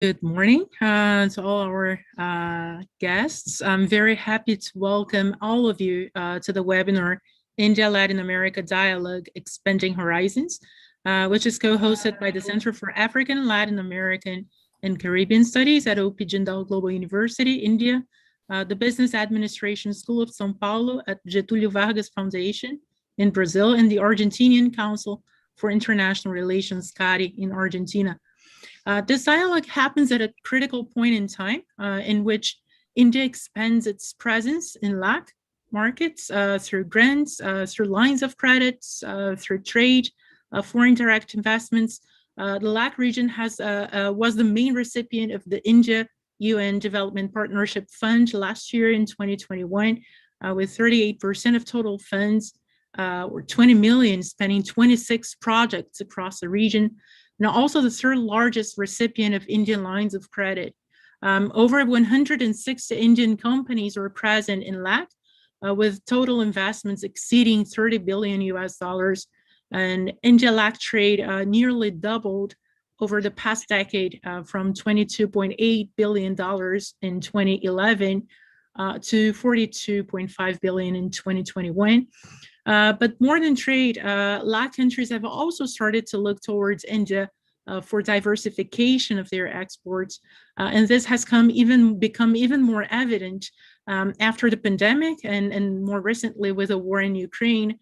Good morning to all our guests. I'm very happy to welcome all of you to the webinar India-Latin America Dialogue Expanding Horizons, which is co-hosted by the Center for African, Latin American, and Caribbean Studies at OP Jindal Global University, India, the Business Administration School of São Paulo at Getúlio Vargas Foundation in Brazil, and the Argentinian Council for International Relations, CARI, in Argentina. This dialogue happens at a critical point in time in which India expands its presence in LAC markets through grants, through lines of credits, through trade, foreign direct investments. The LAC region was the main recipient of the India UN Development Partnership Fund last year in 2021, with 38% of total funds, or 20 million, spanning 26 projects across the region. Now, also the third largest recipient of Indian lines of credit. Over 160 Indian companies were present in LAC, with total investments exceeding 30 billion US dollars. And India-LAC trade nearly doubled over the past decade from $22.8 billion in 2011 to $42.5 billion in 2021. But more than trade, LAC countries have also started to look towards India for diversification of their exports. And this has become even more evident after the pandemic and more recently with the war in Ukraine,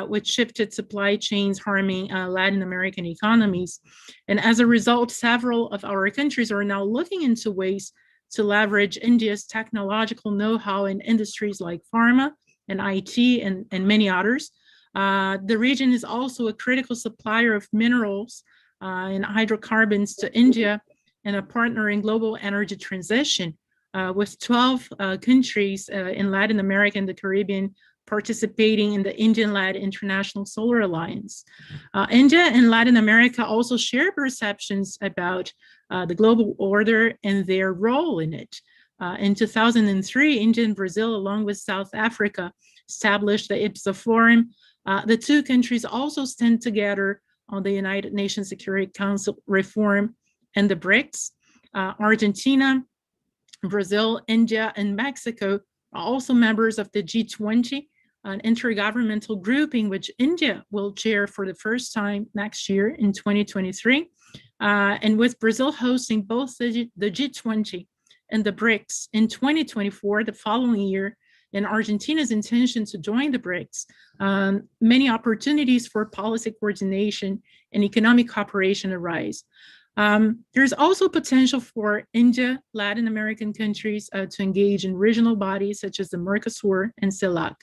which shifted supply chains harming Latin American economies. And as a result, several of our countries are now looking into ways to leverage India's technological know-how in industries like pharma and IT and many others. The region is also a critical supplier of minerals and hydrocarbons to India and a partner in global energy transition, with 12 countries in Latin America and the Caribbean participating in the Indian-led International Solar Alliance. India and Latin America also share perceptions about the global order and their role in it. In 2003, India and Brazil, along with South Africa, established the IPSA Forum. The two countries also stand together on the United Nations Security Council reform and the BRICS. Argentina, Brazil, India, and Mexico are also members of the G20, an intergovernmental group in which India will chair for the first time next year in 2023. And with Brazil hosting both the G20 and the BRICS in 2024, the following year, and Argentina's intention to join the BRICS, many opportunities for policy coordination and economic cooperation arise. There's also potential for India, Latin American countries to engage in regional bodies such as the Mercosur and CELAC.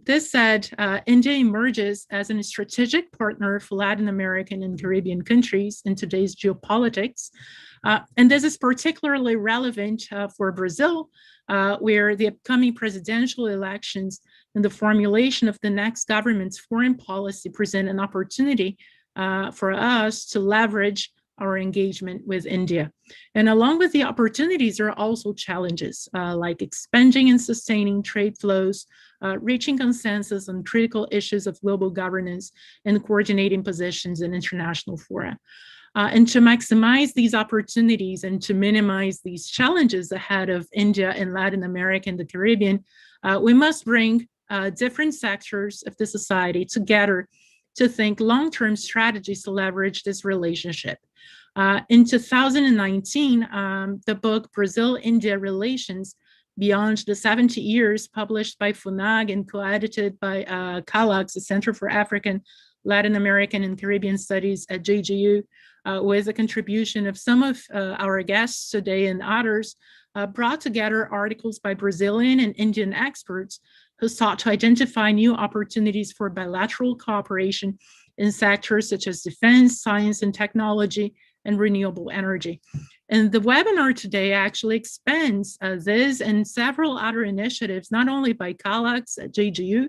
This said, India emerges as a strategic partner for Latin American and Caribbean countries in today's geopolitics. And this is particularly relevant for Brazil, where the upcoming presidential elections and the formulation of the next government's foreign policy present an opportunity for us to leverage our engagement with India. And along with the opportunities, there are also challenges like expanding and sustaining trade flows, reaching consensus on critical issues of global governance, and coordinating positions in international fora. And to maximize these opportunities and to minimize these challenges ahead of India and Latin America and the Caribbean, we must bring different sectors of the society together to think long-term strategies to leverage this relationship. In 2019, the book Brazil-India Relations Beyond the 70 Years, published by FUNAG and co-edited by CALAX, the Center for African, Latin American, and Caribbean Studies at JGU, with a contribution of some of our guests today and others, brought together articles by Brazilian and Indian experts who sought to identify new opportunities for bilateral cooperation in sectors such as defense, science and technology, and renewable energy. And the webinar today actually expands this and several other initiatives, not only by CALAX at JGU,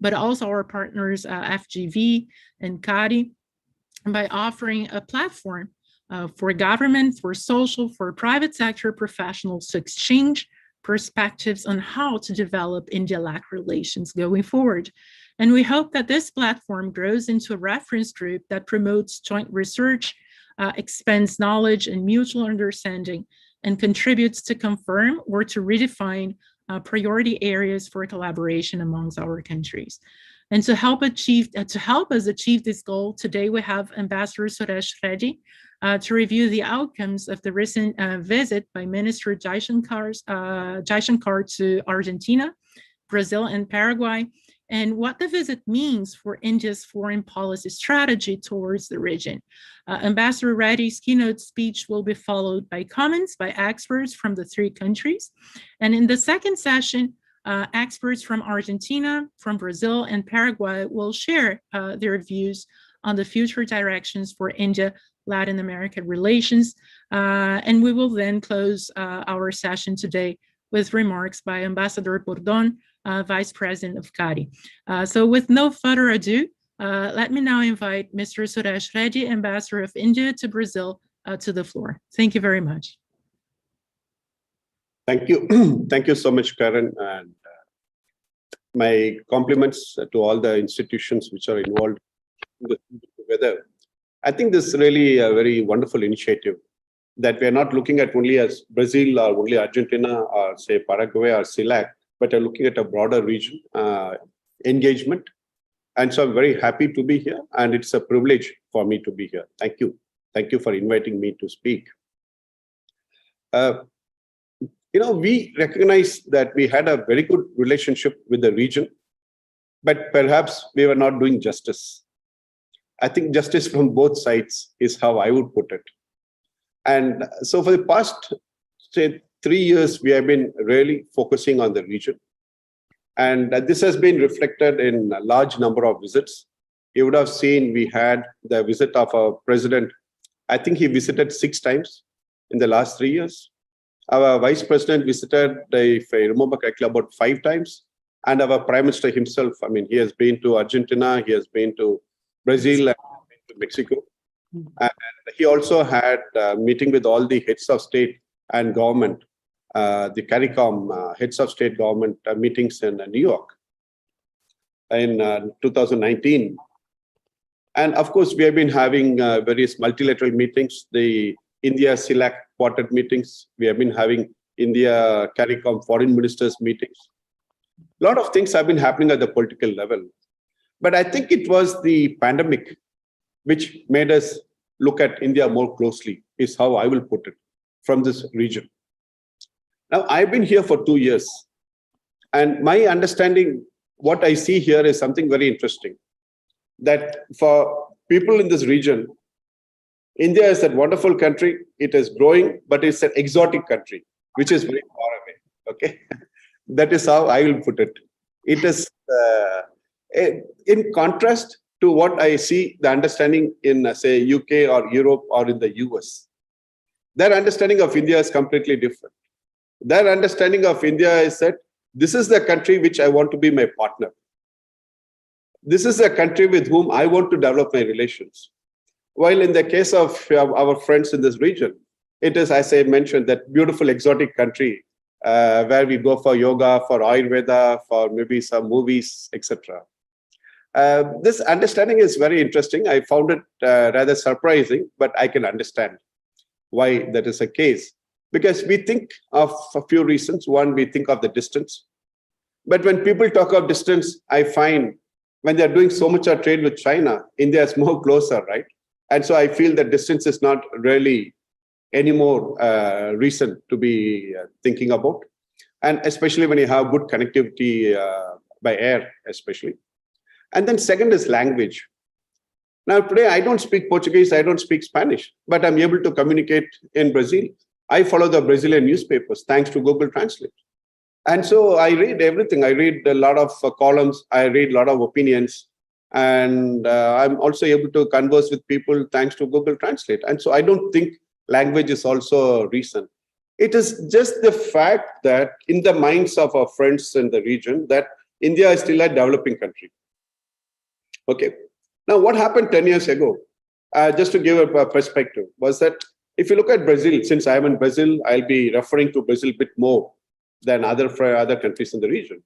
but also our partners FGV and CARI, by offering a platform for government, for social, for private sector professionals to exchange perspectives on how to develop India-LAC relations going forward. And we hope that this platform grows into a reference group that promotes joint research, expands knowledge and mutual understanding, and contributes to confirm or to redefine priority areas for collaboration amongst our countries. And to help us achieve this goal, today we have Ambassador Suresh Reddy to review the outcomes of the recent visit by Minister Jaishankar to Argentina, Brazil, and Paraguay, and what the visit means for India's foreign policy strategy towards the region. Ambassador Reddy's keynote speech will be followed by comments by experts from the three countries. And in the second session, experts from Argentina, from Brazil, and Paraguay will share their views on the future directions for India-Latin America relations. And we will then close our session today with remarks by Ambassador Bordon, Vice President of CARI. So with no further ado, let me now invite Mr. Suresh Reddy, Ambassador of India to Brazil, to the floor. Thank you very much. Thank you. Thank you so much, Karen. And my compliments to all the institutions which are involved in this together. I think this is really a very wonderful initiative that we are not looking at only as Brazil or only Argentina or say Paraguay or CELAC, but are looking at a broader region engagement. And so I'm very happy to be here, and it's a privilege for me to be here. Thank you. Thank you for inviting me to speak. We recognize that we had a very good relationship with the region, but perhaps we were not doing justice. I think justice from both sides is how I would put it. And so for the past, say, 3 years, we have been really focusing on the region. And this has been reflected in a large number of visits. You would have seen we had the visit of our president. I think he visited 6 times in the last 3 years. Our vice president visited, if I remember correctly, about 5 times. And our prime minister himself, I mean, he has been to Argentina, he has been to Brazil, and been to Mexico. And he also had a meeting with all the heads of state and government, the CARICOM heads of state government meetings in New York in 2019. And of course, we have been having various multilateral meetings, the India CELAC quartet meetings. We have been having India CARICOM foreign ministers meetings. A lot of things have been happening at the political level. But I think it was the pandemic which made us look at India more closely, is how I will put it, from this region. Now, I've been here for 2 years, and my understanding, what I see here is something very interesting, that for people in this region, India is a wonderful country, it is growing, but it's an exotic country, which is very far away, okay? That is how I will put it. It is in contrast to what I see the understanding in, say, UK or Europe or in the US. Their understanding of India is completely different. Their understanding of India is that this is the country which I want to be my partner. This is a country with whom I want to develop my relations. While in the case of our friends in this region, it is, as I mentioned, that beautiful exotic country where we go for yoga, for Ayurveda, for maybe some movies, etc. This understanding is very interesting. I found it rather surprising, but I can understand why that is the case. Because we think of a few reasons. One, we think of the distance. But when people talk of distance, I find when they're doing so much of trade with China, India is more closer, right? And so I feel that distance is not really any more reason to be thinking about. And especially when you have good connectivity by air, especially. And then second is language. Now, today, I don't speak Portuguese, I don't speak Spanish, but I'm able to communicate in Brazil. I follow the Brazilian newspapers, thanks to Google Translate. And so I read everything. I read a lot of columns, I read a lot of opinions, and I'm also able to converse with people thanks to Google Translate. And so I don't think language is also a reason. It is just the fact that in the minds of our friends in the region, that India is still a developing country. Okay. Now, what happened 10 years ago, just to give a perspective, was that if you look at Brazil, since I'm in Brazil, I'll be referring to Brazil a bit more than other countries in the region.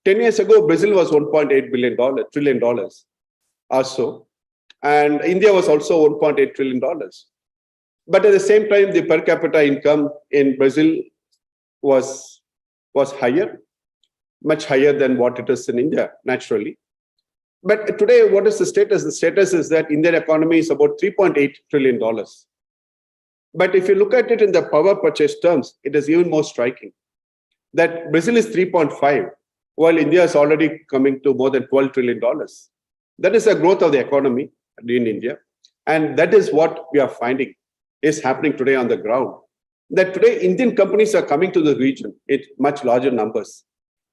10 years ago, Brazil was $1.8 trillion or so. And India was also $1.8 trillion. But at the same time, the per capita income in Brazil was higher, much higher than what it is in India, naturally. But today, what is the status? The status is that Indian economy is about $3.8 trillion. But if you look at it in the power purchase terms, it is even more striking that Brazil is 3.5, while India is already coming to more than $12 trillion. That is the growth of the economy in India. And that is what we are finding is happening today on the ground. That today Indian companies are coming to the region in much larger numbers.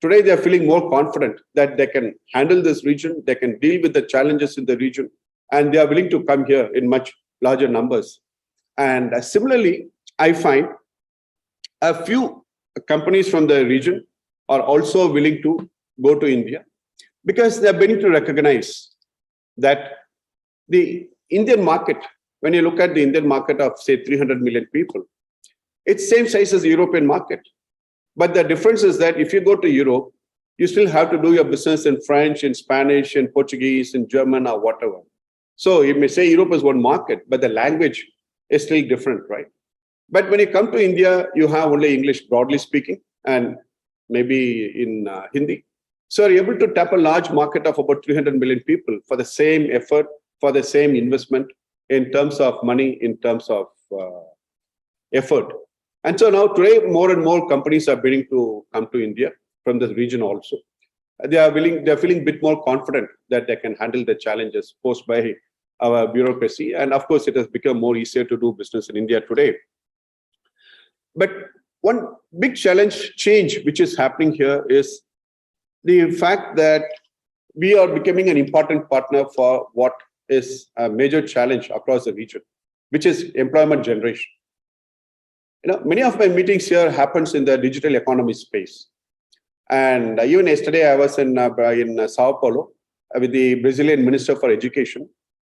Today, they are feeling more confident that they can handle this region, they can deal with the challenges in the region, and they are willing to come here in much larger numbers. And similarly, I find a few companies from the region are also willing to go to India because they are beginning to recognize that the Indian market, when you look at the Indian market of, say, 300 million people, it's same size as the European market. But the difference is that if you go to Europe, you still have to do your business in French, in Spanish, in Portuguese, in German, or whatever. So you may say Europe is one market, but the language is still different, right? But when you come to India, you have only English, broadly speaking, and maybe in Hindi. So you're able to tap a large market of about 300 million people for the same effort, for the same investment in terms of money, in terms of effort. And so now today, more and more companies are beginning to come to India from this region also. They're feeling a bit more confident that they can handle the challenges posed by our bureaucracy. And of course, it has become more easier to do business in India today. But one big change which is happening here is the fact that we are becoming an important partner for what is a major challenge across the region, which is employment generation. Many of my meetings here happens in the digital economy space. And even yesterday, I was in Sao Paulo with the Brazilian Minister for Education.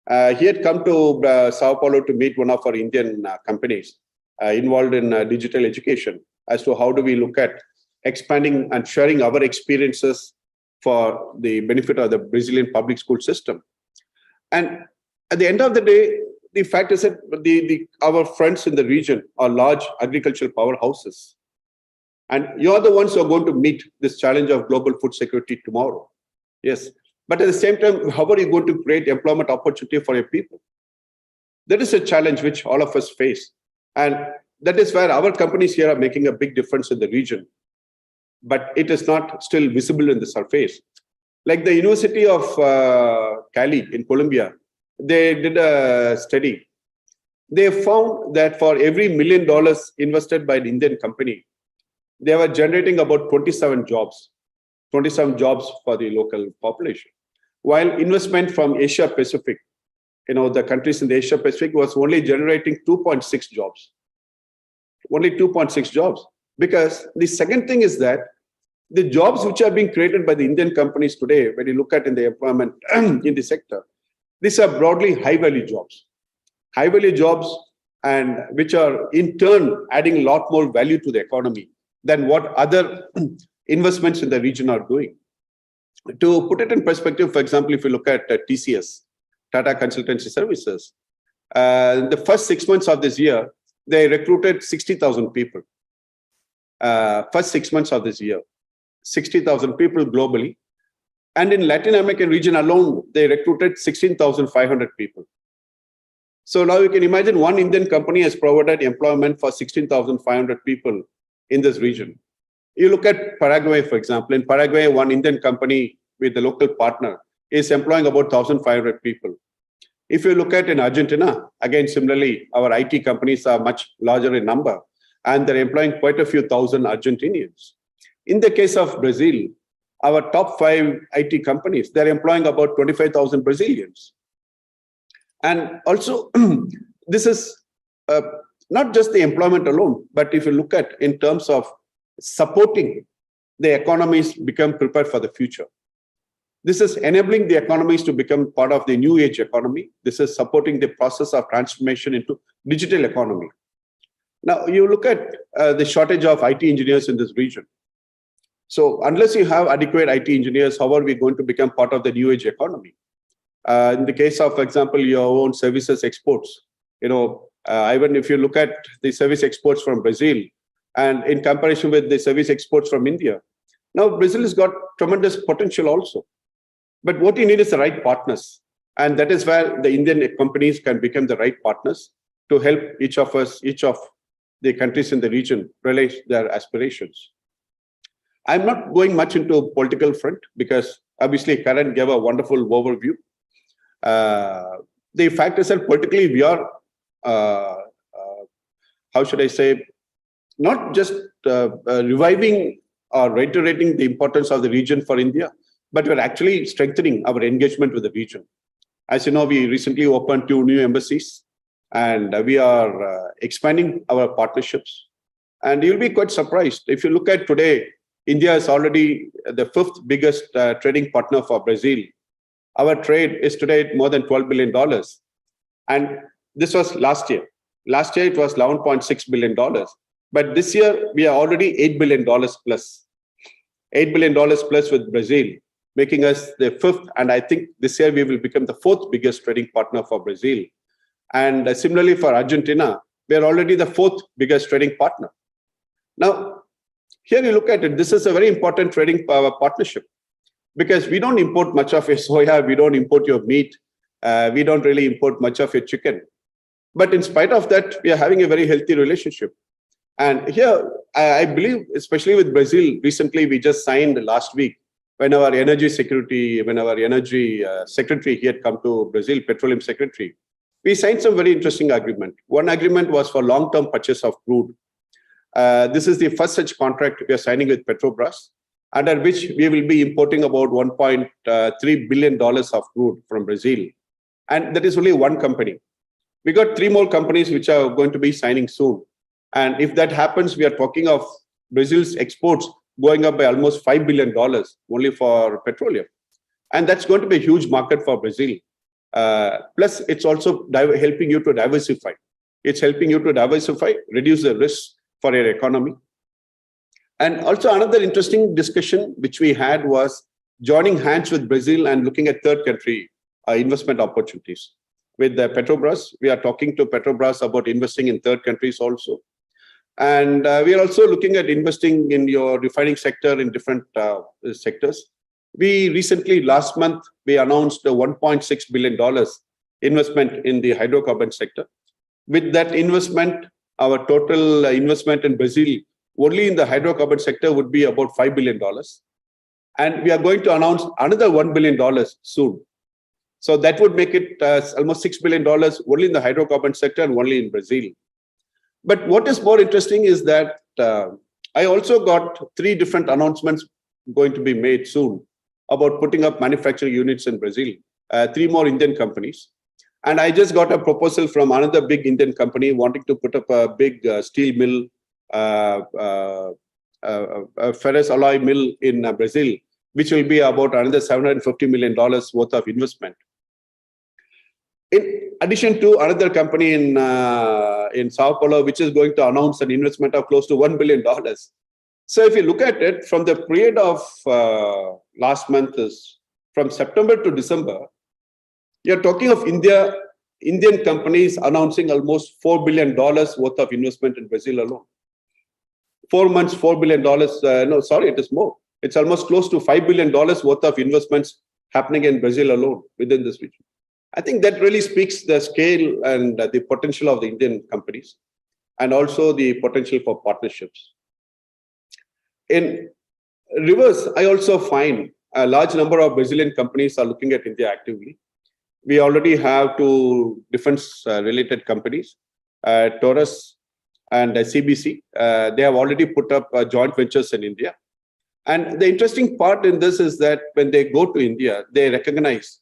He had come to Sao Paulo to meet one of our Indian companies involved in digital education as to how do we look at expanding and sharing our experiences for the benefit of the Brazilian public school system. And at the end of the day, the fact is that our friends in the region are large agricultural powerhouses. And you're the ones who are going to meet this challenge of global food security tomorrow. Yes. But at the same time, how are you going to create employment opportunity for your people? That is a challenge which all of us face. And that is where our companies here are making a big difference in the region. But it is not still visible in the surface. Like the University of Cali in Colombia, they did a study. They found that for every $1 million invested by an Indian company, they were generating about 27 jobs for the local population. While investment from Asia Pacific, the countries in the Asia Pacific was only generating 2.6 jobs. Only 2.6 jobs. Because the second thing is that the jobs which are being created by the Indian companies today, when you look at in the employment in the sector, these are broadly high-value jobs. High-value jobs, and which are in turn adding a lot more value to the economy than what other investments in the region are doing. To put it in perspective, for example, if you look at TCS, Tata Consultancy Services, the first 6 months of this year, they recruited 60,000 people. First 6 months of this year, 60,000 people globally. And in Latin American region alone, they recruited 16,500 people. So now you can imagine one Indian company has provided employment for 16,500 people in this region. You look at Paraguay, for example. In Paraguay, one Indian company with the local partner is employing about 1,500 people. If you look at in Argentina, again, similarly, our IT companies are much larger in number, and they're employing quite a few thousand Argentinians. In the case of Brazil, our top 5 IT companies, they're employing about 25,000 Brazilians. And also, this is not just the employment alone, but if you look at in terms of supporting the economies become prepared for the future. This is enabling the economies to become part of the new age economy. This is supporting the process of transformation into digital economy. Now, you look at the shortage of IT engineers in this region. So unless you have adequate IT engineers, how are we going to become part of the new age economy? In the case of, for example, your own services exports, Even if you look at the service exports from Brazil and in comparison with the service exports from India, now Brazil has got tremendous potential also. But what you need is the right partners. And that is where the Indian companies can become the right partners to help each of the countries in the region realize their aspirations. I'm not going much into political front because obviously Karan gave a wonderful overview. The fact is that politically we are, how should I say, not just reviving or reiterating the importance of the region for India, but we're actually strengthening our engagement with the region. As you know, we recently opened 2 new embassies and we are expanding our partnerships. And you'll be quite surprised. If you look at today, India is already the 5th biggest trading partner for Brazil. Our trade is today more than $12 billion. And this was last year. Last year, it was $11.6 billion. But this year, we are already $8 billion plus. $8 billion plus with Brazil, making us the 5th. And I think this year, we will become the 4th biggest trading partner for Brazil. And similarly for Argentina, we are already the 4th biggest trading partner. Now, here you look at it, this is a very important trading partnership because we don't import much of your soya, we don't import your meat, we don't really import much of your chicken. But in spite of that, we are having a very healthy relationship. And here, I believe, especially with Brazil, recently we just signed last week when our energy secretary he had come to Brazil, petroleum secretary, we signed some very interesting agreement. One agreement was for long-term purchase of crude. This is the first such contract we are signing with Petrobras, under which we will be importing about $1.3 billion of crude from Brazil. And that is only one company. We got 3 more companies which are going to be signing soon. And if that happens, we are talking of Brazil's exports going up by almost $5 billion only for petroleum. And that's going to be a huge market for Brazil. Plus, it's also helping you to diversify. It's helping you to diversify, reduce the risks for your economy. And also another interesting discussion which we had was joining hands with Brazil and looking at third country investment opportunities. With Petrobras, we are talking to Petrobras about investing in third countries also. And we are also looking at investing in your refining sector in different sectors. We recently, last month, we announced a $1.6 billion investment in the hydrocarbon sector. With that investment, our total investment in Brazil, only in the hydrocarbon sector, would be about $5 billion. And we are going to announce another $1 billion soon. So that would make it almost $6 billion only in the hydrocarbon sector and only in Brazil. But what is more interesting is that I also got 3 different announcements going to be made soon about putting up manufacturing units in Brazil, 3 more Indian companies. And I just got a proposal from another big Indian company wanting to put up a big steel mill, a ferrous alloy mill in Brazil, which will be about another $750 million worth of investment. In addition to another company in Sao Paulo, which is going to announce an investment of close to $1 billion. So if you look at it from the period of last month, is from September to December, you're talking of Indian companies announcing almost $4 billion worth of investment in Brazil alone. 4 months, $4 billion. No, sorry, it is more. It's almost close to $5 billion worth of investments happening in Brazil alone within this region. I think that really speaks the scale and the potential of the Indian companies and also the potential for partnerships. In reverse, I also find a large number of Brazilian companies are looking at India actively. We already have 2 defense-related companies, Taurus and CBC. They have already put up joint ventures in India. And the interesting part in this is that when they go to India, they recognize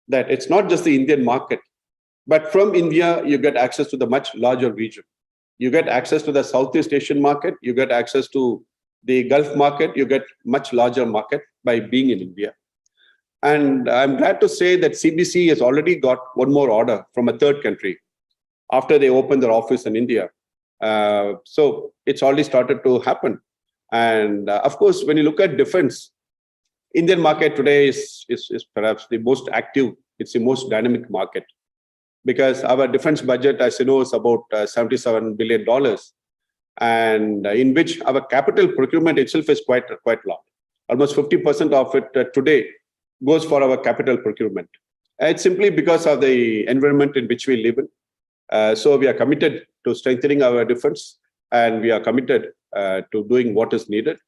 that it's not just the Indian market, but from India, you get access to the much larger region. You get access to the Southeast Asian market, you get access to the Gulf market, you get much larger market by being in India. And I'm glad to say that CBC has already got 1 more order from a third country after they opened their office in India. So it's already started to happen. And of course, when you look at defense, Indian market today is perhaps the most active, it's the most dynamic market. because our defense budget, as you know, is about $77 billion, and in which our capital procurement itself is quite low. Almost 50% of it today goes for our capital procurement. It's simply because of the environment in which we live in. So we are committed to strengthening our defense, and we are committed to doing what is needed.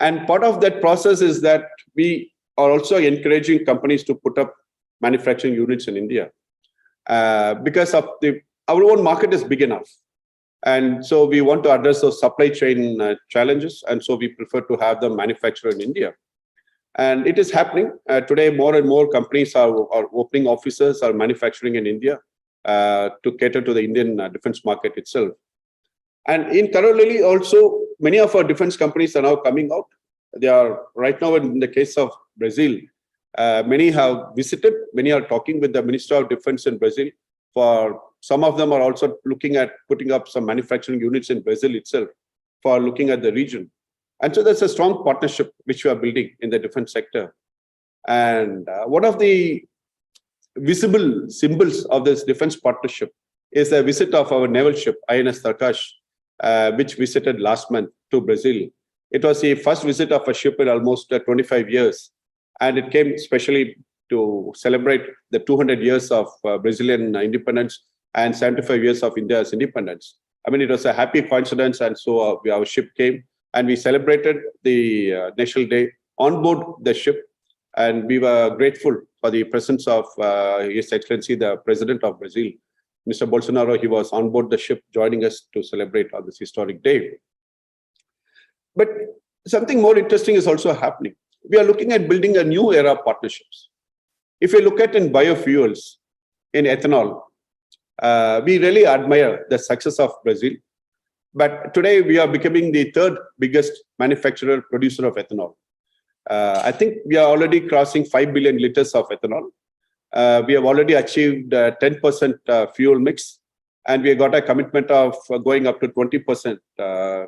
And part of that process is that we are also encouraging companies to put up manufacturing units in India, because of our own market is big enough. And so we want to address those supply chain challenges. And so we prefer to have them manufactured in India. And it is happening. Today, more and more companies are opening offices, are manufacturing in India to cater to the Indian defense market itself. And in parallel, also, many of our defense companies are now coming out. They are right now, in the case of Brazil, many have visited, many are talking with the Minister of Defense in Brazil. For some of them are also looking at putting up some manufacturing units in Brazil itself for looking at the region. And so there's a strong partnership which we are building in the defense sector. And one of the visible symbols of this defense partnership is a visit of our naval ship, INS Tarkash, which visited last month to Brazil. It was the first visit of a ship in almost 25 years. And it came especially to celebrate the 200 years of Brazilian independence and 75 years of India's independence. I mean, it was a happy coincidence. And so our ship came and we celebrated the National Day on board the ship. And we were grateful for the presence of His Excellency, the President of Brazil, Mr. Bolsonaro. He was on board the ship joining us to celebrate on this historic day. But something more interesting is also happening. We are looking at building a new era of partnerships. If you look at in biofuels, in ethanol, we really admire the success of Brazil. But today we are becoming the third biggest manufacturer, producer of ethanol. I think we are already crossing 5 billion liters of ethanol. We have already achieved 10% fuel mix, and we got a commitment of going up to 20%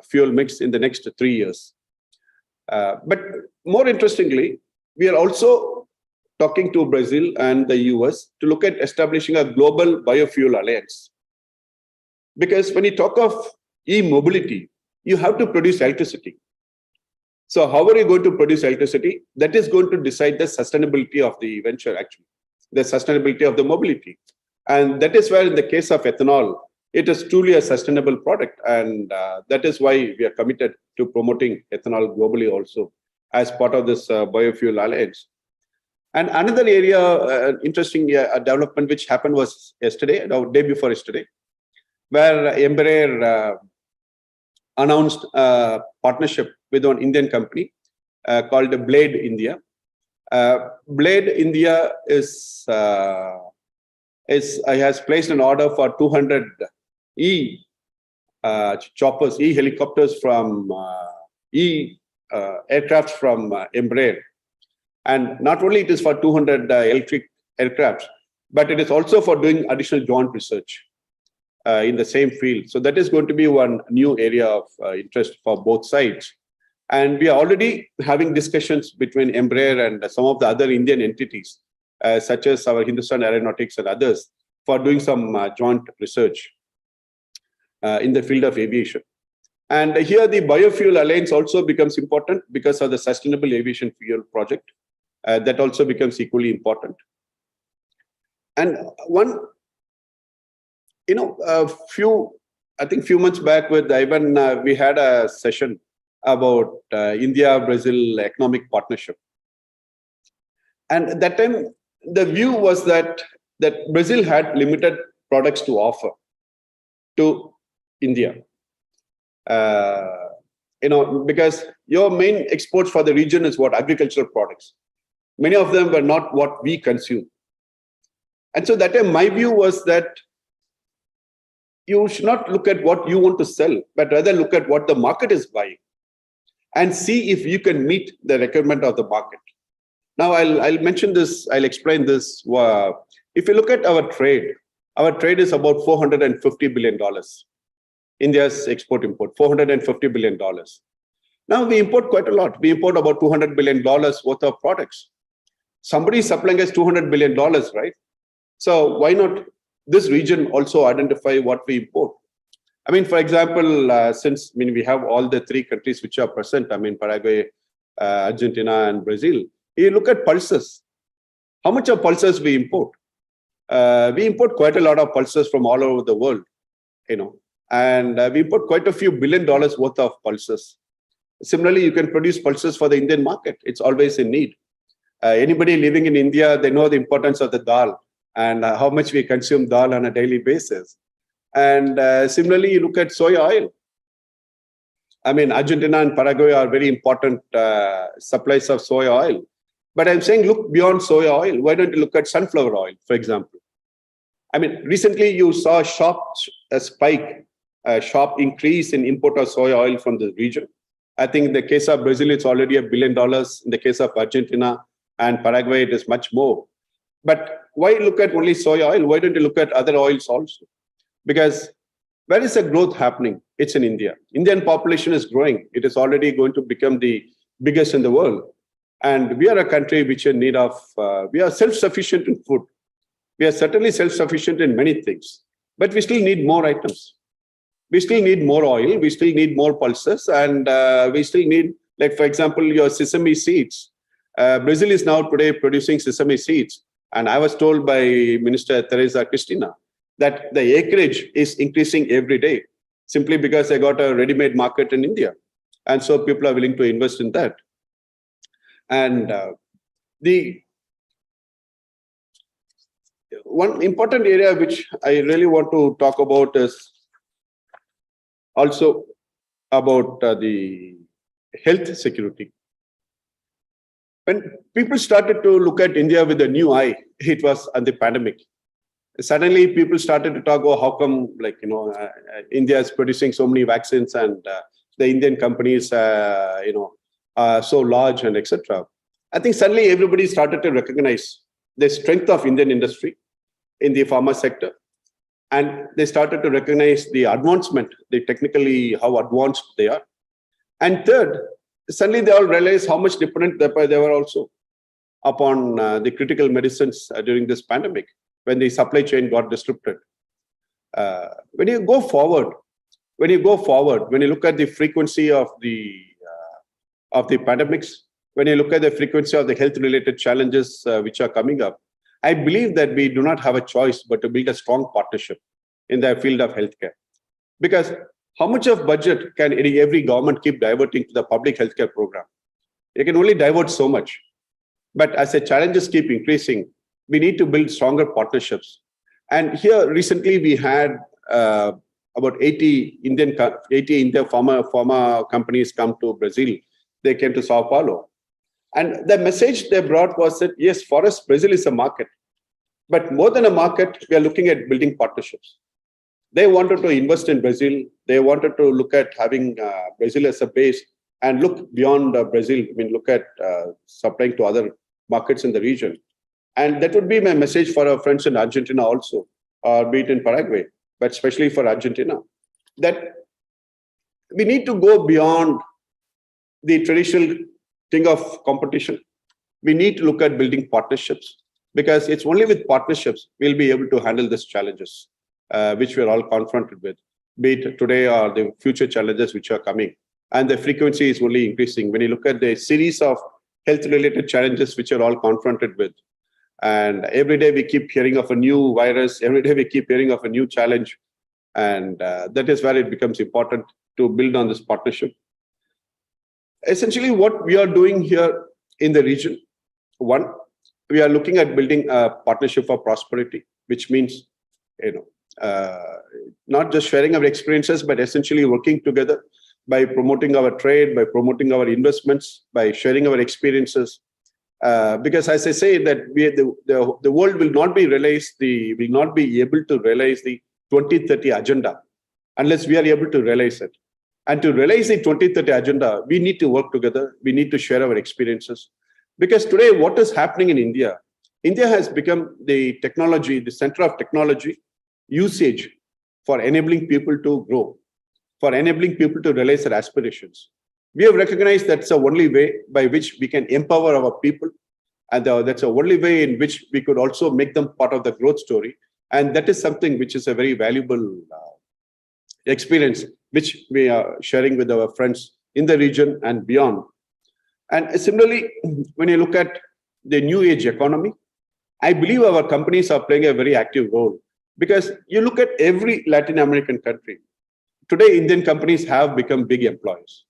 fuel mix in the next 3 years. But more interestingly, we are also talking to Brazil and the US to look at establishing a global biofuel alliance. Because when you talk of e-mobility, you have to produce electricity. So how are you going to produce electricity? That is going to decide the sustainability of the venture, actually, the sustainability of the mobility. And that is where in the case of ethanol, it is truly a sustainable product. And that is why we are committed to promoting ethanol globally also as part of this biofuel alliance. And another area, interesting development which happened was yesterday, the day before yesterday, where Embraer announced a partnership with an Indian company called Blade India. Blade India has placed an order for 200 choppers, helicopters from aircraft from Embraer. And not only it is for 200 electric aircraft, but it is also for doing additional joint research in the same field. So that is going to be one new area of interest for both sides. And we are already having discussions between Embraer and some of the other Indian entities, such as our Hindustan Aeronautics and others, for doing some joint research in the field of aviation. And here the biofuel alliance also becomes important because of the sustainable aviation fuel project. That also becomes equally important. And one, I think few months back with Ivan, we had a session about India-Brazil economic partnership. And at that time, the view was that Brazil had limited products to offer to India. Because your main exports for the region is what? Agricultural products. Many of them were not what we consume. And so that time, my view was that you should not look at what you want to sell, but rather look at what the market is buying and see if you can meet the requirement of the market. Now, I'll mention this, I'll explain this. If you look at our trade is about $450 billion. India's export-import, $450 billion. Now, we import quite a lot. We import about $200 billion worth of products. Somebody is supplying us $200 billion, right? So why not this region also identify what we import. I mean, for example, since we have all the three countries which are present, Paraguay, Argentina, and Brazil. You look at pulses. How much of pulses we import? We import quite a lot of pulses from all over the world, and we import quite a few $1 billion worth of pulses. Similarly, you can produce pulses for the Indian market. It's always in need. Anybody living in India, they know the importance of the dal and how much we consume dal on a daily basis. And similarly, you look at soy oil. Argentina and Paraguay are very important supplies of soy oil. But I'm saying, look beyond soy oil. Why don't you look at sunflower oil, for example? Recently you saw a sharp increase in import of soy oil from the region. I think in the case of Brazil, it's already $1 billion. In the case of Argentina and Paraguay, it is much more. But why look at only soy oil? Why don't you look at other oils also? Because where is the growth happening? It's in India. Indian population is growing. It is already going to become the biggest in the world. And we are a country which is in need of, we are self-sufficient in food. We are certainly self-sufficient in many things, but we still need more items. We still need more oil. We still need more pulses. And we still need, like, for example, your sesame seeds. Brazil is now today producing sesame seeds. And I was told by Minister Teresa Cristina that the acreage is increasing every day simply because they got a ready-made market in India. And so people are willing to invest in that. And the one important area which I really want to talk about is also about the health security. When people started to look at India with a new eye, it was on the pandemic. Suddenly, people started to talk, oh, how come, India is producing so many vaccines and the Indian companies, are so large and etc. I think suddenly everybody started to recognize the strength of Indian industry in the pharma sector. And they started to recognize the advancement, technically how advanced they are. And third, suddenly they all realized how much dependent they were also upon the critical medicines during this pandemic, when the supply chain got disrupted. When you go forward, when you look at the frequency of the pandemics, when you look at the frequency of the health-related challenges which are coming up, I believe that we do not have a choice but to build a strong partnership in the field of healthcare. Because how much of budget can every government keep diverting to the public healthcare program? You can only divert so much. But as the challenges keep increasing, we need to build stronger partnerships. And here recently we had about 80 Indian pharma companies come to Brazil. They came to Sao Paulo. And the message they brought was that, yes, for us, Brazil is a market. But more than a market, we are looking at building partnerships. They wanted to invest in Brazil. They wanted to look at having Brazil as a base and look beyond Brazil. Look at supplying to other markets in the region. And that would be my message for our friends in Argentina also, or be it in Paraguay, but especially for Argentina, that we need to go beyond the traditional thing of competition. We need to look at building partnerships, because it's only with partnerships we'll be able to handle these challenges, which we're all confronted with, be it today or the future challenges which are coming. And the frequency is only increasing. When you look at the series of health-related challenges which are all confronted with, and every day we keep hearing of a new virus, every day we keep hearing of a new challenge. And that is where it becomes important to build on this partnership. Essentially, what we are doing here in the region, one, we are looking at building a partnership for prosperity, which means, not just sharing our experiences, but essentially working together by promoting our trade, by promoting our investments, by sharing our experiences. Because as I say, that the world will not be able to realize the 2030 agenda unless we are able to realize it. And to realize the 2030 agenda, we need to work together. We need to share our experiences. Because today, what is happening in India? India has become the center of technology usage for enabling people to grow, for enabling people to realize their aspirations. We have recognized that's the only way by which we can empower our people. And that's the only way in which we could also make them part of the growth story. And that is something which is a very valuable experience, which we are sharing with our friends in the region and beyond. And similarly, when you look at the new age economy, I believe our companies are playing a very active role, because you look at every Latin American country. Today, Indian companies have become big employers.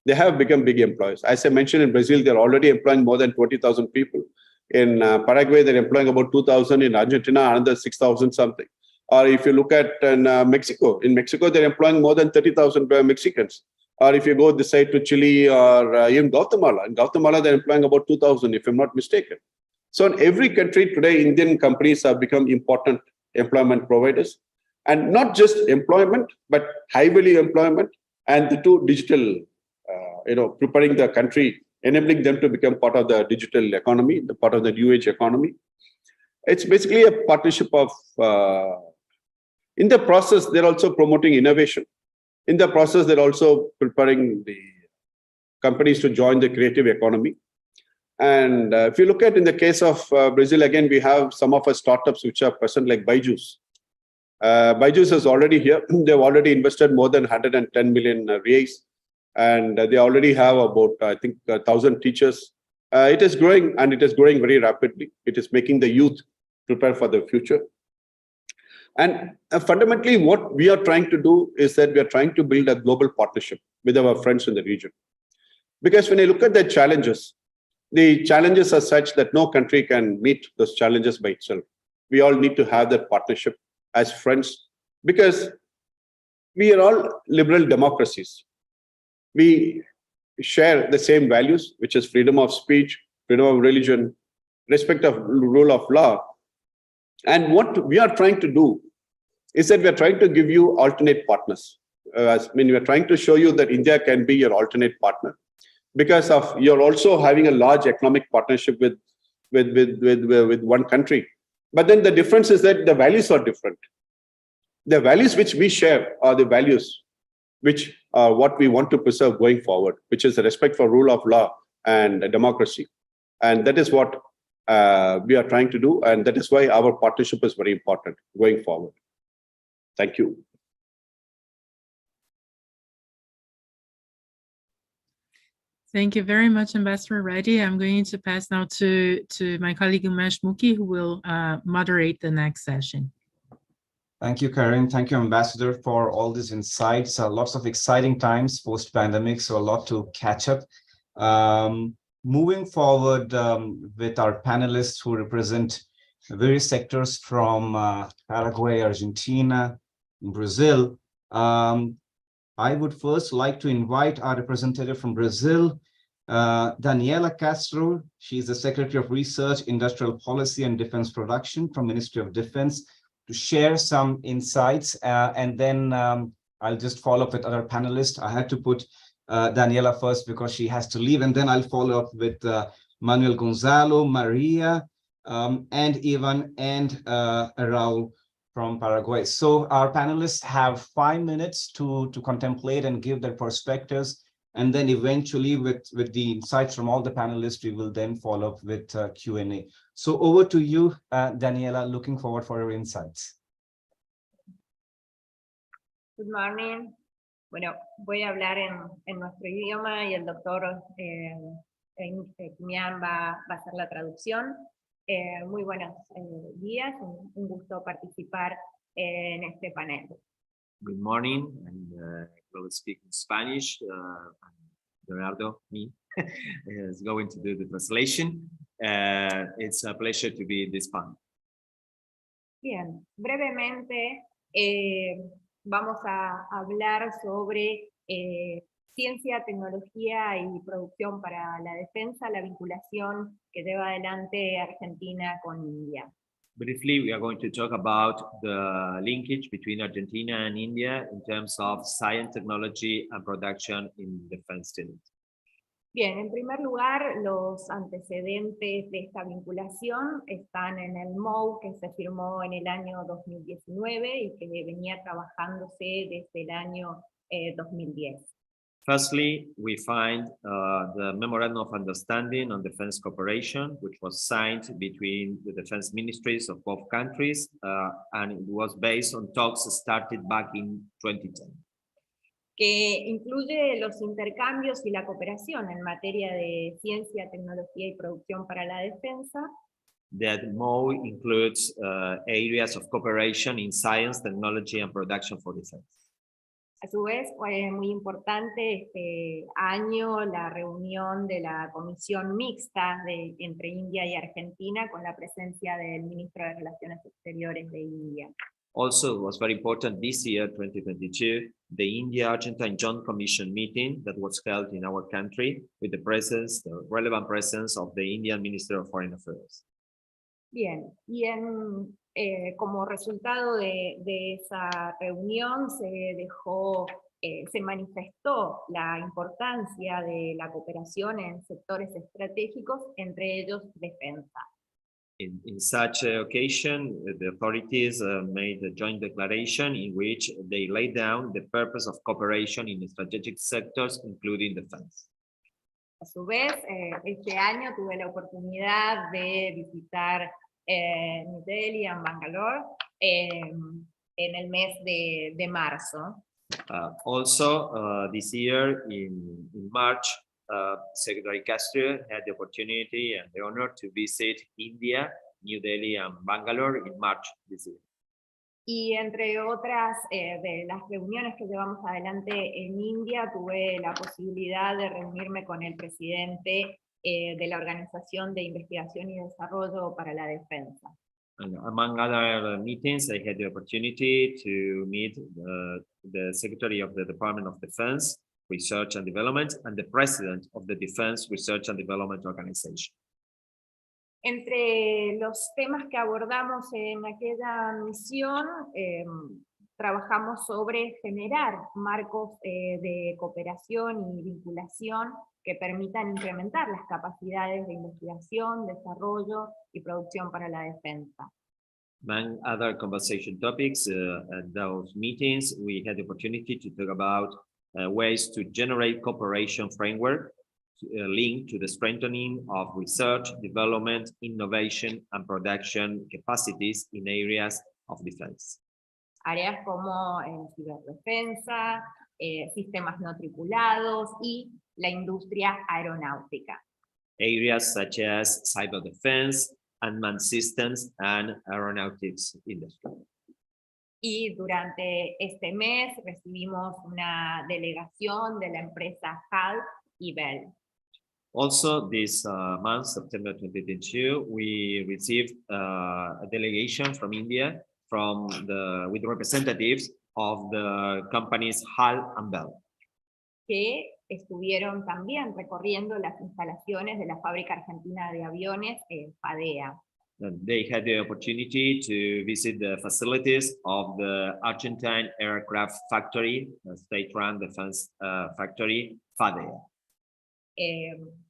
They have become big employers. As I mentioned, in Brazil, they're already employing more than 20,000 people. In Paraguay, they're employing about 2,000. In Argentina, another 6,000 something. Or if you look at in Mexico, they're employing more than 30,000 Mexicans. Or if you go this side to Chile or even Guatemala, in Guatemala, they're employing about 2,000, if I'm not mistaken. So in every country today, Indian companies have become important employment providers. And not just employment, but high value employment, and the two digital, preparing the country, enabling them to become part of the digital economy, the part of the new age economy. It's basically a partnership of, in the process, they're also promoting innovation. In the process, they're also preparing the companies to join the creative economy. And if you look at in the case of Brazil, again, we have some of our startups which are present, like Byju's. Byju's is already here. They've already invested more than 110 million reais. And they already have about, I think, 1,000 teachers. It is growing, and it is growing very rapidly. It is making the youth prepare for the future. And fundamentally, what we are trying to do is that we are trying to build a global partnership with our friends in the region. Because when you look at the challenges are such that no country can meet those challenges by itself. We all need to have that partnership as friends, because we are all liberal democracies. We share the same values, which is freedom of speech, freedom of religion, respect of rule of law. And what we are trying to do is that we are trying to give you alternate partners. We are trying to show you that India can be your alternate partner, because of you're also having a large economic partnership with one country. But then the difference is that the values are different. The values which we share are the values which are what we want to preserve going forward, which is the respect for rule of law and democracy. And that is what we are trying to do. And that is why our partnership is very important going forward. Thank you. Thank you very much, Ambassador Reddy. I'm going to pass now to my colleague Umesh Mukhi, who will moderate the next session. Thank you, Karen. Thank you, Ambassador, for all these insights. Lots of exciting times post-pandemic, so a lot to catch up. Moving forward with our panelists who represent various sectors from Paraguay, Argentina, Brazil, I would first like to invite our representative from Brazil, Daniela Castro. She's the Secretary of Research, Industrial Policy and Defense Production from Ministry of Defense, to share some insights. And then I'll just follow up with other panelists. I had to put Daniela first because she has to leave, and then I'll follow up with Manuel Gonzalo, Maria, and Ivan, and Raul from Paraguay. So our panelists have 5 minutes to contemplate and give their perspectives. And then eventually with the insights from all the panelists, we will then follow up with Q&A. So over to you, Daniela, looking forward for your insights. Good morning. Bueno, voy a hablar en nuestro idioma y el doctor Kimian va a hacer la traducción. Muy buenos días, un gusto participar en este panel. Good morning, and I will speak in Spanish. Leonardo, me, is going to do the translation. It's a pleasure to be in this panel. Bien, brevemente vamos a hablar sobre ciencia, tecnología y producción para la defensa, la vinculación que lleva adelante Argentina con India. Briefly, we are going to talk about the linkage between Argentina and India in terms of science, technology, and production in defense fields. Bien, en primer lugar, los antecedentes de esta vinculación están en el MOU que se firmó en el año 2019 y que venía trabajándose desde el año 2010. Firstly, we find the Memorandum of Understanding on Defense Cooperation, which was signed between the defense ministries of both countries, and it was based on talks started back in 2010. Que incluye los intercambios y la cooperación en materia de ciencia, tecnología y producción para la defensa, That MOU includes areas of cooperation in science, technology, and production for defense. A su vez, fue muy importante este año la reunión de la comisión mixta entre India y Argentina con la presencia del ministro de Relaciones Exteriores de India. Also, it was very important this year, 2022, the India-Argentine Joint Commission meeting that was held in our country with the relevant presence of the Indian Minister of Foreign Affairs. Bien, y como resultado de esa reunión se manifestó la importancia de la cooperación en sectores estratégicos, entre ellos defensa. In such an occasion, the authorities made a joint declaration in which they laid down the purpose of cooperation in strategic sectors, including defense. A su vez, este año tuve la oportunidad de visitar New Delhi y Bangalore en el mes de marzo. Also, this year in March, Secretary Castro had the opportunity and the honor to visit India, New Delhi and Bangalore in March this year. Y entre otras de las reuniones que llevamos adelante en India, tuve la posibilidad de reunirme con el presidente de la Organización de Investigación y Desarrollo para la Defensa. And among other meetings, I had the opportunity to meet the Secretary of the Department of Defense, Research and Development, and the President of the Defense Research and Development Organization. Entre los temas que abordamos en aquella misión, trabajamos sobre generar marcos de cooperación y vinculación que permitan incrementar las capacidades de investigación, desarrollo y producción para la defensa. Among other conversation topics at those meetings, we had the opportunity to talk about ways to generate cooperation framework linked to the strengthening of research, development, innovation, and production capacities in areas of defense. Áreas como ciberdefensa, sistemas no tripulados y la industria aeronáutica. Areas such as cyber defense, unmanned systems, and aeronautics industry. Y durante este mes recibimos una delegación de la empresa HAL y Bell. Also, this month, September 2022, we received a delegation from India with representatives of the companies HAL and Bell. Que estuvieron también recorriendo las instalaciones de la Fábrica Argentina de Aviones, FADEA. They had the opportunity to visit the facilities of the Argentine Aircraft Factory, state-run defense factory, FADEA.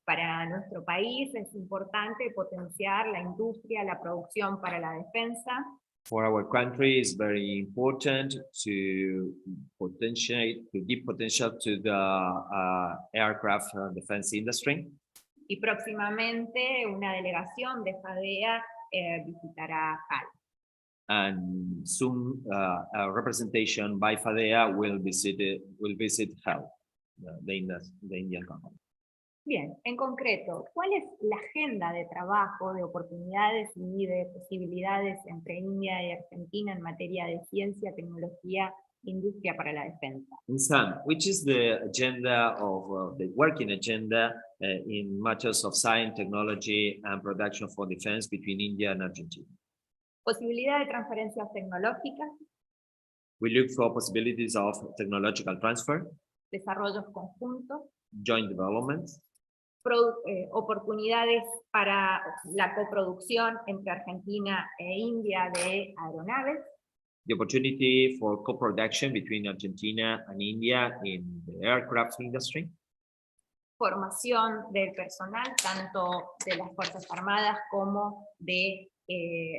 Para nuestro país es importante potenciar la industria, la producción para la defensa. For our country, it's very important to give potential to the aircraft defense industry. Y próximamente una delegación de FADEA visitará HAL. And soon a representation by FADEA will visit HAL, the Indian company. Bien, en concreto, ¿cuál es la agenda de trabajo, de oportunidades y de posibilidades entre India y Argentina en materia de ciencia, tecnología, industria para la defensa? In sum, which is the agenda of the working agenda in matters of science, technology, and production for defense between India and Argentina? Posibilidad de transferencias tecnológicas. We look for possibilities of technological transfer, Desarrollos conjuntos. joint development, oportunidades para la coproducción entre Argentina e India de aeronaves. the opportunity for co-production between Argentina and India in the aircraft industry, Formación del personal, tanto de las Fuerzas Armadas como de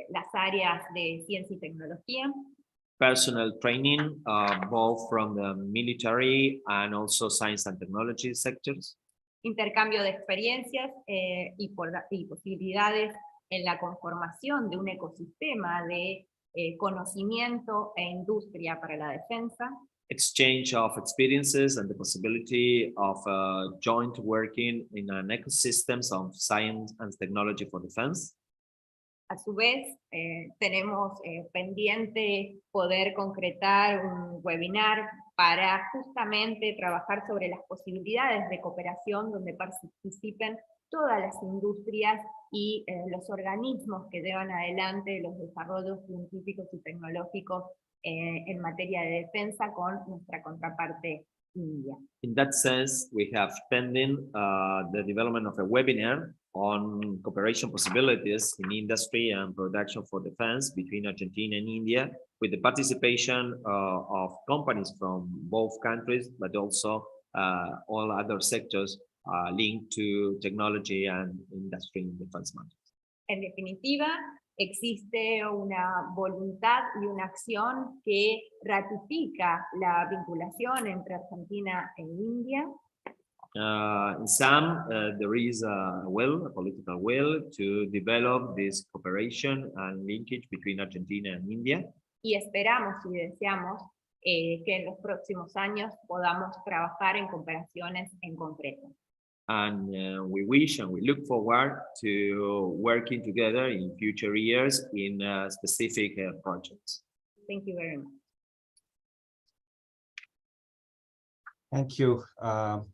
las áreas de ciencia y tecnología. personnel training, both from the military and also science and technology sectors. Intercambio de experiencias y posibilidades en la conformación de un ecosistema de conocimiento e industria para la defensa. Exchange of experiences and the possibility of joint working in an ecosystem of science and technology for defense. A su vez, tenemos pendiente poder concretar un webinar para justamente trabajar sobre las posibilidades de cooperación donde participen todas las industrias y los organismos que llevan adelante los desarrollos científicos y tecnológicos en materia de defensa con nuestra contraparte India. In that sense, we have pending the development of a webinar on cooperation possibilities in industry and production for defense between Argentina and India, with the participation of companies from both countries, but also all other sectors linked to technology and industry in defense matters. En definitiva, existe una voluntad y una acción que ratifica la vinculación entre Argentina e India. In sum, there is a political will to develop this cooperation and linkage between Argentina and India. Y esperamos y deseamos que en los próximos años podamos trabajar en cooperaciones en concreto. And we wish and we look forward to working together in future years in specific projects. Thank you very much. Thank you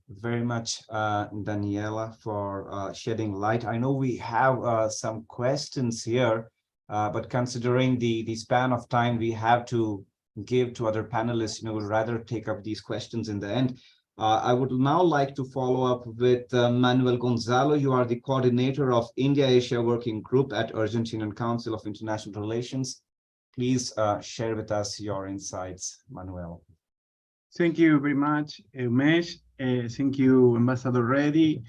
very much, Daniela, for shedding light. I know we have some questions here, but considering the span of time we have to give to other panelists, we'll rather take up these questions in the end. I would now like to follow up with Manuel Gonzalo. You are the coordinator of India-Asia Working Group at Argentinian Council of International Relations. Please share with us your insights, Manuel. Thank you very much, Umesh. Thank you, Ambassador Reddy.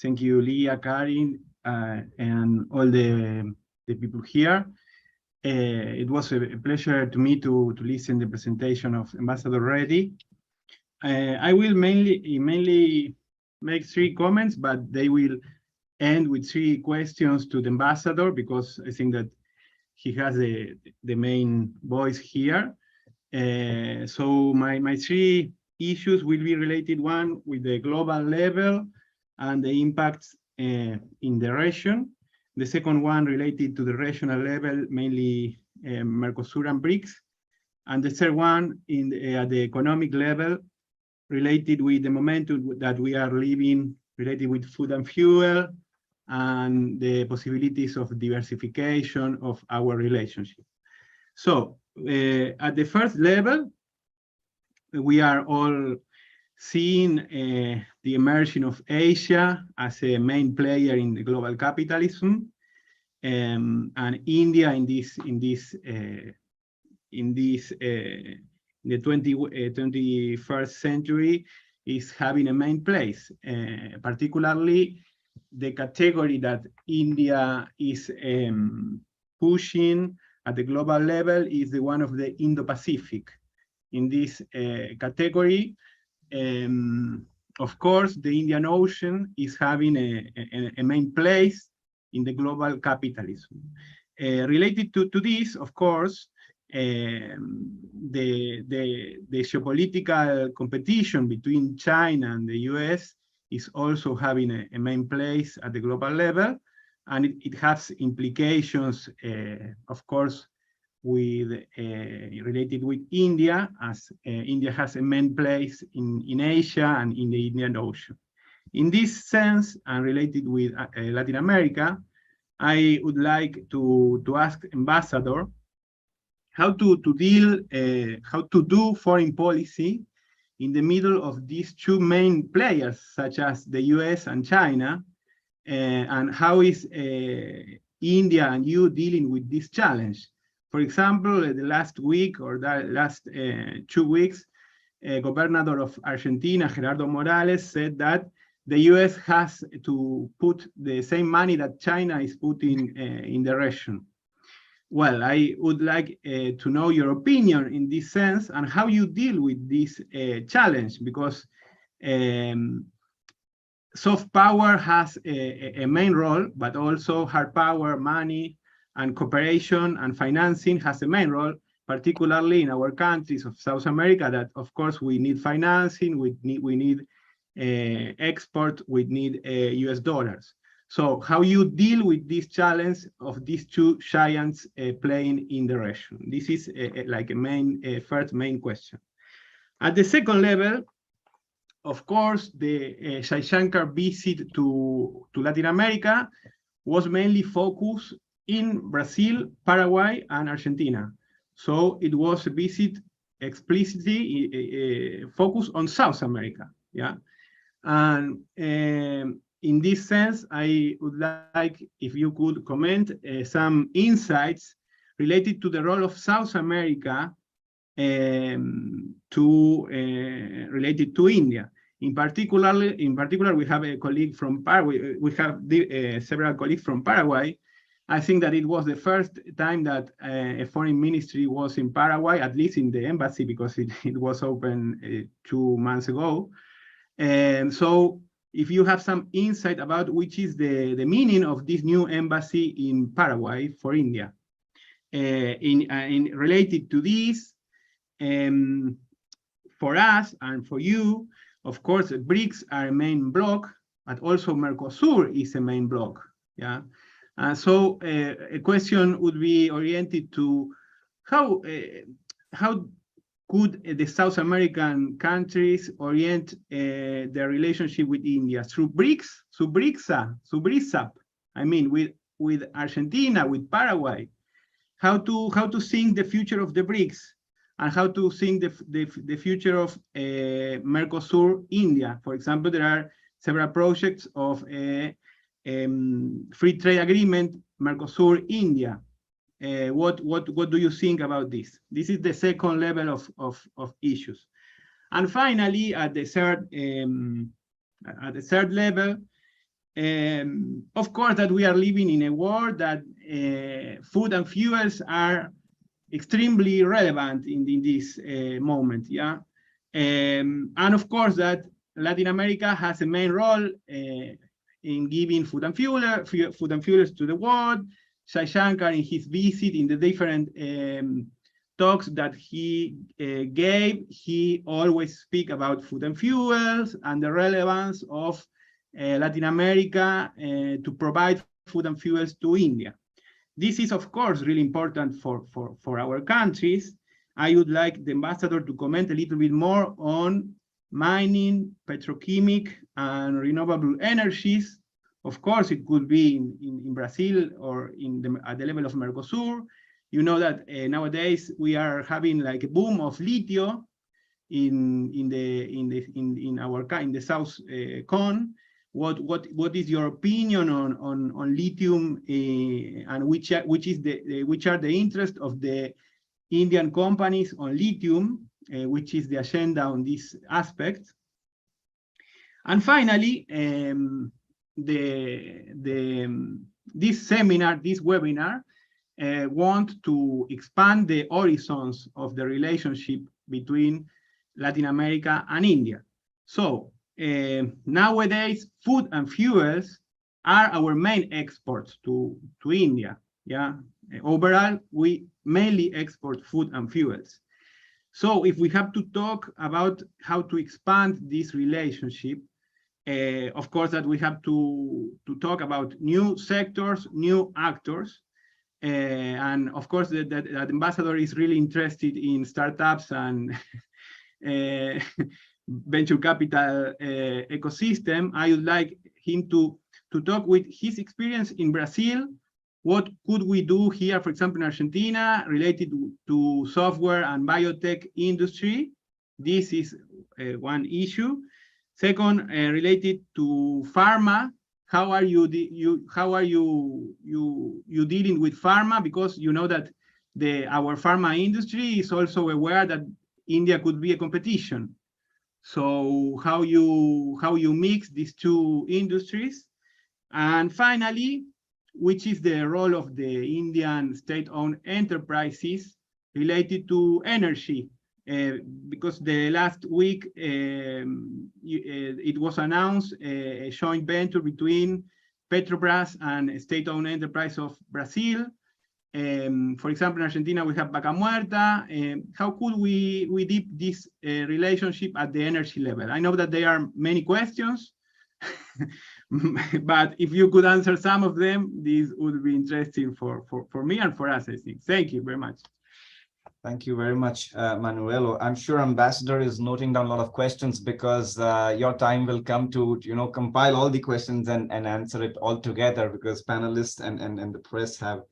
Thank you, Leah, Karin, and all the people here. It was a pleasure to me to listen to the presentation of Ambassador Reddy. I will mainly make 3 comments, but they will end with 3 questions to the ambassador, because I think that he has the main voice here. So my 3 issues will be related, one with the global level and the impacts in the region. The second one related to the regional level, mainly Mercosur and BRICS. And the third one at the economic level, related with the momentum that we are living, related with food and fuel, and the possibilities of diversification of our relationship. So at the first level, we are all seeing the emerging of Asia as a main player in the global capitalism, and India in the 21st century is having a main place, particularly the category that India is pushing at the global level is the one of the Indo-Pacific. In this category, of course, the Indian Ocean is having a main place in the global capitalism. Related to this, of course, the geopolitical competition between China and the US is also having a main place at the global level, and it has implications, of course, related with India, as India has a main place in Asia and in the Indian Ocean. In this sense, and related with Latin America, I would like to ask Ambassador how to do foreign policy in the middle of these 2 main players, such as the US and China, and how is India and you dealing with this challenge? For example, the last week or the last 2 weeks, Governor of Argentina, Gerardo Morales, said that the US has to put the same money that China is putting in the region. well, I would like to know your opinion in this sense and how you deal with this challenge, because soft power has a main role, but also hard power, money, and cooperation and financing has a main role, particularly in our countries of South America, that of course we need financing, we need export, we need US dollars. So how you deal with this challenge of these two giants playing in the region? This is like a first main question. At the second level, of course, the Jaishankar visit to Latin America was mainly focused in Brazil, Paraguay, and Argentina. So it was a visit explicitly focused on South America. Yeah, and in this sense, I would like if you could comment some insights related to the role of South America related to India. In particular, we have a colleague from Paraguay. We have several colleagues from Paraguay. I think that it was the first time that a foreign ministry was in Paraguay, at least in the embassy, because it was open 2 months ago. And so if you have some insight about which is the meaning of this new embassy in Paraguay for India. In related to this, for us and for you, of course, BRICS are a main bloc, but also Mercosur is a main bloc. Yeah. So a question would be oriented to how could the South American countries orient their relationship with India through BRICS, through BRICSAP? I mean, with Argentina, with Paraguay. How to think the future of the BRICS, and how to think the future of Mercosur, India. For example, there are several projects of a free trade agreement, Mercosur, India. What do you think about this? This is the second level of issues. And finally, at the third level, of course, that we are living in a world that food and fuels are extremely relevant in this moment. Yeah, and of course that Latin America has a main role in giving food and fuels to the world. Jaishankar, in his visit, in the different talks that he gave, he always speak about food and fuels and the relevance of Latin America to provide food and fuels to India. This is, of course, really important for our countries. I would like the ambassador to comment a little bit more on mining, petrochemical, and renewable energies. Of course, it could be in Brazil or at the level of Mercosur. You know that nowadays we are having like a boom of lithium in the South Cone. What is your opinion on lithium and which are the interests of the Indian companies on lithium, which is the agenda on this aspect? And finally, this webinar want to expand the horizons of the relationship between Latin America and India. So nowadays, food and fuels are our main exports to India. Yeah, overall, we mainly export food and fuels. So if we have to talk about how to expand this relationship, of course that we have to talk about new sectors, new actors, and of course that ambassador is really interested in startups and venture capital ecosystem. I would like him to talk with his experience in Brazil. What could we do here, for example, in Argentina, related to software and biotech industry? This is one issue. Second, related to pharma. How are you dealing with pharma? Because you know that our pharma industry is also aware that India could be a competition. So how you mix these two industries? And finally, which is the role of the Indian state-owned enterprises related to energy. Because the last week it was announced a joint venture between Petrobras and state-owned enterprise of Brazil. For example, in Argentina, we have Vaca Muerta. How could we deep this relationship at the energy level? I know that there are many questions, but if you could answer some of them, this would be interesting for me and for us, I think. Thank you very much. Thank you very much, Manuelo. I'm sure Ambassador is noting down a lot of questions because your time will come to, compile all the questions and answer it all together, because panelists and the press have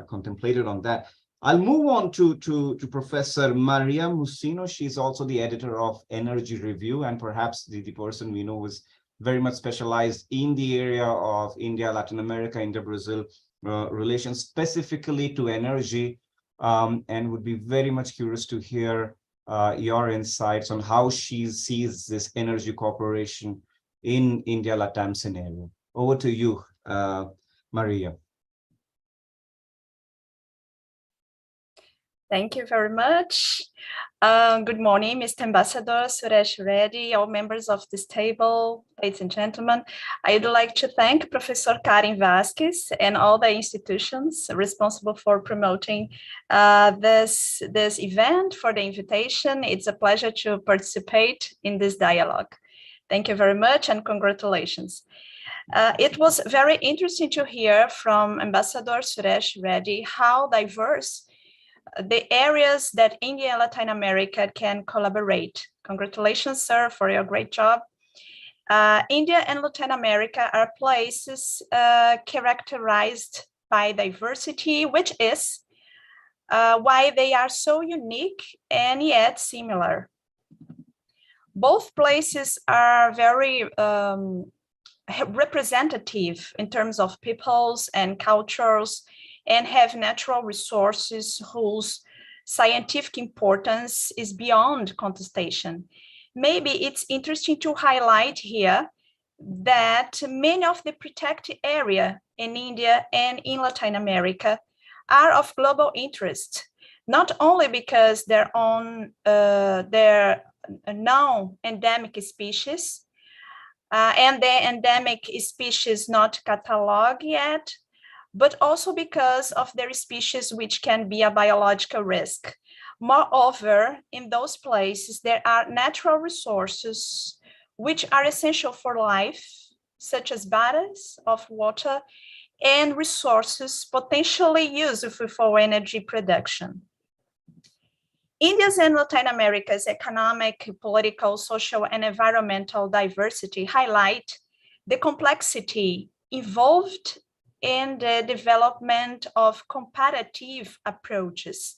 contemplated on that. I'll move on to Professor Maria Musino. She's also the editor of Energy Review, and perhaps the person we know is very much specialized in the area of India, Latin America, India-Brazil relations, specifically to energy. And would be very much curious to hear your insights on how she sees this energy cooperation in India-LATAM scenario. Over to you, Maria. Thank you very much. Good morning, Mr. Ambassador Suresh Reddy, all members of this table, ladies and gentlemen. I'd like to thank Professor Karen Vasquez and all the institutions responsible for promoting this event, for the invitation. It's a pleasure to participate in this dialogue. Thank you very much and congratulations. It was very interesting to hear from Ambassador Suresh Reddy how diverse the areas that India and Latin America can collaborate. Congratulations, sir, for your great job. India and Latin America are places characterized by diversity, which is why they are so unique and yet similar. Both places are very representative in terms of peoples and cultures, and have natural resources whose scientific importance is beyond contestation. Maybe it's interesting to highlight here that many of the protected area in India and in Latin America are of global interest, not only because they're known endemic species, and the endemic species not cataloged yet, but also because of their species which can be a biological risk. Moreover, in those places, there are natural resources which are essential for life, such as bodies of water and resources potentially useful for energy production. India's and Latin America's economic, political, social, and environmental diversity highlight the complexity involved in the development of comparative approaches.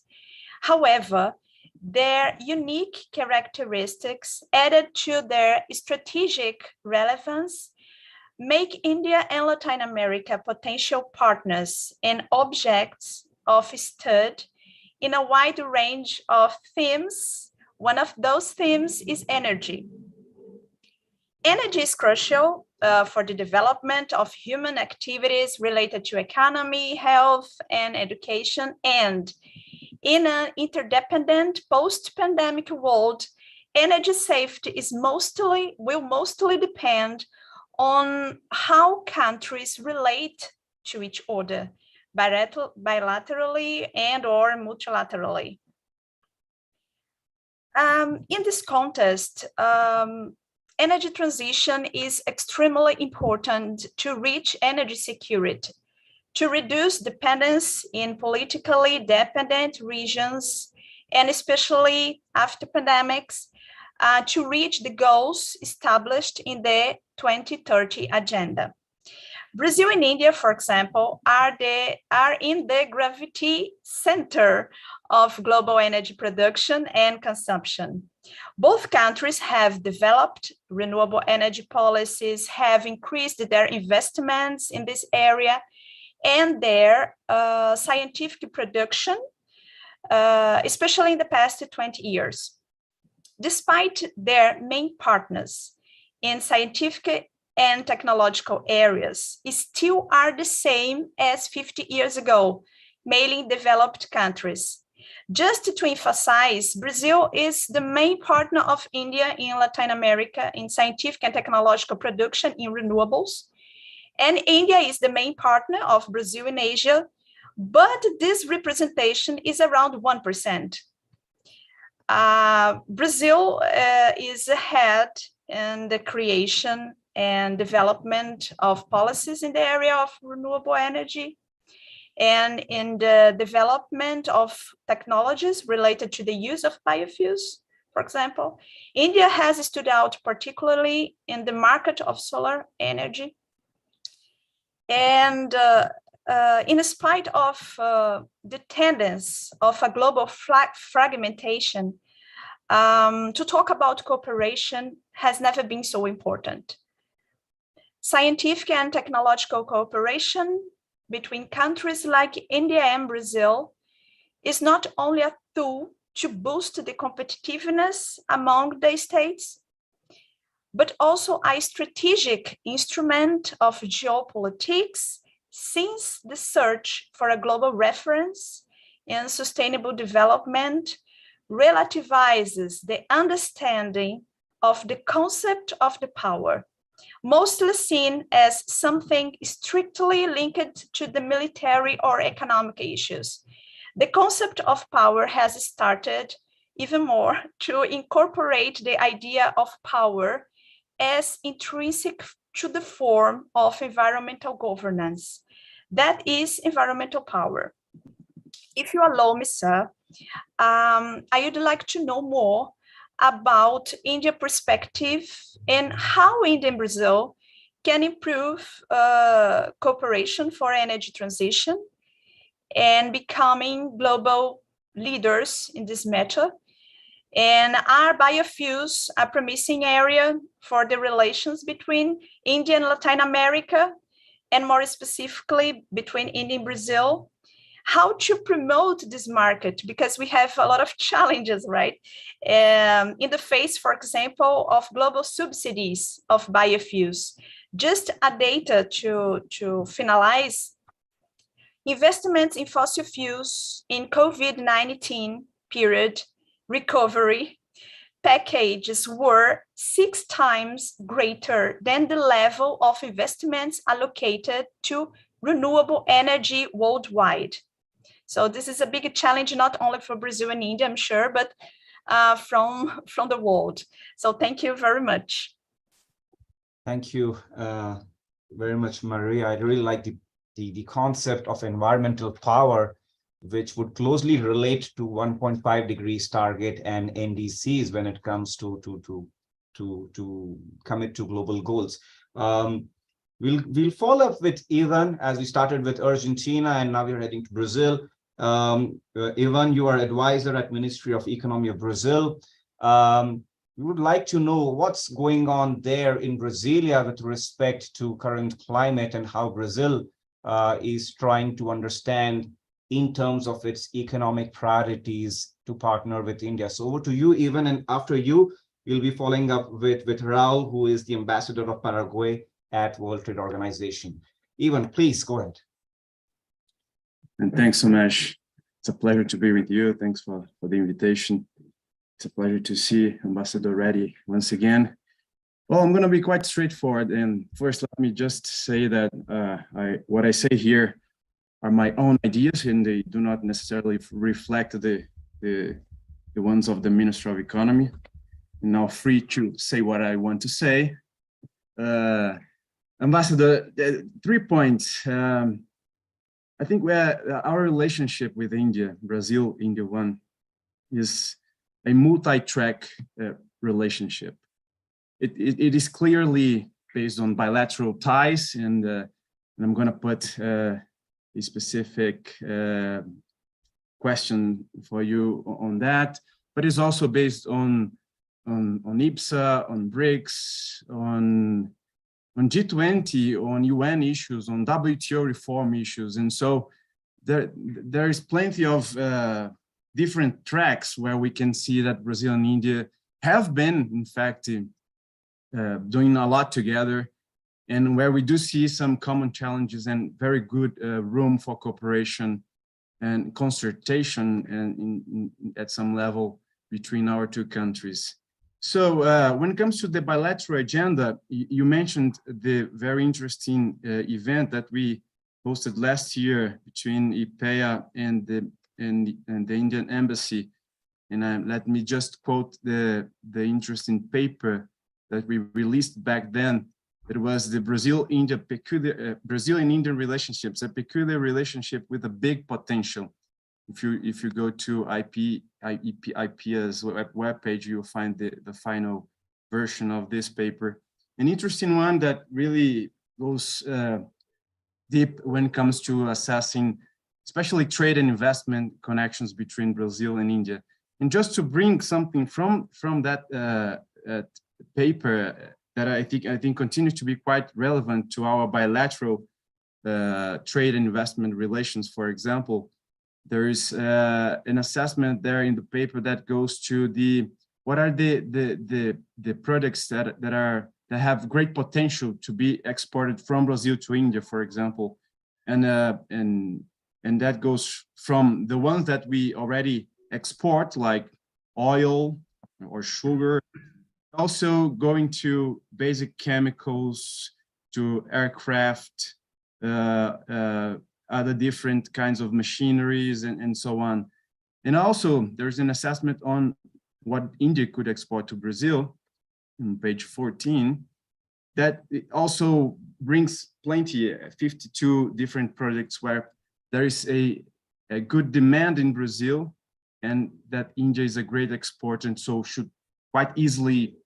However, their unique characteristics added to their strategic relevance make India and Latin America potential partners and objects of study in a wide range of themes. One of those themes is energy. Energy is crucial for the development of human activities related to economy, health, and education. And in an interdependent post-pandemic world, energy safety will mostly depend on how countries relate to each other, bilaterally and or multilaterally. In this context, energy transition is extremely important to reach energy security, to reduce dependence in politically dependent regions, and especially after pandemics, to reach the goals established in the 2030 agenda. Brazil and India, for example, are in the gravity center of global energy production and consumption. Both countries have developed renewable energy policies, have increased their investments in this area, and their scientific production, especially in the past 20 years. Despite their main partners in scientific and technological areas still are the same as 50 years ago, mainly in developed countries. Just to emphasize, Brazil is the main partner of India in Latin America in scientific and technological production in renewables. And India is the main partner of Brazil in Asia, but this representation is around 1%. Brazil is ahead in the creation and development of policies in the area of renewable energy and in the development of technologies related to the use of biofuels, for example. India has stood out particularly in the market of solar energy. And in spite of the tendency of a global fragmentation, to talk about cooperation has never been so important. Scientific and technological cooperation between countries like India and Brazil is not only a tool to boost the competitiveness among the states, but also a strategic instrument of geopolitics, since the search for a global reference in sustainable development relativizes the understanding of the concept of the power, mostly seen as something strictly linked to the military or economic issues. The concept of power has started even more to incorporate the idea of power as intrinsic to the form of environmental governance. That is environmental power. If you allow me, sir, I would like to know more about India perspective and how India and Brazil can improve cooperation for energy transition and becoming global leaders in this matter. And are biofuels a promising area for the relations between India and Latin America, and more specifically between India and Brazil? How to promote this market, because we have a lot of challenges, right? In the face, for example, of global subsidies of biofuels. Just a data to finalize, investments in fossil fuels in COVID-19 period recovery packages were 6 times greater than the level of investments allocated to renewable energy worldwide. So this is a big challenge, not only for Brazil and India, I'm sure, but from the world. So thank you very much. Thank you very much, Maria. I really like the concept of environmental power, which would closely relate to 1.5 degrees target and NDCs when it comes to commit to global goals. We'll follow up with Ivan, as we started with Argentina and now we're heading to Brazil. Ivan, you are advisor at Ministry of Economy of Brazil. We would like to know what's going on there in Brasilia with respect to current climate and how Brazil is trying to understand in terms of its economic priorities to partner with India. So over to you, Ivan, and after you, we'll be following up with Raul, who is the ambassador of Paraguay at World Trade Organization. Ivan, please go ahead. And thanks, Umesh. It's a pleasure to be with you. Thanks for the invitation. It's a pleasure to see Ambassador Reddy once again. Well, I'm going to be quite straightforward. And first, let me just say that what I say here are my own ideas, and they do not necessarily reflect the ones of the Minister of Economy. I'm now free to say what I want to say. Ambassador, 3 points. I think our relationship with India, Brazil, India one, is a multi-track relationship. It is clearly based on bilateral ties, and I'm going to put a specific question for you on that, but it's also based on IPSA, on BRICS, on G20, on UN issues, on WTO reform issues. And so there is plenty of different tracks where we can see that Brazil and India have been, in fact, doing a lot together. and where we do see some common challenges and very good room for cooperation and consultation and at some level between our two countries. So when it comes to the bilateral agenda, you mentioned the very interesting event that we hosted last year between IPEA and the Indian Embassy. And let me just quote the interesting paper that we released back then. It was the Brazil-India Brazil and Indian relationships, a peculiar relationship with a big potential. If you go to IPEA's webpage, you'll find the final version of this paper. An interesting one that really goes deep when it comes to assessing, especially trade and investment connections between Brazil and India. And just to bring something from that paper that I think continues to be quite relevant to our bilateral trade and investment relations, for example, there is an assessment there in the paper that goes to what are the products that have great potential to be exported from Brazil to India, for example, and that goes from the ones that we already export, like oil or sugar, also going to basic chemicals, to aircraft, other different kinds of machineries and so on. And also there's an assessment on what India could export to Brazil on page 14, that it also brings plenty, 52 different projects where there is a good demand in Brazil, and that India is a great exporter, and so should quite easily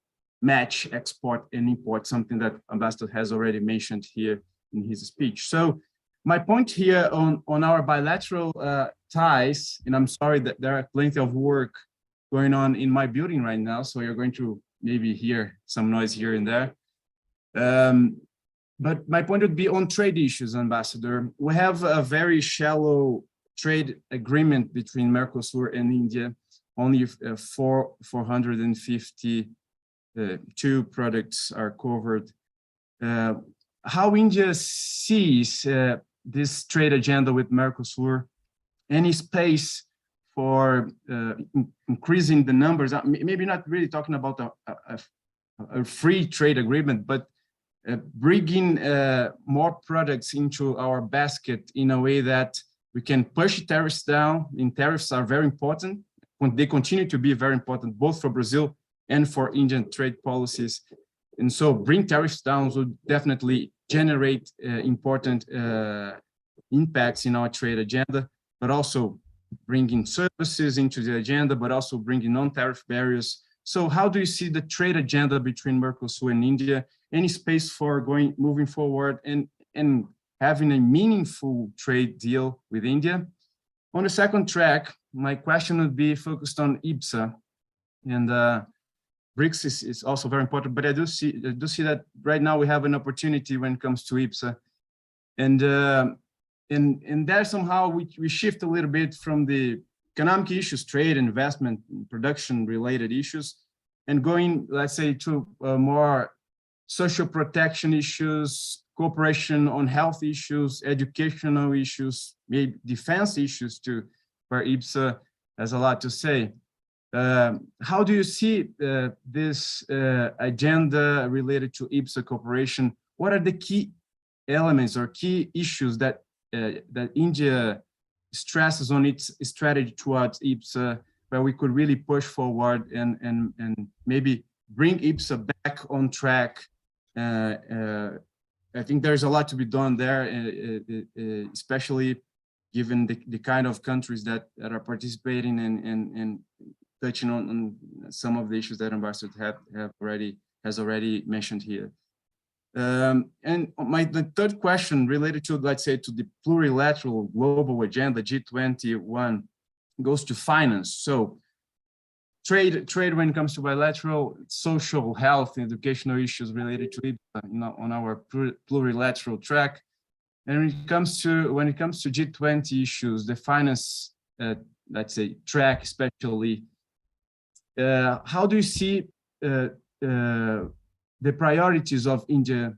match export and import, something that Ambassador has already mentioned here in his speech. So my point here on our bilateral ties, and I'm sorry that there are plenty of work going on in my building right now, so you're going to maybe hear some noise here and there. But my point would be on trade issues, Ambassador. We have a very shallow trade agreement between Mercosur and India. Only 452 products are covered. How India sees this trade agenda with Mercosur? Any space for increasing the numbers? Maybe not really talking about a free trade agreement, but bringing more products into our basket in a way that we can push tariffs down. And tariffs are very important. They continue to be very important, both for Brazil and for Indian trade policies. And so bring tariffs down would definitely generate important impacts in our trade agenda, but also bringing services into the agenda, but also bringing non-tariff barriers. So how do you see the trade agenda between Mercosur and India? Any space for moving forward and having a meaningful trade deal with India? On the second track, my question would be focused on IBSA, and BRICS is also very important, but I do see that right now we have an opportunity when it comes to IBSA, and there somehow we shift a little bit from the economic issues, trade, investment, production related issues, and going, let's say, to more social protection issues, cooperation on health issues, educational issues, maybe defense issues too, where IBSA has a lot to say. How do you see this agenda related to IBSA cooperation? What are the key elements or key issues that India stresses on its strategy towards IBSA, where we could really push forward and maybe bring IBSA back on track? I think there's a lot to be done there, especially given the kind of countries that are participating and touching on some of the issues that Ambassador has already mentioned here. And the third question related to, let's say, to the plurilateral global agenda, G21, goes to finance. So trade when it comes to bilateral, social, health, educational issues related to it on our plurilateral track. And when it comes to G20 issues, the finance, let's say, track especially, how do you see the priorities of India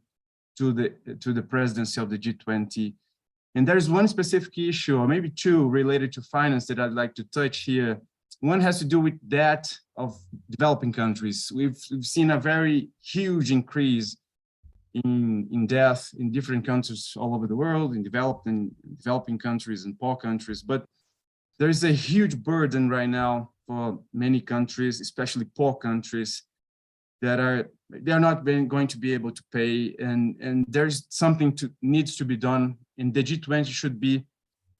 to the presidency of the G20. And there's one specific issue, or maybe two, related to finance that I'd like to touch here. One has to do with debt of developing countries. We've seen a very huge increase in debt in different countries all over the world, in developing countries and poor countries. But there is a huge burden right now for many countries, especially poor countries, that they're not going to be able to pay, and there's something needs to be done. And the G20 should be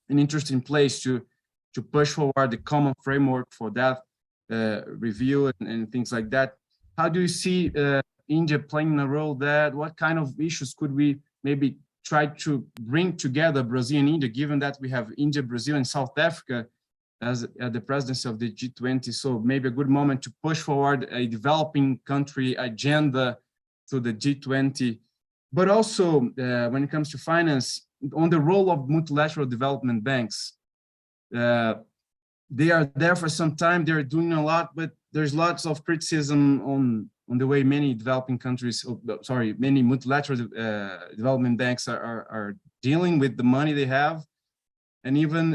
an interesting place to push forward the common framework for that review and things like that. How do you see India playing a role there? What kind of issues could we maybe try to bring together, Brazil and India, given that we have India, Brazil, and South Africa as the presidency of the G20? So maybe a good moment to push forward a developing country agenda to the G20. But also, when it comes to finance, on the role of multilateral development banks, they are there for some time, they're doing a lot, but there's lots of criticism on the way many developing countries, many multilateral development banks are dealing with the money they have, and even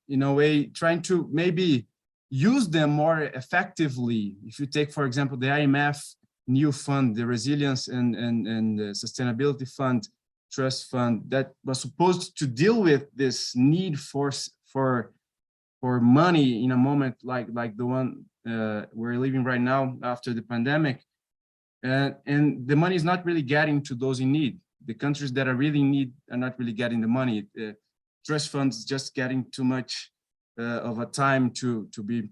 in a way trying to maybe use them more effectively. If you take, for example, the IMF new fund, the Resilience and the Sustainability Fund, Trust Fund, that was supposed to deal with this need for money in a moment like the one we're living right now after the pandemic, and the money is not really getting to those in need. The countries that are really in need are not really getting the money. Trust funds just getting too much of a time to be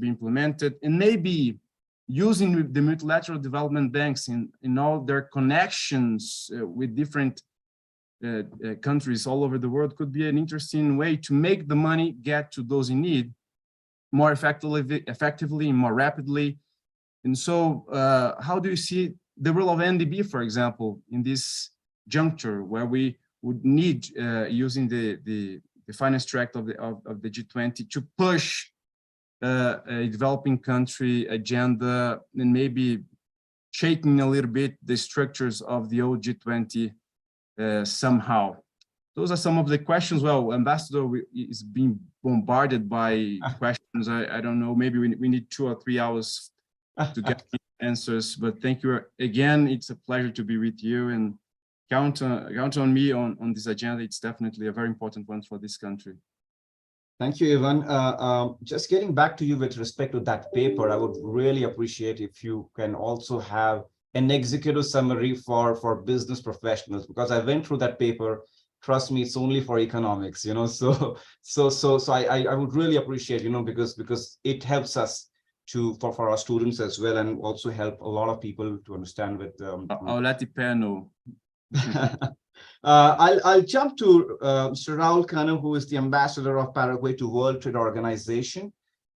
implemented, and maybe using the multilateral development banks in all their connections with different countries all over the world could be an interesting way to make the money get to those in need more effectively, more rapidly. And so how do you see the role of NDB, for example, in this juncture where we would need using the finance track of the G20 to push a developing country agenda and maybe shaking a little bit the structures of the old G20 somehow? Those are some of the questions. Well, Ambassador is being bombarded by questions. I don't know, maybe we need 2 or 3 hours to get answers, but thank you again. It's a pleasure to be with you, and count on me on this agenda. It's definitely a very important one for this country. Thank you, Ivan. Just getting back to you with respect to that paper, I would really appreciate if you can also have an executive summary for business professionals, because I went through that paper. Trust me, it's only for economics, you know. So I would really appreciate, you know, because it helps us for our students as well, and also help a lot of people to understand with. I'll let the panel. I'll jump to Mr. Raul Cano, who is the ambassador of Paraguay to World Trade Organization,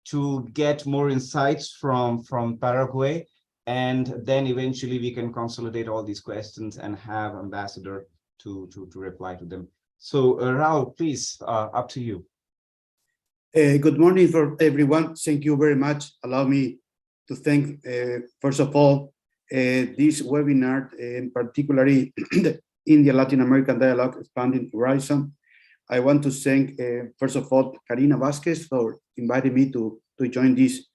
to get more insights from Paraguay, and then eventually we can consolidate all these questions and have ambassador to reply to them. So Raul, please, up to you. Good morning for everyone. Thank you very much. Allow me to thank, first of all, this webinar, and particularly the India-Latin American Dialogue Expanding Horizon. I want to thank, first of all, Karina Vasquez for inviting me to join this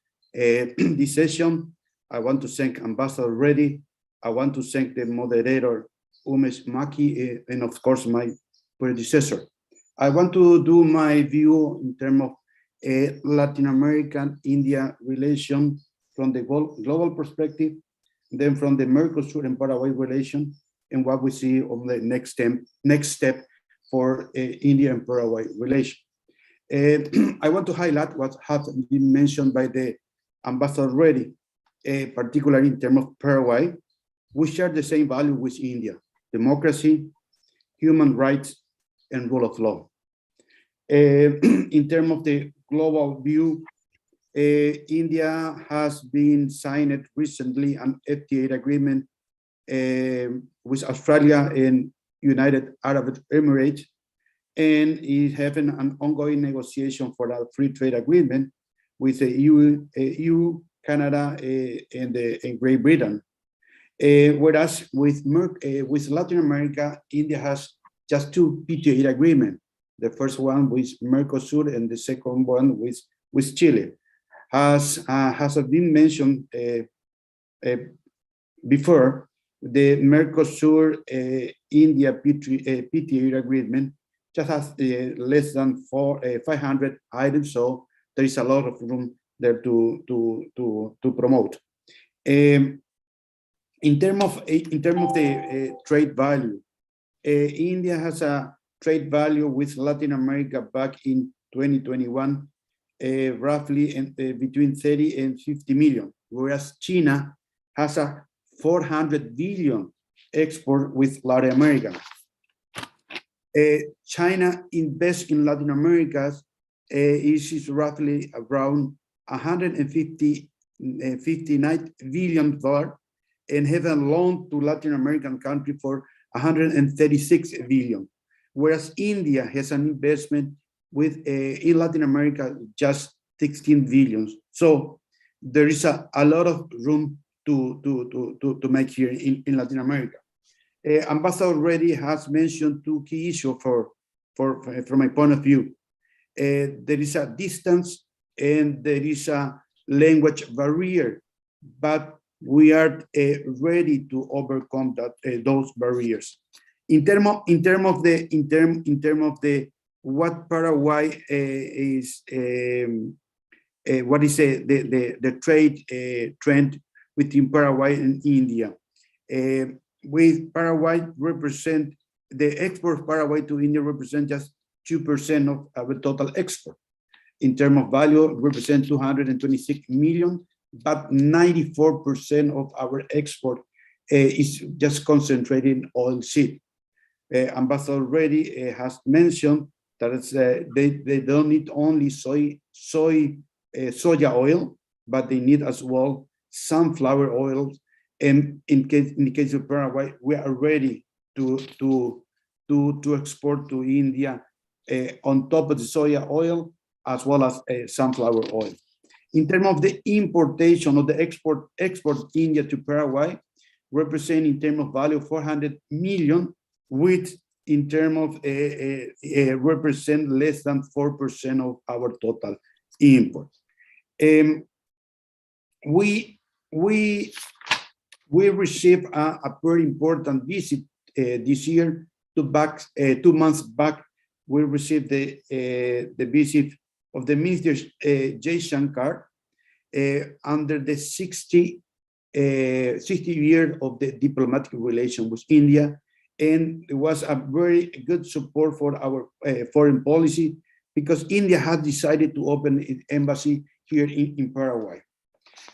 session. I want to thank Ambassador Reddy. I want to thank the moderator, Umesh Maki, and of course, my predecessor. I want to do my view in terms of Latin American-India relation from the global perspective, then from the Mercosur and Paraguay relation, and what we see on the next step for India and Paraguay relation. I want to highlight what has been mentioned by the ambassador already, particularly in terms of Paraguay. We share the same value with India: democracy, human rights, and rule of law. In terms of the global view, India has been signed recently an FTA agreement with Australia and United Arab Emirates, and is having an ongoing negotiation for a free trade agreement with the EU, Canada, and Great Britain. Whereas with Latin America, India has just 2 PTA agreements. The first one with Mercosur and the second one with Chile. Has been mentioned before, the Mercosur India PTA agreement just has less than 500 items, so there is a lot of room there to promote. In terms of the trade value, India has a trade value with Latin America back in 2021, roughly between 30 and 50 million, whereas China has a 400 billion export with Latin America. China invests in Latin America is roughly around $159 billion and have a loan to Latin American country for 136 billion, whereas India has an investment with in Latin America just 16 billion. So there is a lot of room to make here in Latin America. Ambassador already has mentioned 2 key issues from my point of view. There is a distance and there is a language barrier, but we are ready to overcome those barriers. In terms of the what Paraguay is, what is the trade trend between Paraguay and India. With Paraguay represent, the export of Paraguay to India represent just 2% of our total export. In terms of value, represent 226 million, but 94% of our export is just concentrated in oilseed. Ambassador already has mentioned that they don't need only soya oil, but they need as well sunflower oil. And in the case of Paraguay, we are ready to export to India on top of the soya oil as well as sunflower oil. In terms of the importation of the export India to Paraguay, represent in terms of value 400 million, with in terms of represent less than 4% of our total import. We received a very important visit this year. 2 months back, we received the visit of the Minister Jay Shankar under the 60 years of the diplomatic relation with India, and it was a very good support for our foreign policy, because India had decided to open an embassy here in Paraguay.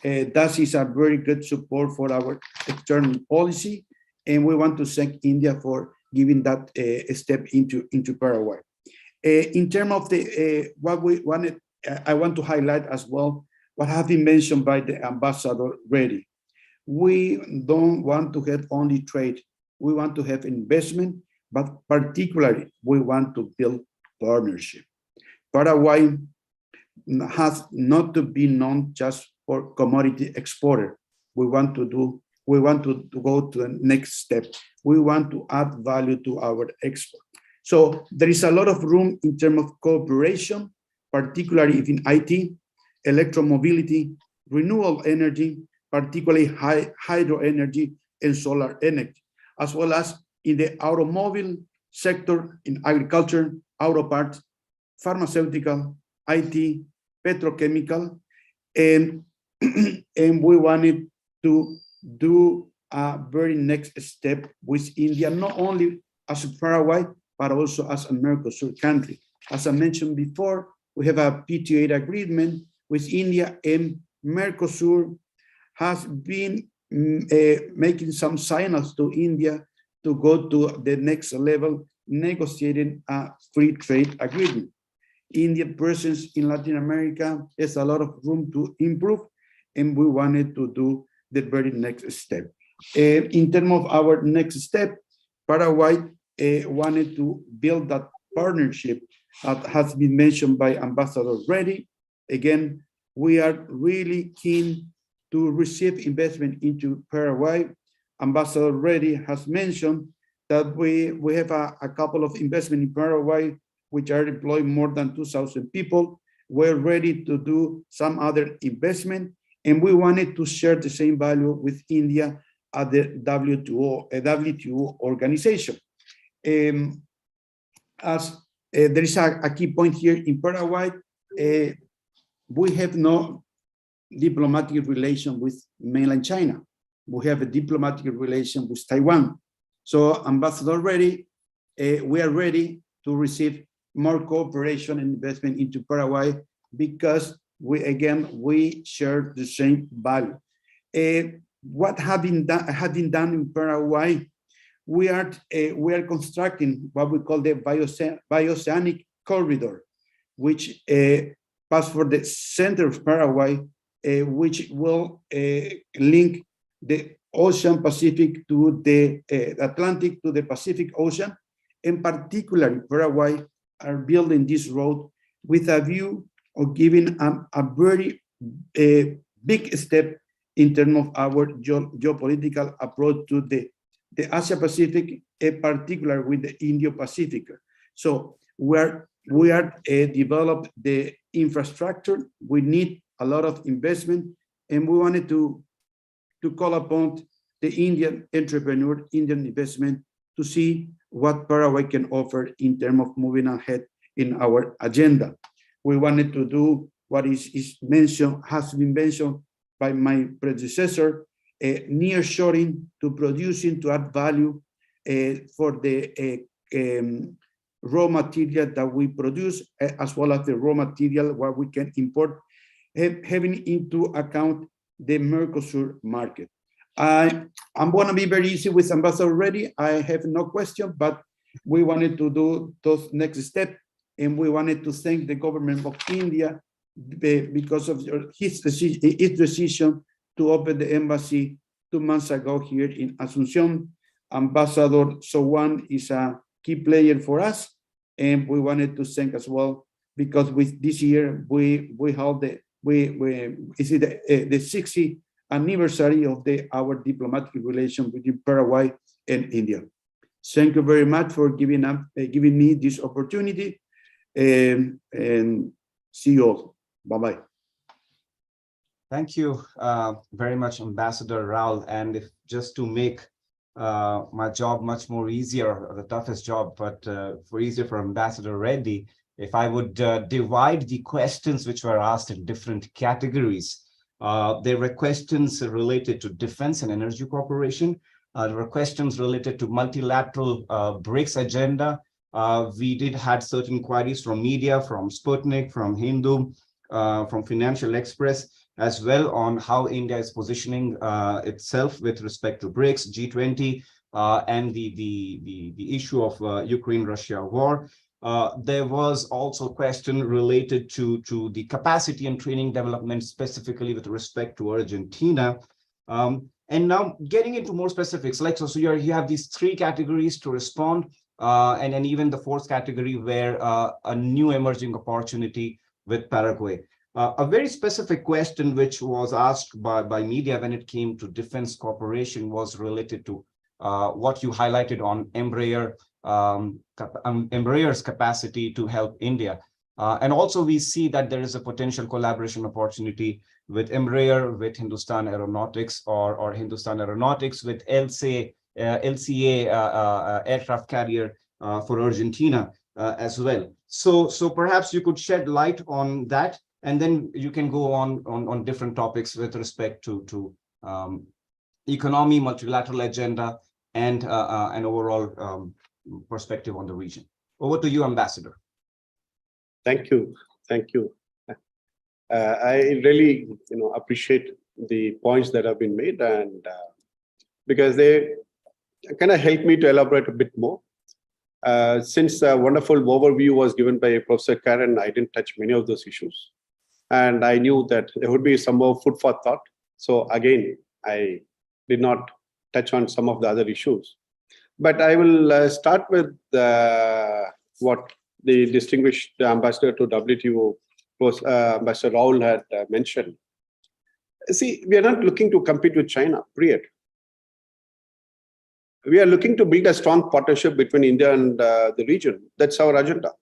That is a very good support for our external policy, and we want to thank India for giving that step into Paraguay. In terms of the what we wanted, I want to highlight as well what has been mentioned by the ambassador already. We don't want to have only trade. We want to have investment, but particularly we want to build partnership. Paraguay has not to be known just for commodity exporter. We want to go to the next step. We want to add value to our export. So there is a lot of room in terms of cooperation, particularly in IT, electromobility, renewable energy, particularly hydro energy and solar energy, as well as in the automobile sector, in agriculture, auto parts, pharmaceutical, IT, petrochemical, and we wanted to do a very next step with India, not only as Paraguay, but also as a Mercosur country. As I mentioned before, we have a PTA agreement with India, and Mercosur has been making some signals to India to go to the next level, negotiating a free trade agreement. Indian presence in Latin America has a lot of room to improve, and we wanted to do the very next step. In terms of our next step, Paraguay wanted to build that partnership that has been mentioned by Ambassador already. Again, we are really keen to receive investment into Paraguay. Ambassador Reddy has mentioned that we have a couple of investment in Paraguay, which are employing more than 2,000 people. We're ready to do some other investment, and we wanted to share the same value with India at the WTO organization. As there is a key point here in Paraguay, we have no diplomatic relation with mainland China. We have a diplomatic relation with Taiwan. So Ambassador Reddy, we are ready to receive more cooperation and investment into Paraguay because we share the same value. What have been done in Paraguay? We are constructing what we call the Bioceanic Corridor, which pass for the center of Paraguay, which will link the Ocean Pacific to the Atlantic to the Pacific Ocean. In particular, Paraguay are building this road with a view of giving a very big step in terms of our geopolitical approach to the Asia Pacific, in particular with the Indo-Pacific. So we are developed the infrastructure. We need a lot of investment, and we wanted to call upon the Indian entrepreneur, Indian investment, to see what Paraguay can offer in terms of moving ahead in our agenda. We wanted to do what has been mentioned by my predecessor, nearshoring to producing to add value for the raw material that we produce, as well as the raw material what we can import, having into account the Mercosur market. I'm going to be very easy with Ambassador Reddy. I have no question, but we wanted to do those next steps, and we wanted to thank the government of India because of his decision to open the embassy 2 months ago here in Asunción. Ambassador Sowan is a key player for us, and we wanted to thank as well because with this year we have the 60th anniversary of our diplomatic relation between Paraguay and India. Thank you very much for giving me this opportunity, and see you all. Bye-bye. Thank you very much, Ambassador Raul. And if just to make my job much more easier, the toughest job, but easier for Ambassador Reddy, if I would divide the questions which were asked in different categories. There were questions related to defense and energy cooperation. There were questions related to multilateral BRICS agenda. We did had certain queries from media, from Sputnik, from Hindu, from Financial Express, as well on how India is positioning itself with respect to BRICS, G20, and the issue of Ukraine-Russia war. There was also a question related to the capacity and training development, specifically with respect to Argentina. And now getting into more specifics, like so you have these 3 categories to respond, and then even the 4th category where a new emerging opportunity with Paraguay. A very specific question which was asked by media when it came to defense cooperation was related to what you highlighted on Embraer's capacity to help India. And also we see that there is a potential collaboration opportunity with Embraer, with Hindustan Aeronautics, or Hindustan Aeronautics with LCA aircraft carrier for Argentina as well. So perhaps you could shed light on that, and then you can go on different topics with respect to economy, multilateral agenda, and an overall perspective on the region. Over to you, Ambassador. Thank you. I really, appreciate the points that have been made, and because they kind of help me to elaborate a bit more. Since a wonderful overview was given by Professor Karen, I didn't touch many of those issues, and I knew that there would be some more food for thought. So again, I did not touch on some of the other issues. But I will start with what the distinguished ambassador to WTO, Ambassador Raul, had mentioned. See, we are not looking to compete with China, period. we are looking to build a strong partnership between India and the region. That's our agenda,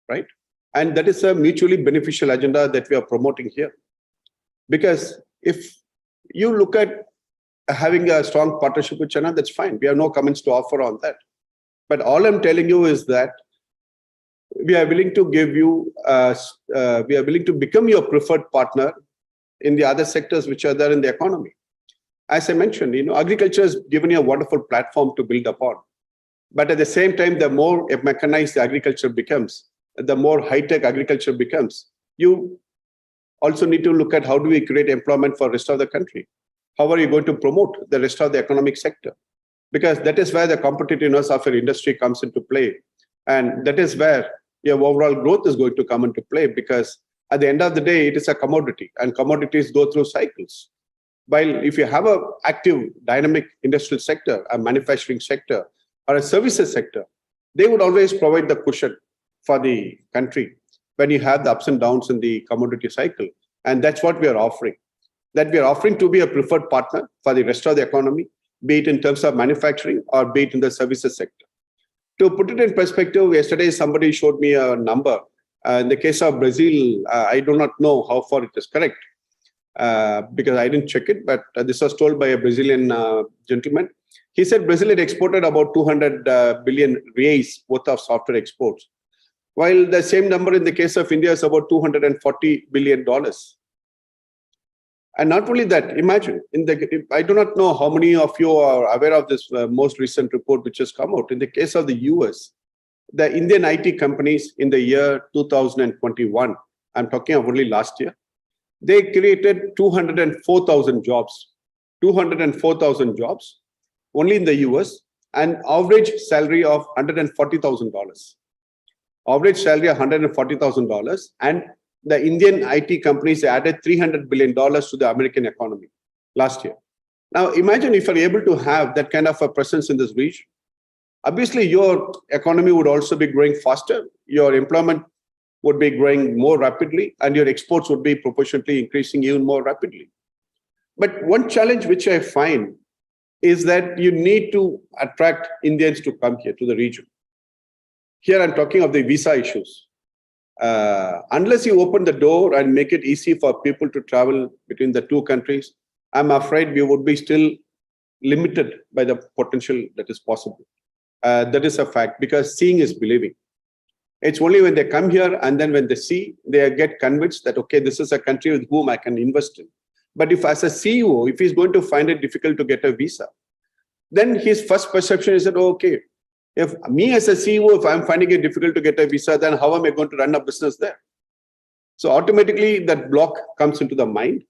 right? And that is a mutually beneficial agenda that we are promoting here. Because if you look at having a strong partnership with China, that's fine. We have no comments to offer on that. But all I'm telling you is that we are willing to give you, we are willing to become your preferred partner in the other sectors which are there in the economy. As I mentioned, agriculture has given you a wonderful platform to build upon. But at the same time, the more mechanized the agriculture becomes, the more high-tech agriculture becomes, you also need to look at how do we create employment for the rest of the country? How are you going to promote the rest of the economic sector? Because that is where the competitiveness of your industry comes into play. And that is where your overall growth is going to come into play, because at the end of the day, it is a commodity and commodities go through cycles. While if you have an active, dynamic industrial sector, a manufacturing sector, or a services sector, they would always provide the cushion for the country when you have the ups and downs in the commodity cycle. And that's what we are offering. That we are offering to be a preferred partner for the rest of the economy, be it in terms of manufacturing or be it in the services sector. To put it in perspective, yesterday somebody showed me a number. In the case of Brazil, I do not know how far it is correct because I didn't check it, but this was told by a Brazilian gentleman. He said Brazil had exported about 200 billion reais worth of software exports, while the same number in the case of India is about $240 billion. And not only that, imagine, I do not know how many of you are aware of this most recent report which has come out. In the case of the US, the Indian IT companies in the year 2021, I'm talking of only last year, they created 204,000 jobs, 204,000 jobs only in the US, and average salary of $140,000. Average salary of $140,000, and the Indian IT companies added $300 billion to the American economy last year. Now, imagine if you're able to have that kind of a presence in this region. Obviously, your economy would also be growing faster, your employment would be growing more rapidly, and your exports would be proportionately increasing even more rapidly. But one challenge which I find is that you need to attract Indians to come here to the region. Here I'm talking of the visa issues. Unless you open the door and make it easy for people to travel between the two countries, I'm afraid we would be still limited by the potential that is possible. That is a fact, because seeing is believing. It's only when they come here and then when they see, they get convinced that, okay, this is a country with whom I can invest in. But if as a CEO, if he's going to find it difficult to get a visa, then his first perception is that, oh, okay, if me as a CEO, if I'm finding it difficult to get a visa, then how am I going to run a business there? So automatically that block comes into the mind.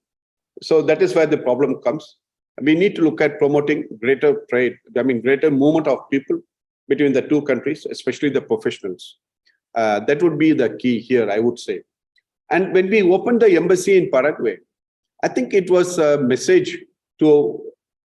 So that is where the problem comes. We need to look at promoting greater trade, greater movement of people between the two countries, especially the professionals. That would be the key here, I would say. And when we opened the embassy in Paraguay, I think it was a message to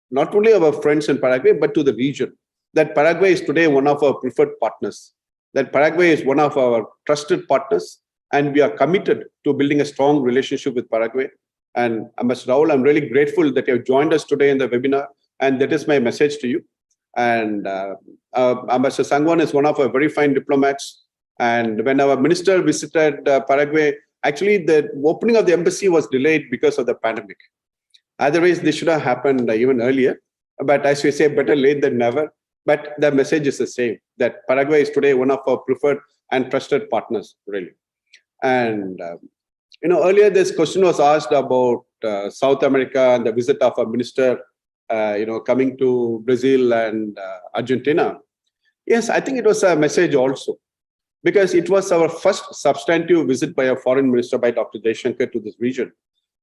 not only our friends in Paraguay, but to the region, that Paraguay is today one of our preferred partners, that Paraguay is one of our trusted partners, and we are committed to building a strong relationship with Paraguay. And Ambassador Raul, I'm really grateful that you have joined us today in the webinar, and that is my message to you. And Ambassador Sangwan is one of our very fine diplomats. And when our minister visited Paraguay, actually the opening of the embassy was delayed because of the pandemic. Otherwise, this should have happened even earlier. But as we say, better late than never. But the message is the same, that Paraguay is today one of our preferred and trusted partners, really. And, earlier this question was asked about South America and the visit of a minister, coming to Brazil and Argentina. Yes, I think it was a message also, because it was our first substantive visit by a foreign minister, by Dr. Jaishankar, to this region.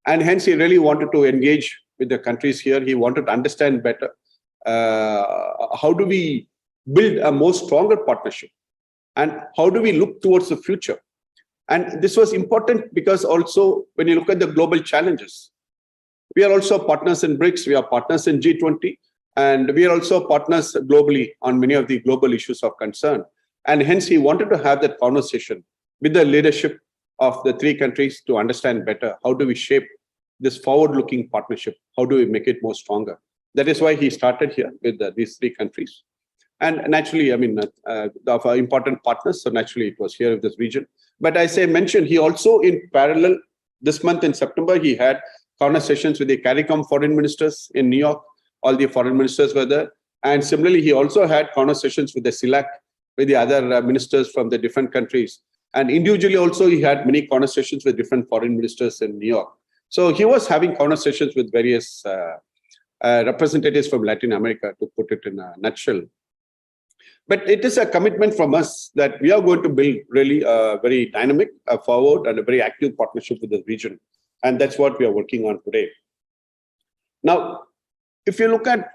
And hence, he really wanted to engage with the countries here. He wanted to understand better how do we build a more stronger partnership, and how do we look towards the future. And this was important because also when you look at the global challenges, we are also partners in BRICS, we are partners in G20, and we are also partners globally on many of the global issues of concern. And hence he wanted to have that conversation with the leadership of the three countries to understand better how do we shape this forward-looking partnership, how do we make it more stronger. That is why he started here with these three countries. And naturally, I mean, of our important partners, so naturally it was here in this region. But as I mentioned, he also in parallel, this month in September, he had conversations with the CARICOM foreign ministers in New York. All the foreign ministers were there. And similarly, he also had conversations with the CELAC, with the other ministers from the different countries. And individually also, he had many conversations with different foreign ministers in New York. So he was having conversations with various representatives from Latin America, to put it in a nutshell. But it is a commitment from us that we are going to build really a very dynamic, forward, and a very active partnership with the region. And that's what we are working on today. Now, if you look at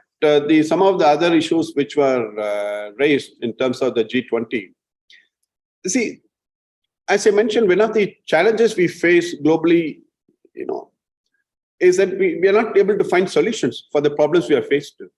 some of the other issues which were raised in terms of the G20, see, as I mentioned, one of the challenges we face globally, is that we are not able to find solutions for the problems we are faced with.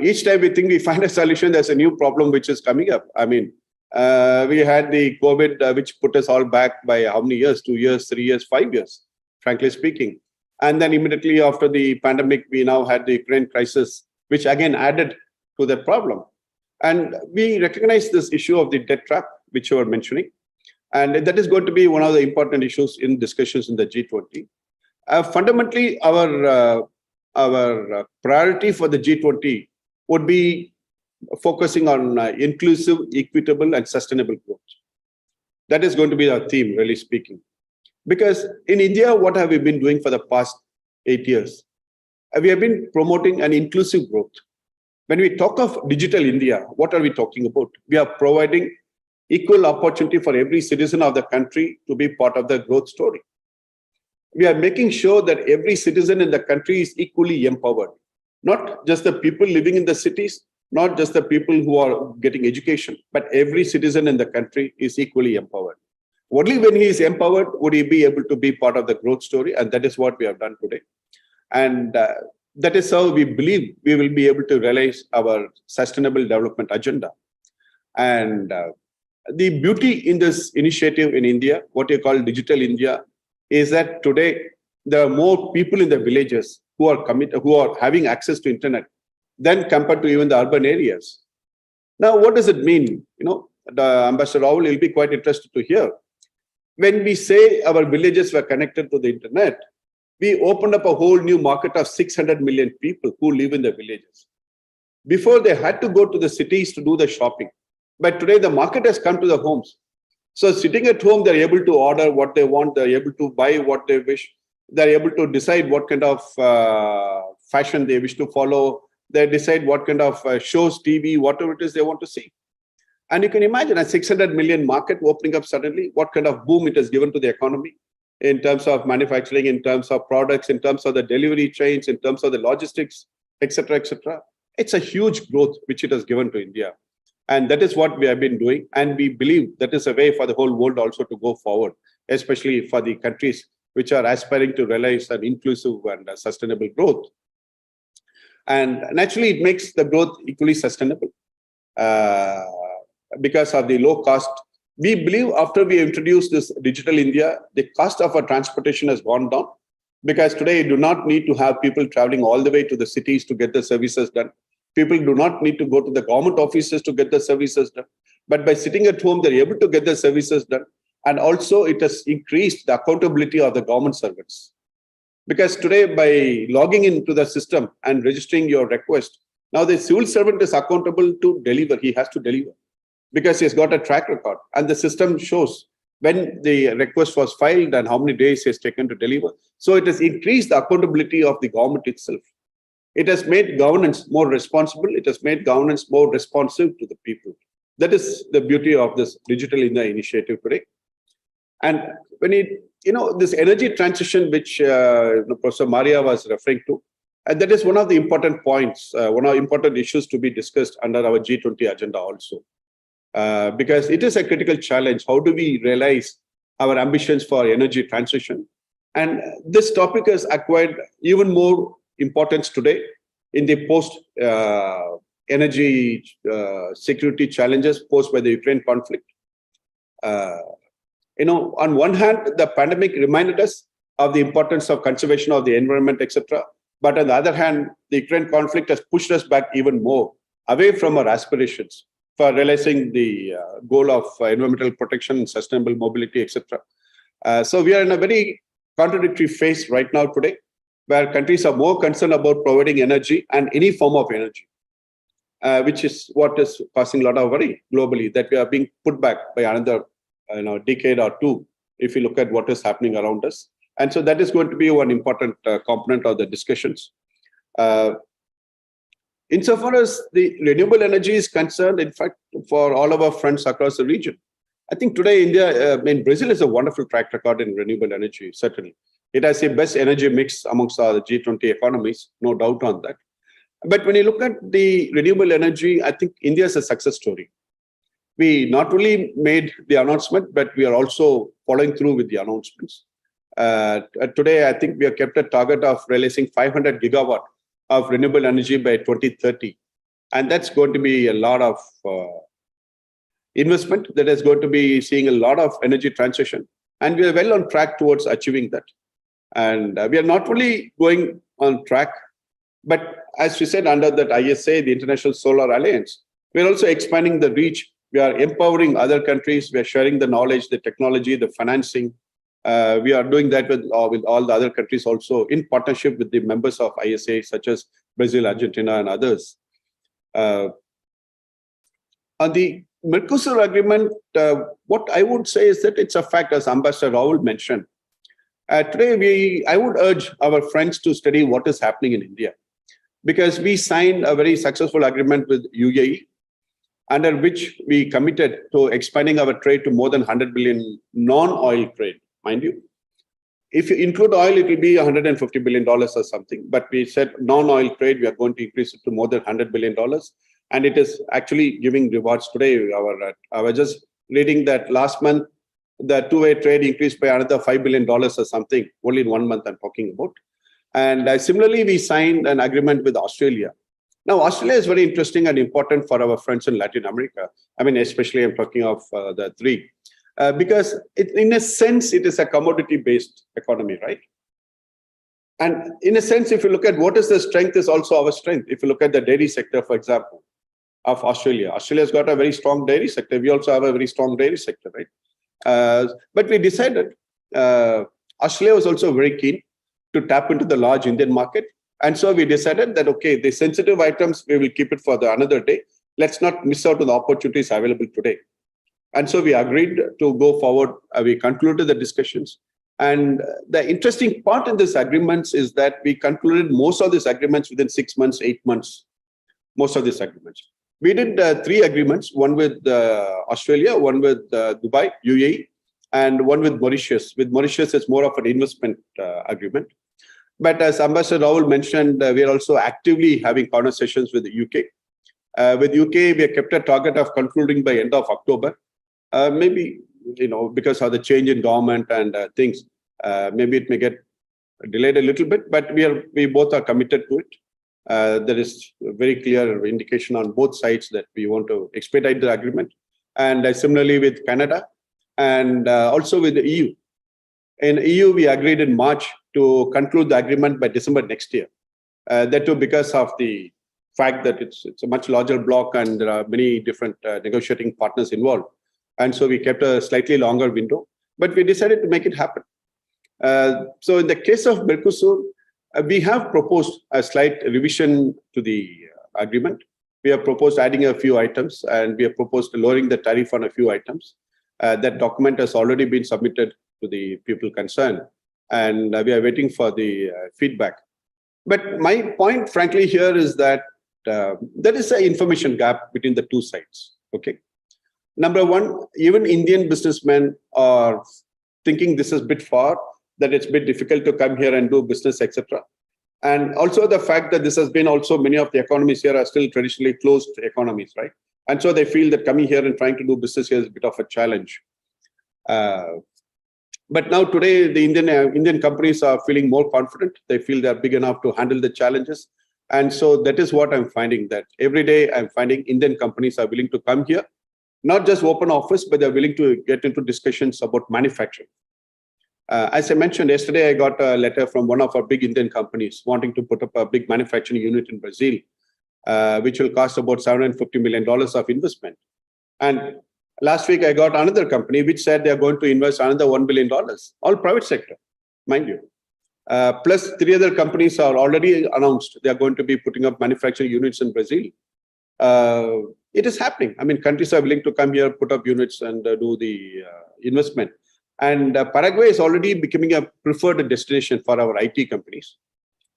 Each time we think we find a solution, there's a new problem which is coming up. I mean, we had the COVID, which put us all back by how many years? 2 years, 3 years, 5 years, frankly speaking. And then immediately after the pandemic, we now had the Ukraine crisis, which again added to that problem. And we recognize this issue of the debt trap, which you were mentioning. And that is going to be one of the important issues in discussions in the G20. Fundamentally, our priority for the G20 would be focusing on inclusive, equitable, and sustainable growth. That is going to be our theme, really speaking. Because in India, what have we been doing for the past 8 years? We have been promoting an inclusive growth. When we talk of digital India, what are we talking about? We are providing equal opportunity for every citizen of the country to be part of the growth story. We are making sure that every citizen in the country is equally empowered. Not just the people living in the cities, not just the people who are getting education, but every citizen in the country is equally empowered. Only when he is empowered would he be able to be part of the growth story, and that is what we have done today. And that is how we believe we will be able to realize our sustainable development agenda. And the beauty in this initiative in India, what you call Digital India, is that today there are more people in the villages who are having access to internet than compared to even the urban areas. Now, what does it mean? The Ambassador Raul will be quite interested to hear. When we say our villages were connected to the internet, we opened up a whole new market of 600 million people who live in the villages. Before, they had to go to the cities to do the shopping. But today, the market has come to the homes. So sitting at home, they're able to order what they want. They're able to buy what they wish. They're able to decide what kind of fashion they wish to follow. They decide what kind of shows, TV, whatever it is they want to see. And you can imagine a 600 million market opening up suddenly, what kind of boom it has given to the economy in terms of manufacturing, in terms of products, in terms of the delivery chains, in terms of the logistics, etc., etc. It's a huge growth which it has given to India. And that is what we have been doing. And we believe that is a way for the whole world also to go forward, especially for the countries which are aspiring to realize an inclusive and sustainable growth. And naturally, it makes the growth equally sustainable because of the low cost. We believe after we introduced this Digital India, the cost of our transportation has gone down, because today you do not need to have people traveling all the way to the cities to get the services done. People do not need to go to the government offices to get the services done. But by sitting at home, they're able to get the services done. And also it has increased the accountability of the government servants. Because today, by logging into the system and registering your request, now the civil servant is accountable to deliver. He has to deliver because he's got a track record. And the system shows when the request was filed and how many days he has taken to deliver. So it has increased the accountability of the government itself. It has made governance more responsible. It has made governance more responsive to the people. That is the beauty of this Digital India initiative today. And when this energy transition, which Professor Maria was referring to, and that is one of the important points, one of the important issues to be discussed under our G20 agenda also. Because it is a critical challenge. How do we realize our ambitions for energy transition? And this topic has acquired even more importance today in the post-energy security challenges posed by the Ukraine conflict. On one hand, the pandemic reminded us of the importance of conservation of the environment, etc. But on the other hand, the Ukraine conflict has pushed us back even more away from our aspirations for realizing the goal of environmental protection, sustainable mobility, etc. So we are in a very contradictory phase right now today, where countries are more concerned about providing energy and any form of energy, which is what is causing a lot of worry globally, that we are being put back by another decade or two, if you look at what is happening around us. And so that is going to be one important component of the discussions. Insofar as the renewable energy is concerned, in fact, for all of our friends across the region, I think today Brazil has a wonderful track record in renewable energy, certainly. It has the best energy mix amongst the G20 economies, no doubt on that. But when you look at the renewable energy, I think India is a success story. We not only made the announcement, but we are also following through with the announcements. Today, I think we have kept a target of releasing 500 gigawatt of renewable energy by 2030. And that's going to be a lot of investment that is going to be seeing a lot of energy transition. And we are well on track towards achieving that. And we are not only going on track, but as we said, under that ISA, the International Solar Alliance, we're also expanding the reach. We are empowering other countries. We are sharing the knowledge, the technology, the financing. We are doing that with all the other countries also in partnership with the members of ISA, such as Brazil, Argentina, and others. On the Mercosur agreement, what I would say is that it's a fact, as Ambassador Raul mentioned. Today, I would urge our friends to study what is happening in India, because we signed a very successful agreement with UAE, under which we committed to expanding our trade to more than 100 billion non-oil trade, mind you. If you include oil, it will be $150 billion or something. But we said non-oil trade, we are going to increase it to more than $100 billion. And it is actually giving rewards today. I was just reading that last month, the two-way trade increased by another $5 billion or something, only in 1 month I'm talking about. And similarly, we signed an agreement with Australia. Now, Australia is very interesting and important for our friends in Latin America. I mean, especially I'm talking of the three. Because in a sense, it is a commodity-based economy, right? And in a sense, if you look at what is the strength, is also our strength. If you look at the dairy sector, for example, of Australia. Australia's got a very strong dairy sector. We also have a very strong dairy sector, right? But we decided, Australia was also very keen to tap into the large Indian market. And so we decided that, okay, the sensitive items, we will keep it for another day. Let's not miss out on the opportunities available today. And so we agreed to go forward. We concluded the discussions. And the interesting part in these agreements is that we concluded most of these agreements within 6 months, 8 months, most of these agreements. We did 3 agreements, one with Australia, one with Dubai, UAE, and one with Mauritius. With Mauritius, it's more of an investment agreement. But as Ambassador Raul mentioned, we are also actively having conversations with the UK. With UK, we have kept a target of concluding by end of October. Maybe, because of the change in government and things, maybe it may get delayed a little bit, but we both are committed to it. There is a very clear indication on both sides that we want to expedite the agreement. And similarly with Canada and also with the EU. In EU, we agreed in March to conclude the agreement by December next year. That too because of the fact that it's a much larger block and there are many different negotiating partners involved. And so we kept a slightly longer window, but we decided to make it happen. So in the case of Mercosur, we have proposed a slight revision to the agreement. We have proposed adding a few items, and we have proposed lowering the tariff on a few items. That document has already been submitted to the people concerned, and we are waiting for the feedback. But my point, frankly, here is that there is an information gap between the two sides. Okay. Number one, even Indian businessmen are thinking this is a bit far, that it's a bit difficult to come here and do business, etc. And also the fact that this has been also, many of the economies here are still traditionally closed economies, right? And so they feel that coming here and trying to do business here is a bit of a challenge. But now today, the Indian companies are feeling more confident. They feel they're big enough to handle the challenges. And so that is what I'm finding, that every day I'm finding Indian companies are willing to come here, not just open office, but they're willing to get into discussions about manufacturing. As I mentioned yesterday, I got a letter from one of our big Indian companies wanting to put up a big manufacturing unit in Brazil, which will cost about $750 million of investment. And last week, I got another company which said they're going to invest another $1 billion, all private sector, mind you. Plus, 3 other companies are already announced they are going to be putting up manufacturing units in Brazil. It is happening. I mean, countries are willing to come here, put up units and do the investment. And Paraguay is already becoming a preferred destination for our IT companies.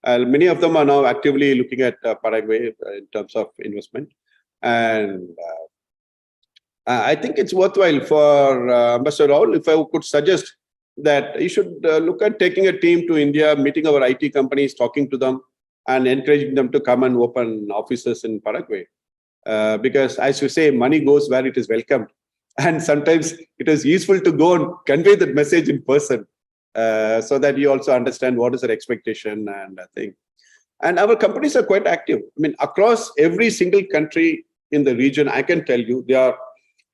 Many of them are now actively looking at Paraguay in terms of investment. And I think it's worthwhile for Ambassador Raul, if I could suggest that you should look at taking a team to India, meeting our IT companies, talking to them, and encouraging them to come and open offices in Paraguay. Because as you say, money goes where it is welcomed. And sometimes it is useful to go and convey that message in person so that you also understand what is their expectation and thing. And our companies are quite active. I mean, across every single country in the region, I can tell you, they are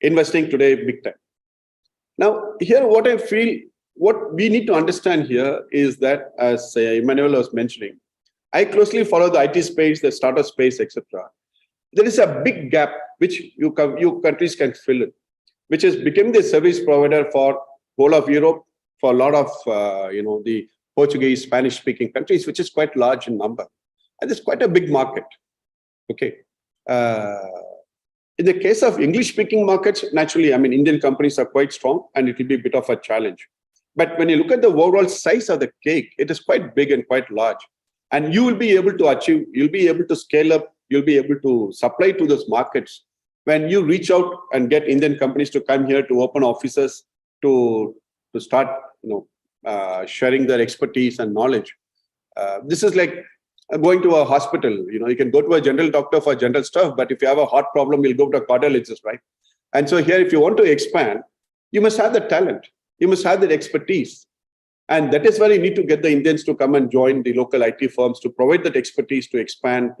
investing today big time. Now, here what I feel, what we need to understand here is that, as Emmanuel was mentioning, I closely follow the IT space, the startup space, etc. There is a big gap which you countries can fill in, which is becoming the service provider for whole of Europe, for a lot of the Portuguese, Spanish-speaking countries, which is quite large in number, and it's quite a big market. Okay. In the case of English-speaking markets, naturally, I mean, Indian companies are quite strong, and it will be a bit of a challenge. But when you look at the overall size of the cake, it is quite big and quite large. And you will be able to achieve, you'll be able to scale up, you'll be able to supply to those markets when you reach out and get Indian companies to come here to open offices, to start sharing their expertise and knowledge. This is like going to a hospital. You can go to a general doctor for general stuff, but if you have a heart problem, you'll go to a cardiologist, right? And so here, if you want to expand, you must have the talent. You must have the expertise. And that is where you need to get the Indians to come and join the local IT firms to provide that expertise to expand,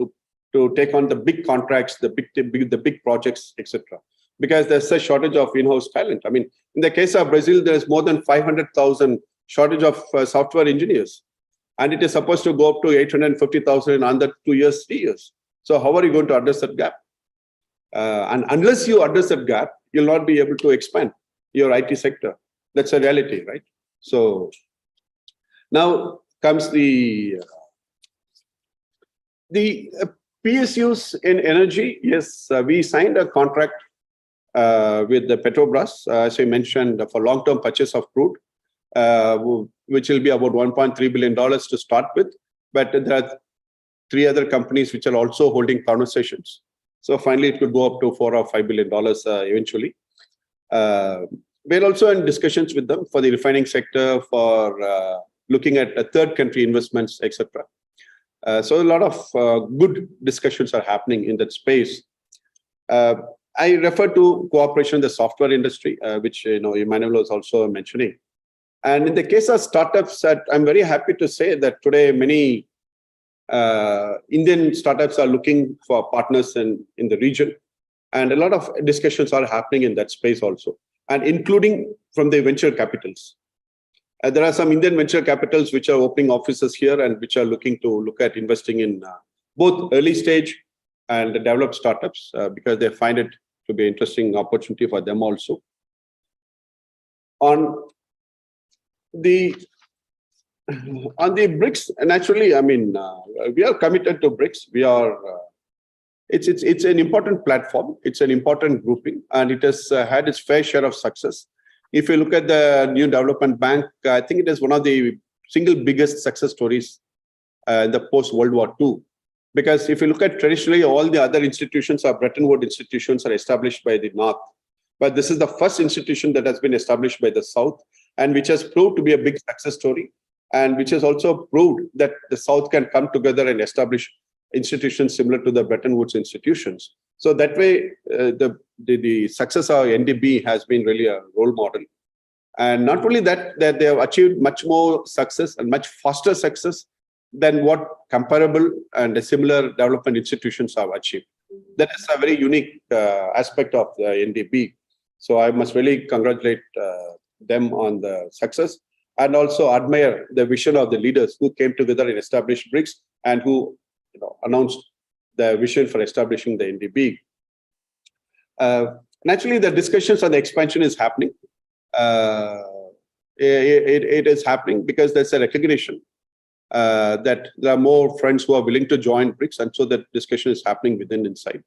to take on the big contracts, the big projects, etc. Because there's a shortage of in-house talent. I mean, in the case of Brazil, there's more than 500,000 shortage of software engineers. And it is supposed to go up to 850,000 in under 2 years, 3 years. So how are you going to address that gap? And unless you address that gap, you'll not be able to expand your IT sector. That's a reality, right? So now comes the PSUs in energy. Yes, we signed a contract with the Petrobras, as I mentioned, for long-term purchase of crude, which will be about $1.3 billion to start with. But there are 3 other companies which are also holding conversations. So finally, it could go up to $4 or $5 billion eventually. We're also in discussions with them for the refining sector, for looking at third country investments, etc. So a lot of good discussions are happening in that space. I refer to cooperation in the software industry, which Emmanuel was also mentioning. And in the case of startups, I'm very happy to say that today many Indian startups are looking for partners in the region. And a lot of discussions are happening in that space also, and including from the venture capitals. There are some Indian venture capitals which are opening offices here and which are looking to look at investing in both early stage and developed startups because they find it to be an interesting opportunity for them also. On the BRICS, naturally, I mean, we are committed to BRICS. We are. It's an important platform. It's an important grouping, and it has had its fair share of success. If you look at the New Development Bank, I think it is one of the single biggest success stories in the post-World War II. Because if you look at traditionally, all the other institutions are Bretton Woods institutions are established by the North. But this is the first institution that has been established by the South, and which has proved to be a big success story, and which has also proved that the South can come together and establish institutions similar to the Bretton Woods institutions. So that way, the success of NDB has been really a role model. And not only that they have achieved much more success and much faster success than what comparable and similar development institutions have achieved. That is a very unique aspect of the NDB. So I must really congratulate them on the success. and also admire the vision of the leaders who came together and established BRICS and who announced the vision for establishing the NDB. Naturally, the discussions on the expansion is happening. It is happening because there's a recognition that there are more friends who are willing to join BRICS, and so that discussion is happening within inside.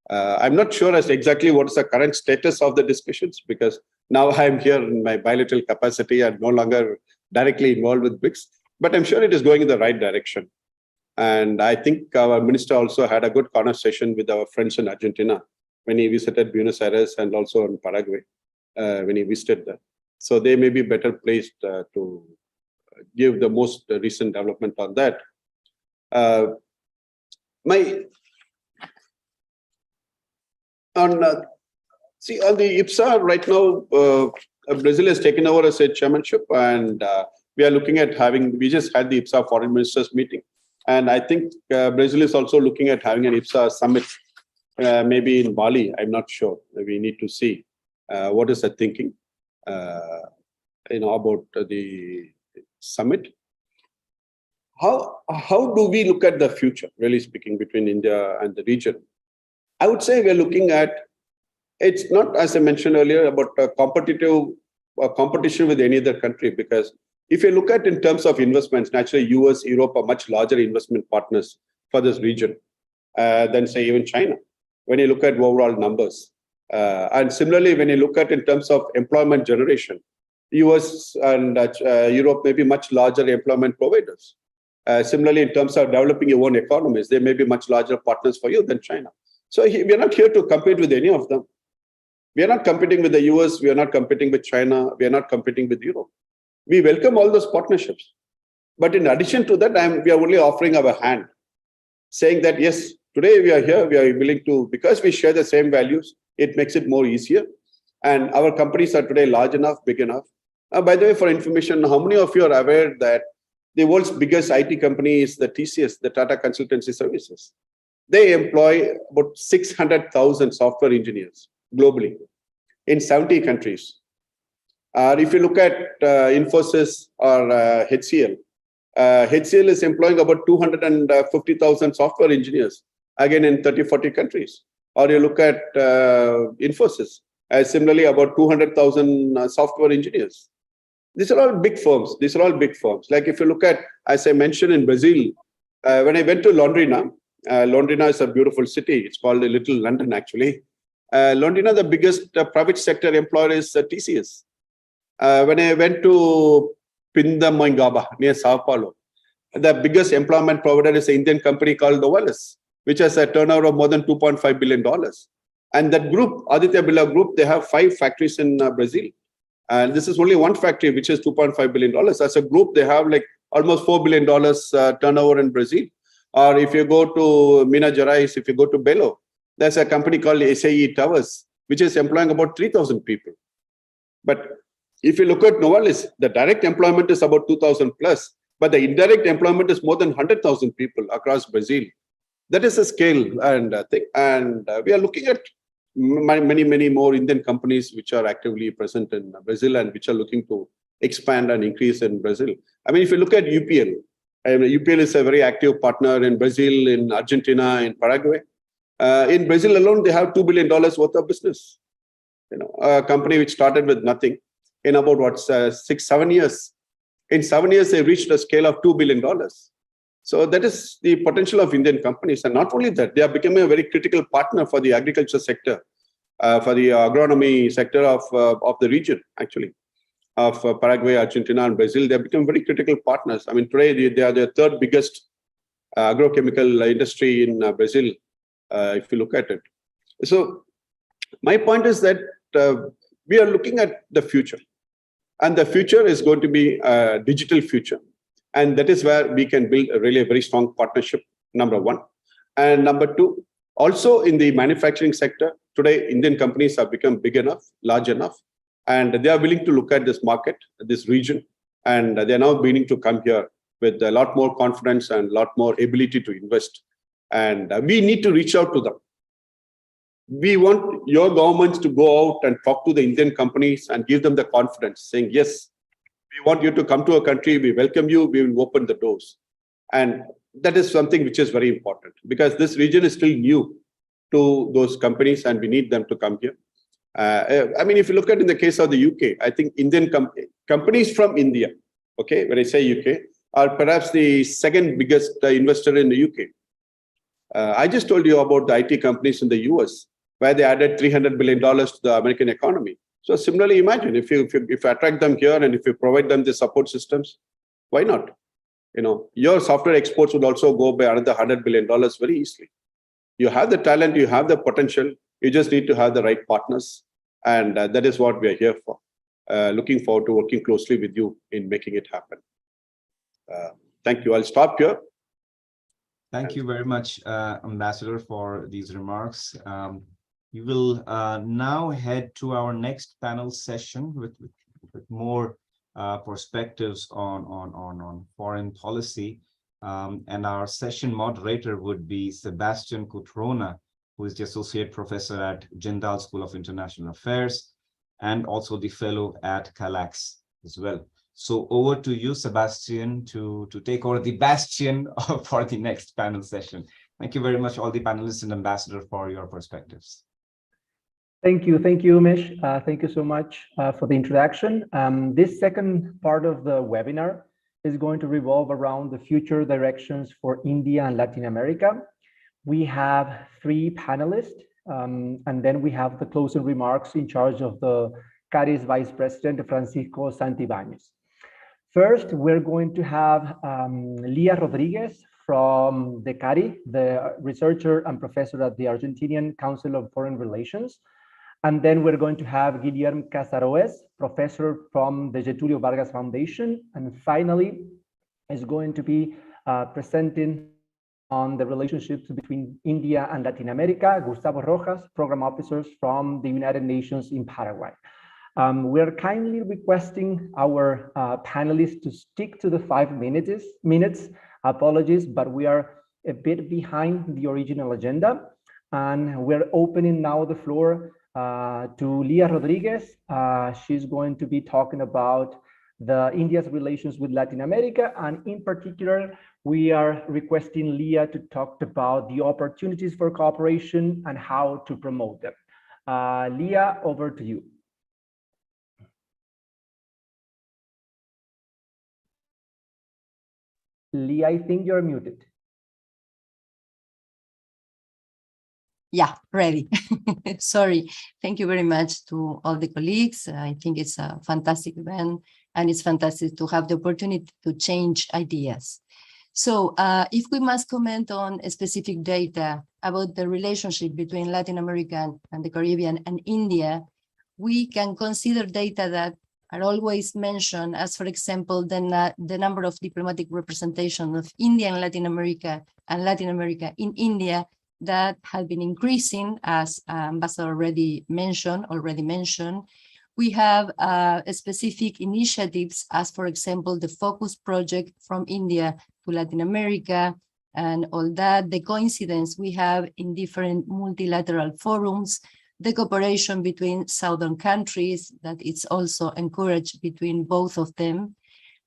I'm not sure as exactly what is the current status of the discussions, because now I'm here in my bilateral capacity and no longer directly involved with BRICS, but I'm sure it is going in the right direction. And I think our minister also had a good conversation with our friends in Argentina when he visited Buenos Aires, and also in Paraguay when he visited there. So they may be better placed to give the most recent development on that. On the IPSA right now, Brazil has taken over as a chairmanship, and we are looking at we just had the IPSA foreign ministers meeting. And I think Brazil is also looking at having an IPSA summit, maybe in Bali. I'm not sure. We need to see what is the thinking, about the summit. How do we look at the future, really speaking, between India and the region? I would say we're looking at, it's not, as I mentioned earlier, about a competition with any other country, because if you look at in terms of investments, naturally US, Europe are much larger investment partners for this region than, say, even China, when you look at overall numbers. And similarly, when you look at in terms of employment generation, US and Europe may be much larger employment providers. Similarly, in terms of developing your own economies, they may be much larger partners for you than China. So we are not here to compete with any of them. We are not competing with the US, we are not competing with China, we are not competing with Europe. We welcome all those partnerships. But in addition to that, we are only offering our hand, saying that, yes, today we are here, we are willing to, because we share the same values, it makes it more easier. And our companies are today large enough, big enough. By the way, for information, how many of you are aware that the world's biggest IT company is the TCS, the Tata Consultancy Services? They employ about 600,000 software engineers globally in 70 countries. If you look at Infosys or HCL, HCL is employing about 250,000 software engineers, again in 30, 40 countries. Or you look at Infosys, similarly about 200,000 software engineers. These are all big firms. These are all big firms. Like if you look at, as I mentioned in Brazil, when I went to Londrina, Londrina is a beautiful city. It's called a Little London, actually. Londrina, the biggest private sector employer is TCS. When I went to Pindamonhangaba near Sao Paulo, the biggest employment provider is an Indian company called Novelis, which has a turnover of more than $2.5 billion. And that group, Aditya Birla Group, they have 5 factories in Brazil. And this is only one factory, which is $2.5 billion. As a group, they have like almost $4 billion turnover in Brazil. Or if you go to Minas Gerais, if you go to Belo, there's a company called SAE Towers, which is employing about 3,000 people. But if you look at Novelis, the direct employment is about 2,000 plus, but the indirect employment is more than 100,000 people across Brazil. That is a scale and thing. And we are looking at many, many more Indian companies which are actively present in Brazil and which are looking to expand and increase in Brazil. I mean, if you look at UPL, UPL is a very active partner in Brazil, in Argentina, in Paraguay. In Brazil alone, they have $2 billion worth of business. A company which started with nothing in about 6, 7 years. In 7 years, they reached a scale of $2 billion. So that is the potential of Indian companies. And not only that, they are becoming a very critical partner for the agriculture sector, for the agronomy sector of the region, actually, of Paraguay, Argentina, and Brazil. They have become very critical partners. I mean, today, they are the third biggest agrochemical industry in Brazil, if you look at it. So my point is that we are looking at the future. And the future is going to be a digital future. And that is where we can build a really very strong partnership, number one. And number two, also in the manufacturing sector, today, Indian companies have become big enough, large enough, and they are willing to look at this market, this region, and they are now beginning to come here with a lot more confidence and a lot more ability to invest. And we need to reach out to them. We want your governments to go out and talk to the Indian companies and give them the confidence, saying, yes, We want you to come to a country, we welcome you, we will open the doors. And that is something which is very important because this region is still new to those companies and we need them to come here. I mean, if you look at in the case of the UK, I think Indian companies from India, okay, when I say UK, are perhaps the second biggest investor in the UK. I just told you about the IT companies in the US, where they added $300 billion to the American economy. So similarly, imagine if you attract them here and if you provide them the support systems, why not? You know, your software exports would also go by another $100 billion very easily. You have the talent, you have the potential, you just need to have the right partners. And that is what we are here for. Looking forward to working closely with you in making it happen. Thank you. I'll stop here. Thank you very much, Ambassador, for these remarks. We will now head to our next panel session with more perspectives on foreign policy. And our session moderator would be Sebastian Cutrona, who is the Associate Professor at Jindal School of International Affairs and also the Fellow at CALAX as well. So over to you, Sebastian, to take over the bastion for the next panel session. Thank you very much, all the panelists and Ambassador, for your perspectives. Thank you, Umesh. Thank you so much for the introduction. This second part of the webinar is going to revolve around the future directions for India and Latin America. We have 3 panelists, and then we have the closing remarks in charge of the CARI's Vice President, Francisco Santibáñez. First, we're going to have Lía Rodríguez from the CARI, the researcher and professor at the Argentinian Council of Foreign Relations. And then we're going to have Guillermo Casaroes, professor from the Getulio Vargas Foundation. And finally, is going to be presenting on the relationships between India and Latin America, Gustavo Rojas, program officers from the United Nations in Paraguay. We're kindly requesting our panelists to stick to the 5 minutes. Apologies, but we are a bit behind the original agenda. And we're opening now the floor to Lía Rodríguez. She's going to be talking about India's relations with Latin America. And in particular, we are requesting Lía to talk about the opportunities for cooperation and how to promote them. Lía, over to you. Lía, I think you're muted. Yeah, ready. Sorry. Thank you very much to all the colleagues. I think it's a fantastic event and it's fantastic to have the opportunity to change ideas. So if we must comment on specific data about the relationship between Latin America and the Caribbean and India, we can consider data that are always mentioned as, for example, the number of diplomatic representation of India in Latin America and Latin America in India that have been increasing, as Ambassador already mentioned. We have specific initiatives as, for example, the Focus Project from India to Latin America and all that, the coincidence we have in different multilateral forums, the cooperation between southern countries that it's also encouraged between both of them.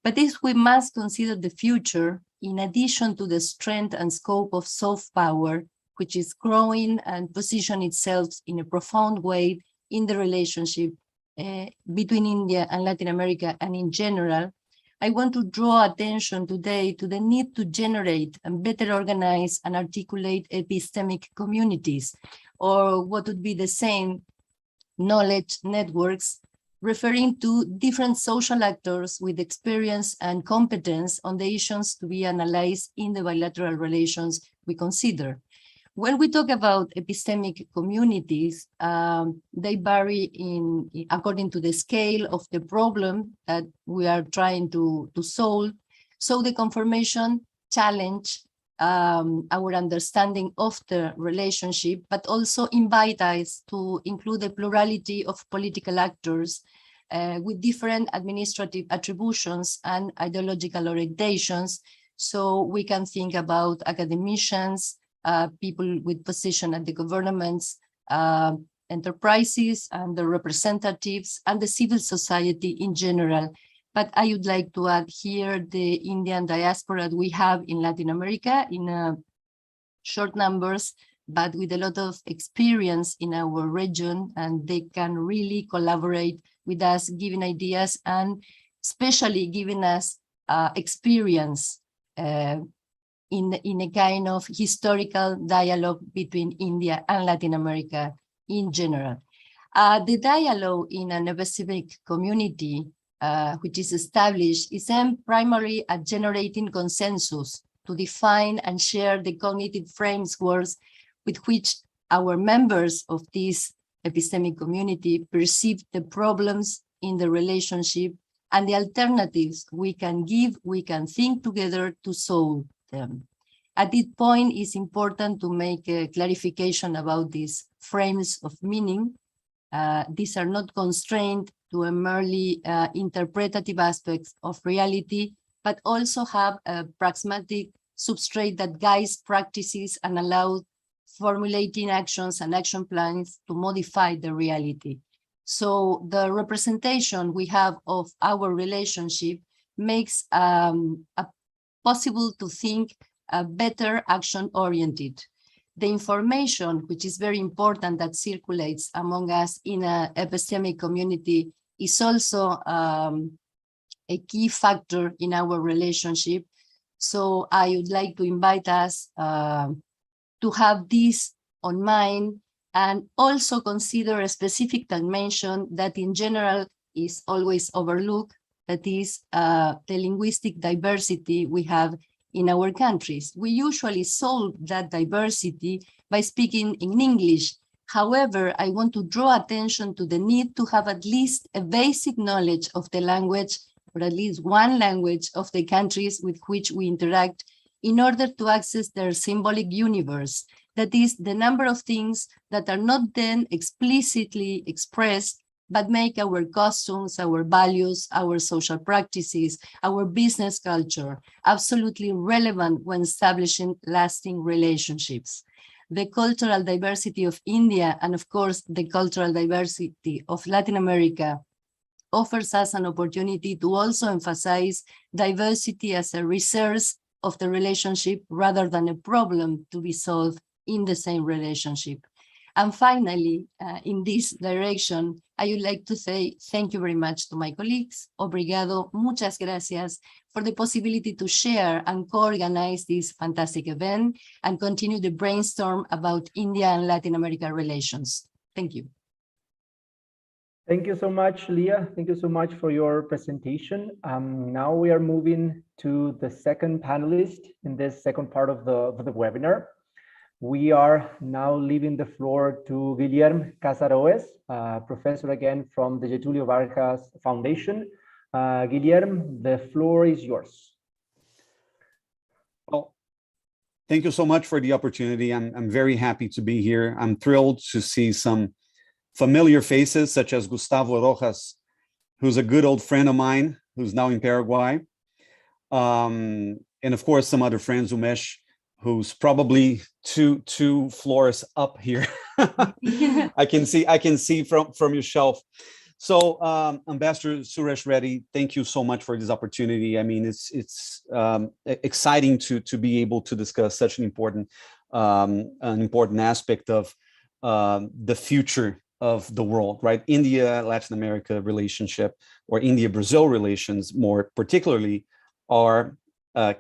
But if we must consider the future, in addition to the strength and scope of soft power, which is growing and position itself in a profound way in the relationship between India and Latin America and in general, I want to draw attention today to the need to generate and better organize and articulate epistemic communities, or what would be the same, knowledge networks, referring to different social actors with experience and competence on the issues to be analyzed in the bilateral relations we consider. When we talk about epistemic communities, they vary according to the scale of the problem that we are trying to solve. So the confirmation challenge our understanding of the relationship, but also invite us to include a plurality of political actors with different administrative attributions and ideological orientations. So we can think about academicians, people with position at the governments, enterprises and the representatives and the civil society in general, but I would like to add here the Indian diaspora that we have in Latin America in short numbers, but with a lot of experience in our region, and they can really collaborate with us, giving ideas and especially giving us experience in a kind of historical dialogue between India and Latin America in general. The dialogue in an epistemic community, which is established, is aimed primarily at generating consensus to define and share the cognitive frameworks with which our members of this epistemic community perceive the problems in the relationship and the alternatives we can give, we can think together to solve them. At this point, it's important to make a clarification about these frames of meaning. These are not constrained to a merely interpretative aspects of reality, but also have a pragmatic substrate that guides practices and allows formulating actions and action plans to modify the reality. So the representation we have of our relationship makes possible to think better action-oriented. The information, which is very important, that circulates among us in an epistemic community is also a key factor in our relationship. So I would like to invite us to have this on mind and also consider a specific dimension that in general is always overlooked, that is the linguistic diversity we have in our countries. We usually solve that diversity by speaking in English. However, I want to draw attention to the need to have at least a basic knowledge of the language, or at least one language of the countries with which we interact, in order to access their symbolic universe. That is, the number of things that are not then explicitly expressed, but make our costumes, our values, our social practices, our business culture absolutely relevant when establishing lasting relationships. The cultural diversity of India, and of course, the cultural diversity of Latin America, offers us an opportunity to also emphasize diversity as a resource of the relationship rather than a problem to be solved in the same relationship. And finally, in this direction, I would like to say thank you very much to my colleagues. Obrigado, muchas gracias, for the possibility to share and co-organize this fantastic event and continue the brainstorm about India and Latin America relations. Thank you. Thank you so much, Leah. Thank you so much for your presentation. Now we are moving to the second panelist in this second part of the webinar. We are now leaving the floor to Guilherme Casaroes, professor again from the Getulio Vargas Foundation. Guilherme, the floor is yours. Well, thank you so much for the opportunity. I'm very happy to be here. I'm thrilled to see some familiar faces such as Gustavo Rojas, who's a good old friend of mine, who's now in Paraguay. And of course, some other friends, Umesh, who's probably two floors up here. I can see from your shelf. So Ambassador Suresh Reddy, thank you so much for this opportunity. I mean, it's exciting to be able to discuss such an important aspect of the future of the world, right? India, Latin America relationship, or India-Brazil relations more particularly, are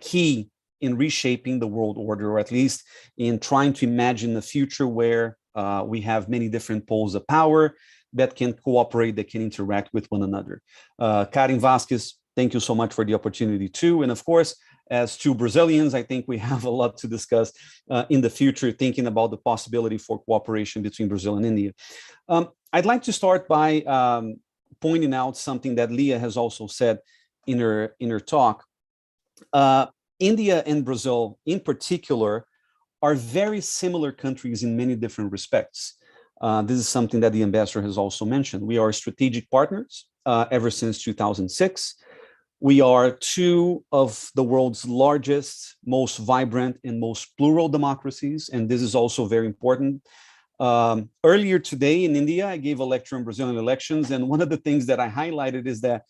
key in reshaping the world order, or at least in trying to imagine a future where we have many different poles of power that can cooperate, that can interact with one another. Karen Vasquez, thank you so much for the opportunity too. And of course, as two Brazilians, I think we have a lot to discuss in the future, thinking about the possibility for cooperation between Brazil and India. I'd like to start by pointing out something that Leah has also said in her talk. India and Brazil in particular are very similar countries in many different respects. This is something that the ambassador has also mentioned. We are strategic partners ever since 2006. We are two of the world's largest, most vibrant, and most plural democracies, and this is also very important. Earlier today in India, I gave a lecture on Brazilian elections, and one of the things that I highlighted is that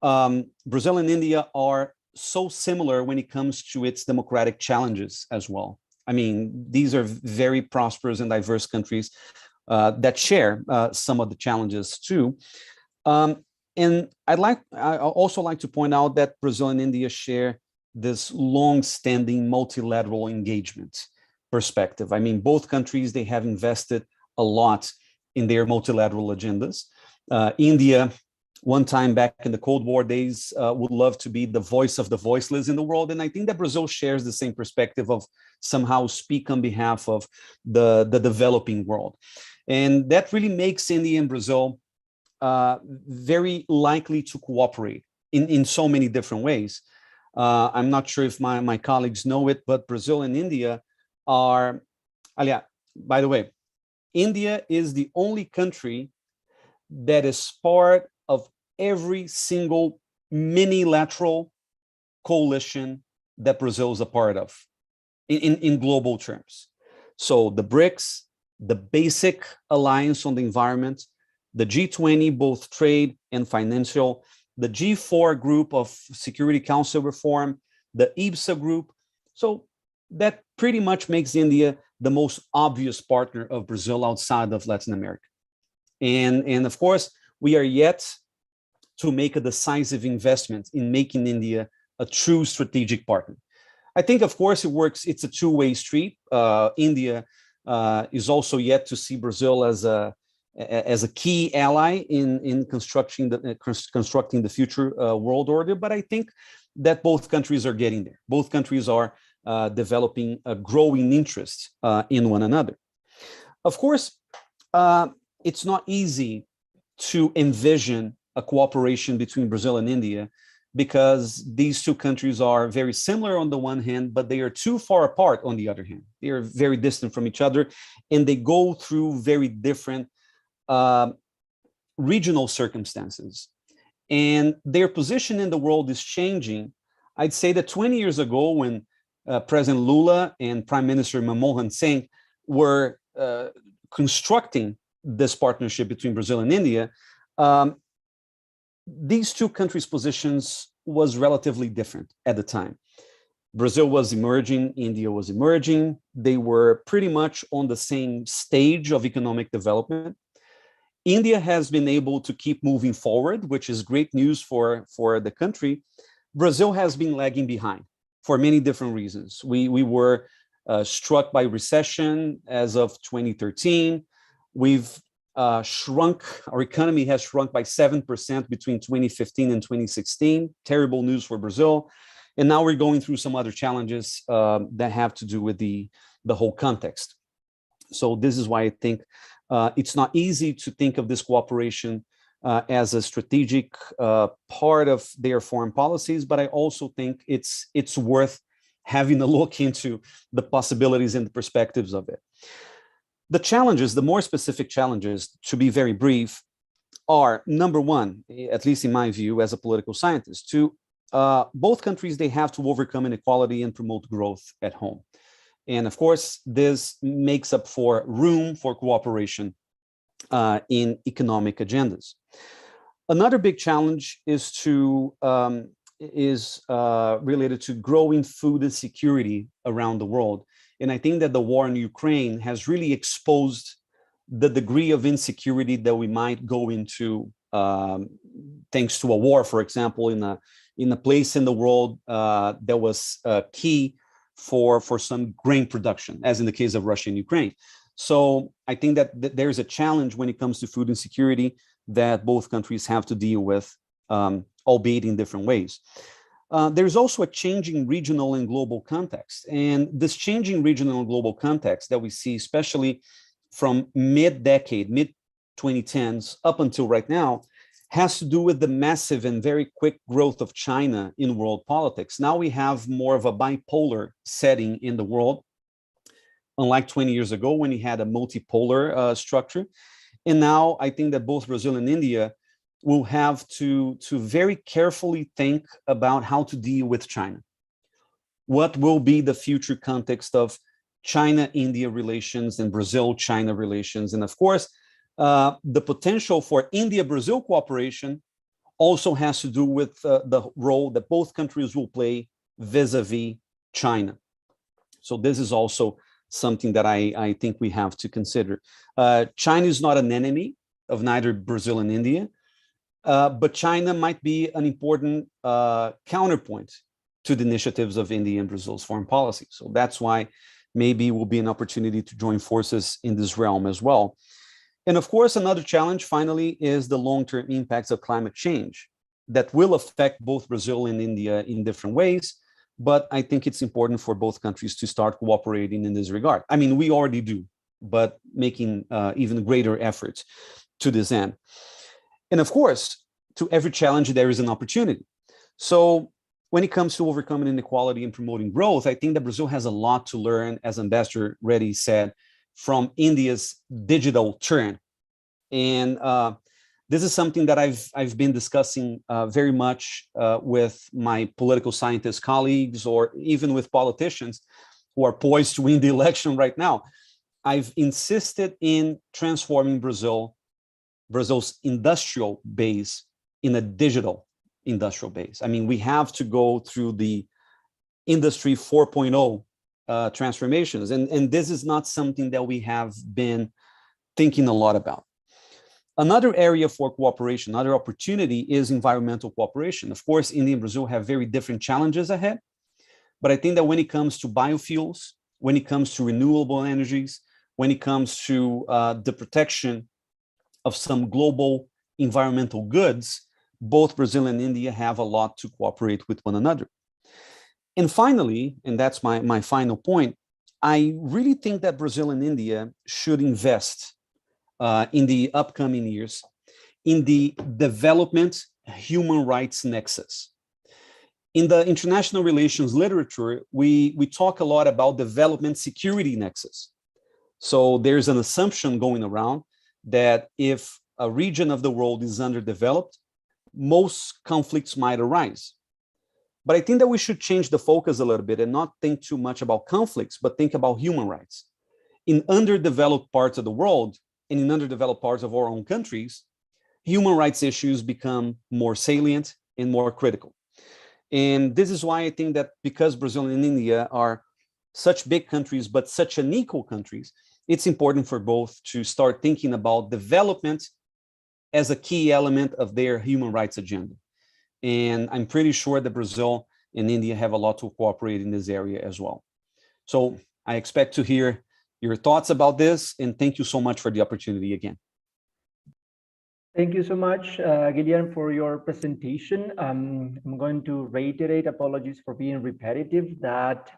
Brazil and India are so similar when it comes to its democratic challenges as well. I mean, these are very prosperous and diverse countries that share some of the challenges too. And I also like to point out that Brazil and India share this long-standing multilateral engagement perspective. I mean, both countries, they have invested a lot in their multilateral agendas. India, one time back in the Cold War days, would love to be the voice of the voiceless in the world. And I think that Brazil shares the same perspective of somehow speak on behalf of the developing world. And that really makes India and Brazil very likely to cooperate in so many different ways. I'm not sure if my colleagues know it, but Brazil and India are, by the way, India is the only country that is part of every single mini-lateral coalition that Brazil is a part of in global terms. So the BRICS, the basic alliance on the environment, the G20, both trade and financial, the G4 group of Security Council reform, the IBSA group. So that pretty much makes India the most obvious partner of Brazil outside of Latin America. And of course, we are yet to make a decisive investment in making India a true strategic partner. I think, of course, it's a two-way street. India is also yet to see Brazil as a key ally in constructing the future world order. But I think that both countries are getting there. Both countries are developing a growing interest in one another. Of course, it's not easy to envision a cooperation between Brazil and India because these two countries are very similar on the one hand, but they are too far apart on the other hand. They are very distant from each other, and they go through very different regional circumstances. And their position in the world is changing. I'd say that 20 years ago, when President Lula and Prime Minister Manmohan Singh were constructing this partnership between Brazil and India, these two countries' positions was relatively different at the time. Brazil was emerging, India was emerging. They were pretty much on the same stage of economic development. India has been able to keep moving forward, which is great news for the country. Brazil has been lagging behind for many different reasons. We were struck by recession as of 2013. We've shrunk, our economy has shrunk by 7% between 2015 and 2016. Terrible news for Brazil. And now we're going through some other challenges that have to do with the whole context. So this is why I think it's not easy to think of this cooperation as a strategic part of their foreign policies, but I also think it's worth having a look into the possibilities and the perspectives of it. The challenges, the more specific challenges, to be very brief, are number one, at least in my view as a political scientist, both countries, they have to overcome inequality and promote growth at home. And of course, this makes up for room for cooperation in economic agendas. Another big challenge is related to growing food insecurity around the world. And I think that the war in Ukraine has really exposed the degree of insecurity that we might go into thanks to a war, for example, in a place in the world that was key for some grain production, as in the case of Russia and Ukraine. So I think that there's a challenge when it comes to food insecurity that both countries have to deal with, albeit in different ways. There's also a changing regional and global context. And this changing regional and global context that we see, especially from mid-decade, mid-2010s up until right now, has to do with the massive and very quick growth of China in world politics. Now we have more of a bipolar setting in the world, unlike 20 years ago when we had a multipolar structure. And now I think that both Brazil and India will have to very carefully think about how to deal with China. What will be the future context of China-India relations and Brazil-China relations? And of course, the potential for India-Brazil cooperation also has to do with the role that both countries will play vis-a-vis China. So this is also something that I think we have to consider. China is not an enemy of neither Brazil and India, but China might be an important counterpoint to the initiatives of India and Brazil's foreign policy. So that's why maybe it will be an opportunity to join forces in this realm as well. And of course, another challenge, finally, is the long-term impacts of climate change that will affect both Brazil and India in different ways. But I think it's important for both countries to start cooperating in this regard. I mean, we already do, but making even greater efforts to this end. And of course, to every challenge, there is an opportunity. So when it comes to overcoming inequality and promoting growth, I think that Brazil has a lot to learn, as Ambassador Reddy said, from India's digital turn. And this is something that I've been discussing very much with my political scientist colleagues, or even with politicians who are poised to win the election right now. I've insisted in transforming Brazil's industrial base in a digital industrial base. I mean, we have to go through the Industry 4.0 transformations. And this is not something that we have been thinking a lot about. Another area for cooperation, another opportunity, is environmental cooperation. Of course, India and Brazil have very different challenges ahead, but I think that when it comes to biofuels, when it comes to renewable energies, when it comes to the protection of some global environmental goods, both Brazil and India have a lot to cooperate with one another. And finally, and that's my final point, I really think that Brazil and India should invest in the upcoming years in the development human rights nexus. In the international relations literature, we talk a lot about development security nexus. So there's an assumption going around that if a region of the world is underdeveloped, most conflicts might arise. But I think that we should change the focus a little bit and not think too much about conflicts, but think about human rights. In underdeveloped parts of the world, and in underdeveloped parts of our own countries, human rights issues become more salient and more critical. And this is why I think that because Brazil and India are such big countries, but such unequal countries, it's important for both to start thinking about development as a key element of their human rights agenda. And I'm pretty sure that Brazil and India have a lot to cooperate in this area as well. So I expect to hear your thoughts about this, and thank you so much for the opportunity again. Thank you so much, Guilherme, for your presentation. I'm going to reiterate apologies for being repetitive, that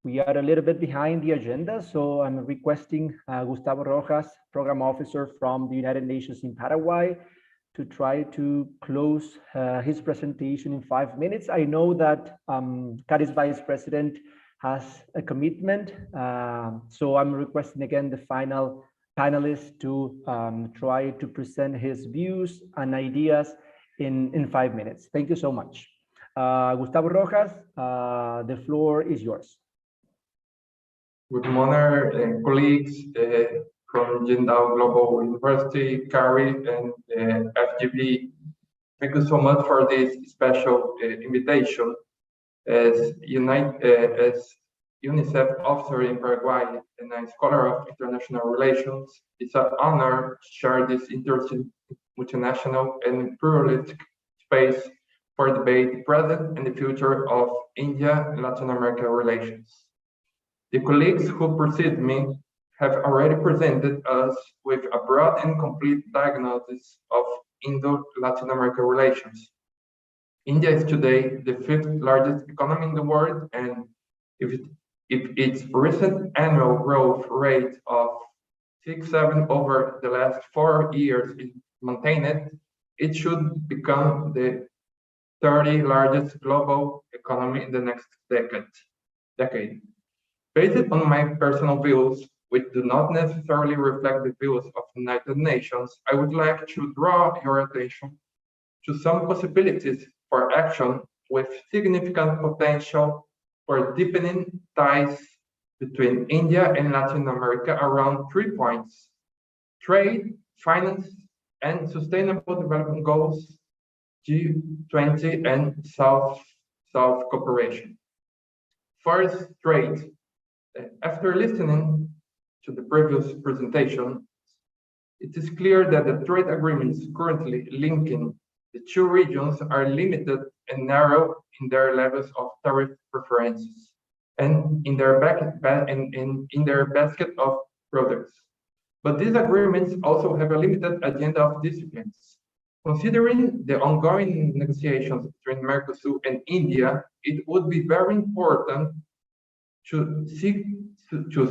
we are a little bit behind the agenda. So I'm requesting Gustavo Rojas, Program Officer from the United Nations in Paraguay, to try to close his presentation in 5 minutes. I know that CARI's Vice President has a commitment. So I'm requesting again the final panelist to try to present his views and ideas in 5 minutes. Thank you so much. Gustavo Rojas, the floor is yours. Good morning, colleagues from Jindal Global University, CARI, and FGV. Thank you so much for this special invitation. As UNICEF officer in Paraguay and a scholar of international relations, it's an honor to share this interesting multinational and pluralistic space for debate the present and the future of India and Latin America relations. The colleagues who precede me have already presented us with a broad and complete diagnosis of Indo-Latin America relations. India is today the 5th largest economy in the world, and if its recent annual growth rate of 6.7 over the last 4 years is maintained, it should become the 30th largest global economy in the next decade. Based on my personal views, which do not necessarily reflect the views of the United Nations, I would like to draw your attention to some possibilities for action with significant potential for deepening ties between India and Latin America around 3 points: trade, finance, and Sustainable Development Goals, G20, and South-South cooperation. First, trade. After listening to the previous presentation, it is clear that the trade agreements currently linking the two regions are limited and narrow in their levels of tariff preferences and in their basket of products. But these agreements also have a limited agenda of disciplines. Considering the ongoing negotiations between Mercosur and India, it would be very important to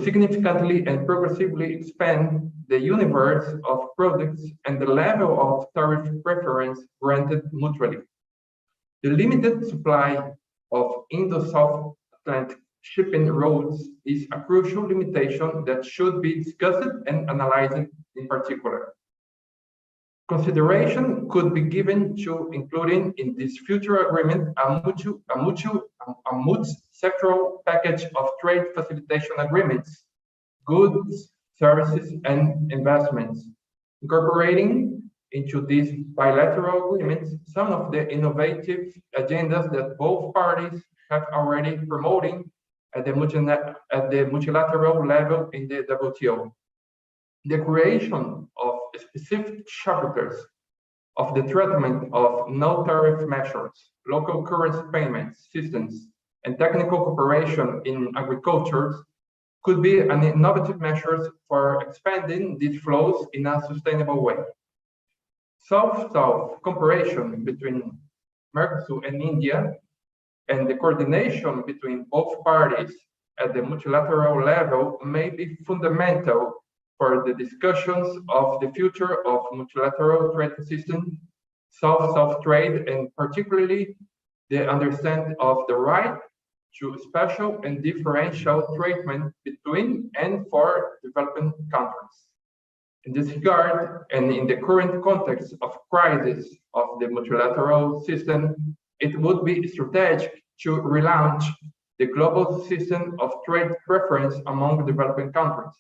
significantly and progressively expand the universe of products and the level of tariff preference granted mutually. The limited supply of Indo-South Atlantic shipping routes is a crucial limitation that should be discussed and analyzed in particular. Consideration could be given to including in this future agreement a multi-sectoral package of trade facilitation agreements, goods, services, and investments, incorporating into these bilateral agreements some of the innovative agendas that both parties have already promoting at the multilateral level in the WTO. The creation of specific chapters of the treatment of no-tariff measures, local currency payment systems, and technical cooperation in agriculture could be an innovative measure for expanding these flows in a sustainable way. South-South cooperation between Mercosur and India and the coordination between both parties at the multilateral level may be fundamental for the discussions of the future of multilateral trade system, South-South trade, and particularly the understanding of the right to special and differential treatment between and for developing countries. In this regard, and in the current context of crisis of the multilateral system, it would be strategic to relaunch the global system of trade preference among developing countries,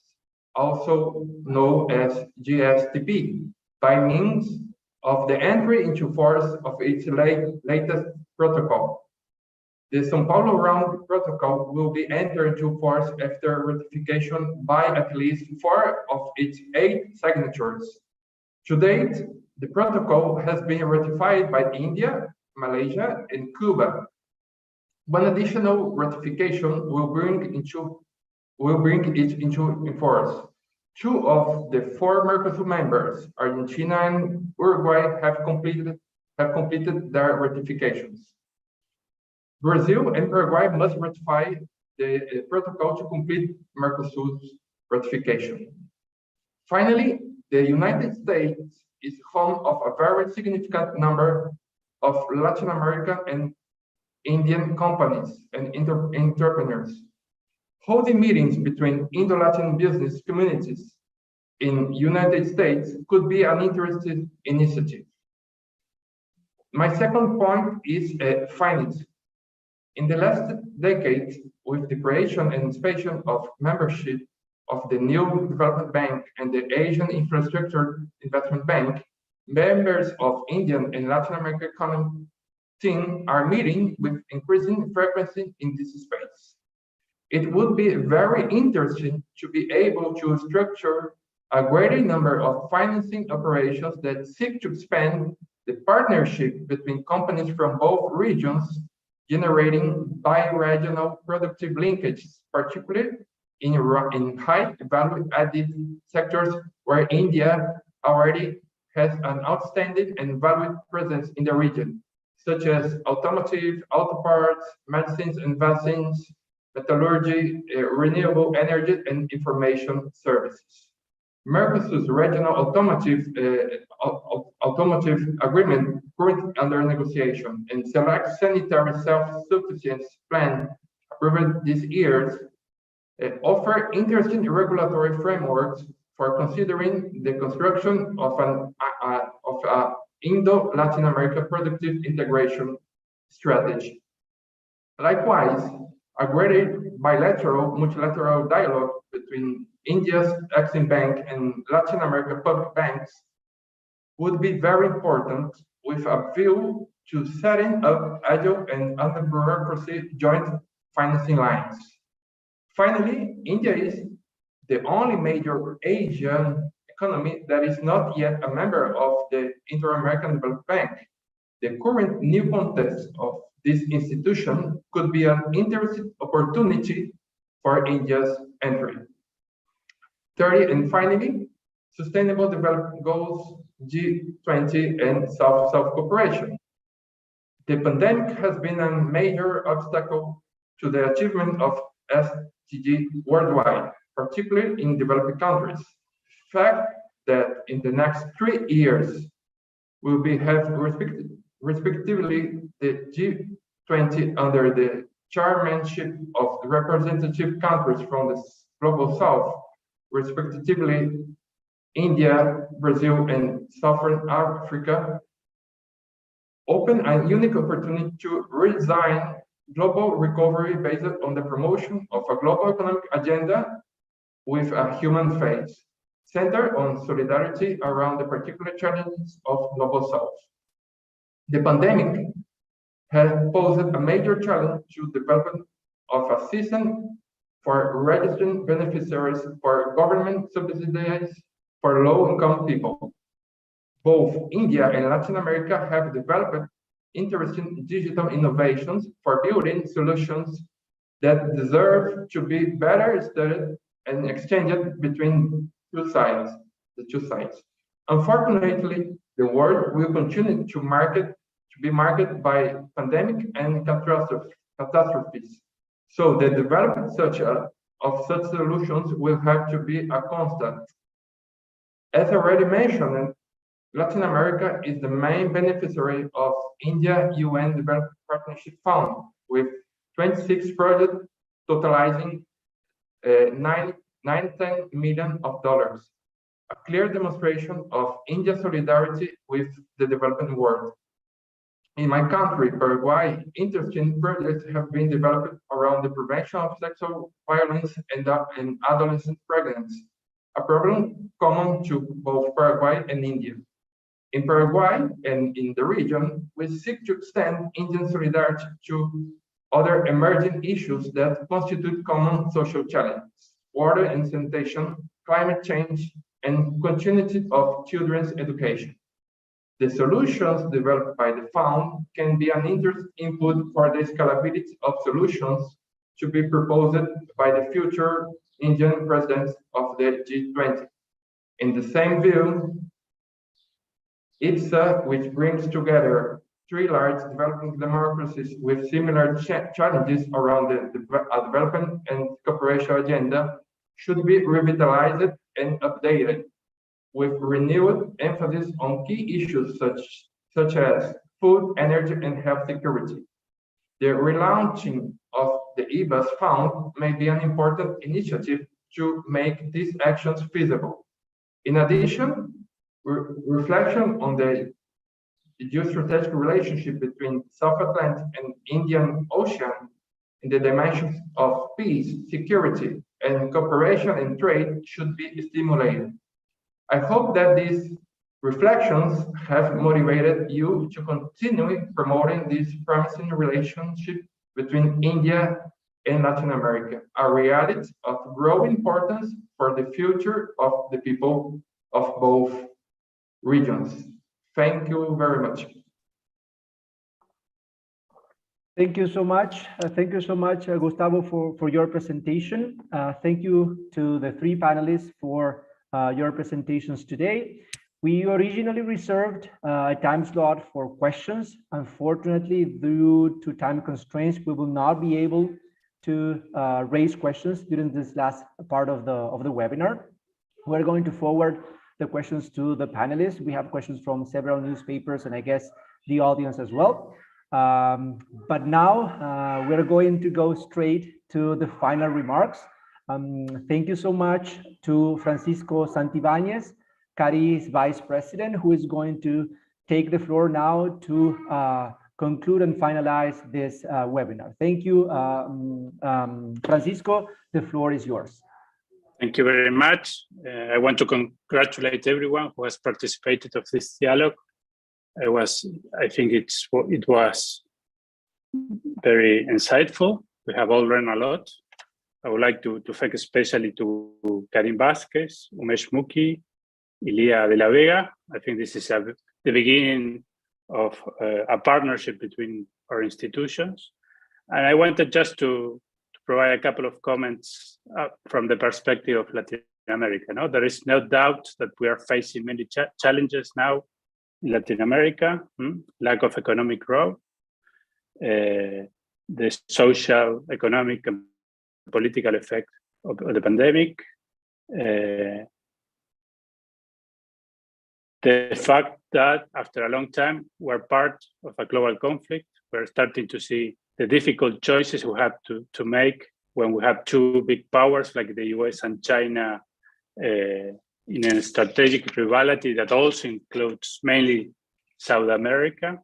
also known as GSTP, by means of the entry into force of its latest protocol. The São Paulo Round Protocol will be entered into force after ratification by at least 4 of its 8 signatories. To date, the protocol has been ratified by India, Malaysia, and Cuba. One additional ratification will bring it into force. 2 of the 4 Mercosur members, Argentina and Uruguay, have completed their ratifications. Brazil and Paraguay must ratify the protocol to complete Mercosur's ratification. Finally, the United States is home of a very significant number of Latin American and Indian companies and entrepreneurs. Holding meetings between Indo-Latin business communities in United States could be an interesting initiative. My second point is finance. In the last decade, with the creation and expansion of membership of the New Development Bank and the Asian Infrastructure Investment Bank, members of Indian and Latin American economic team are meeting with increasing frequency in this space. It would be very interesting to be able to structure a greater number of financing operations that seek to expand the partnership between companies from both regions, generating bi-regional productive linkages, particularly in high value-added sectors where India already has an outstanding and valued presence in the region, such as automotive, auto parts, medicines and vaccines, metallurgy, renewable energy, and information services. Mercosur's regional automotive agreement currently under negotiation and select sanitary self-sufficiency plan approved this year offer interesting regulatory frameworks for considering the construction of an Indo-Latin America productive integration strategy. Likewise, a greater bilateral, multilateral dialogue between India's Exim Bank and Latin America public banks would be very important with a view to setting up agile and under-bureaucracy joint financing lines. Finally, India is the only major Asian economy that is not yet a member of the Inter-American Development Bank. The current new context of this institution could be an interesting opportunity for India's entry. 30, and finally, Sustainable Development Goals, G20, and South-South cooperation. The pandemic has been a major obstacle to the achievement of SDG worldwide, particularly in developing countries. The fact that in the next 3 years, we will have respectively the G20 under the chairmanship of the representative countries from the Global South, respectively India, Brazil, and Southern Africa, open a unique opportunity to redesign global recovery based on the promotion of a global economic agenda with a human face, centered on solidarity around the particular challenges of Global South. The pandemic has posed a major challenge to the development of a system for registering beneficiaries for government subsidies for low-income people. Both India and Latin America have developed interesting digital innovations for building solutions that deserve to be better studied and exchanged between the two sides. Unfortunately, the world will continue to be marked by pandemic and catastrophes. So the development of such solutions will have to be a constant. As already mentioned, Latin America is the main beneficiary of India UN Development Partnership Fund, with 26 projects totalizing $19 million, a clear demonstration of India's solidarity with the developing world. In my country, Paraguay, interesting projects have been developed around the prevention of sexual violence and adolescent pregnancy, a problem common to both Paraguay and India. In Paraguay and in the region, we seek to extend Indian solidarity to other emerging issues that constitute common social challenges: water and sanitation, climate change, and continuity of children's education. The solutions developed by the fund can be an interesting input for the scalability of solutions to be proposed by the future Indian presidents of the G20. In the same view, ITSA, which brings together 3 large developing democracies with similar challenges around the development and cooperation agenda, should be revitalized and updated, with renewed emphasis on key issues such as food, energy, and health security. The relaunching of the IBAS Fund may be an important initiative to make these actions feasible. In addition, reflection on the geostrategic relationship between South Atlantic and Indian Ocean in the dimensions of peace, security, and cooperation and trade should be stimulated. I hope that these reflections have motivated you to continue promoting this promising relationship between India and Latin America, a reality of growing importance for the future of the people of both regions. Thank you very much. Thank you so much. Gustavo, for your presentation. Thank you to the 3 panelists for your presentations today. We originally reserved a time slot for questions. Unfortunately, due to time constraints, we will not be able to raise questions during this last part of the webinar. We're going to forward the questions to the panelists. We have questions from several newspapers and I guess the audience as well. But now we're going to go straight to the final remarks. Thank you so much to Francisco Santibáñez, CARI's Vice President, who is going to take the floor now to conclude and finalize this webinar. Thank you, Francisco. The floor is yours. Thank you very much. I want to congratulate everyone who has participated of this dialogue. I think it was very insightful. We have all learned a lot. I would like to thank especially to Karin Vasquez, Umesh Muki, Ilia de la Vega. I think this is the beginning of a partnership between our institutions. And I wanted just to provide a couple of comments from the perspective of Latin America. No? There is no doubt that we are facing many challenges now in Latin America, lack of economic growth, the social, economic, and political effect of the pandemic, the fact that after a long time, we're part of a global conflict. We're starting to see the difficult choices we have to make when we have two big powers like the US and China in a strategic rivalry that also includes mainly South America.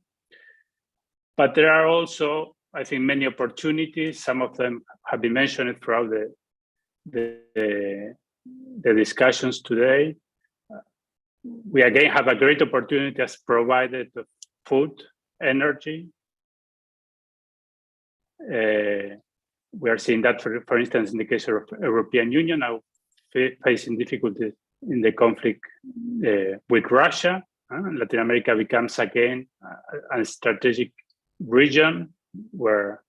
But there are also, I think, many opportunities. Some of them have been mentioned throughout the discussions today. We again have a great opportunity as provided of food, energy. We are seeing that, for instance, in the case of European Union, now facing difficulties in the conflict with Russia. Latin America becomes again a strategic region where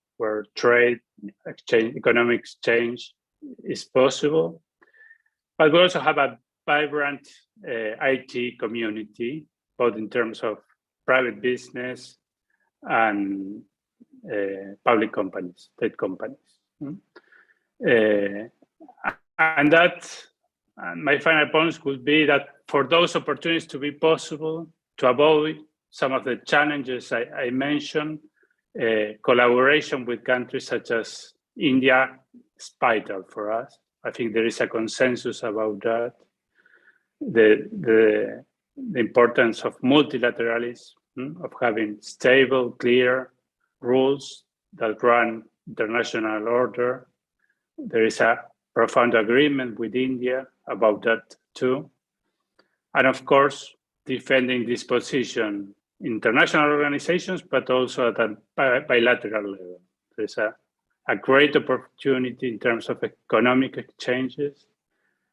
trade, exchange, economic exchange is possible. But we also have a vibrant IT community, both in terms of private business and public companies, state companies. And my final points would be that for those opportunities to be possible, to avoid some of the challenges I mentioned, collaboration with countries such as India is vital for us. I think there is a consensus about that. The importance of multilateralism, of having stable, clear rules that run international order. There is a profound agreement with India about that too. And of course, defending this position in international organizations, but also at a bilateral level. There's a great opportunity in terms of economic exchanges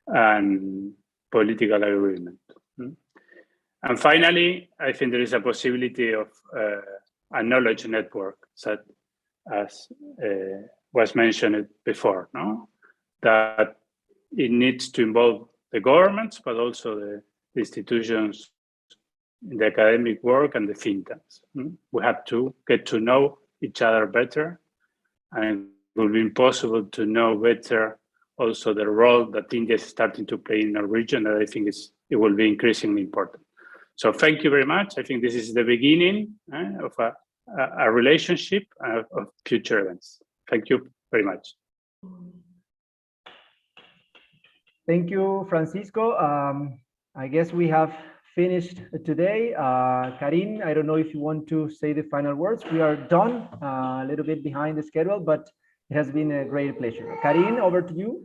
and political agreement. And finally, I think there is a possibility of a knowledge network, such as was mentioned before, no? That it needs to involve the governments, but also the institutions in the academic work and the think tanks. We have to get to know each other better, and it will be impossible to know better also the role that India is starting to play in our region, that I think it will be increasingly important. So thank you very much. I think this is the beginning of a relationship of future events. Thank you very much. Thank you, Francisco. I guess we have finished today. Karin, I don't know if you want to say the final words. We are done, a little bit behind the schedule, but it has been a great pleasure. Karin, over to you.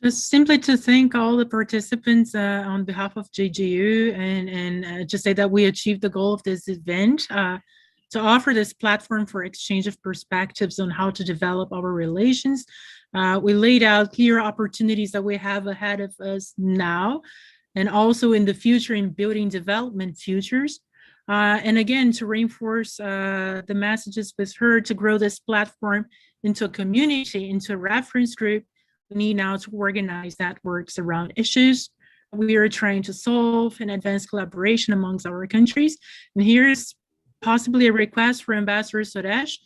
Just simply to thank all the participants on behalf of JGU and just say that we achieved the goal of this event to offer this platform for exchange of perspectives on how to develop our relations. We laid out clear opportunities that we have ahead of us now and also in the future in building development futures. And again, to reinforce the messages with her to grow this platform into a community, into a reference group. We need now to organize networks around issues we are trying to solve and advance collaboration amongst our countries. And here's possibly a request for Ambassador Suresh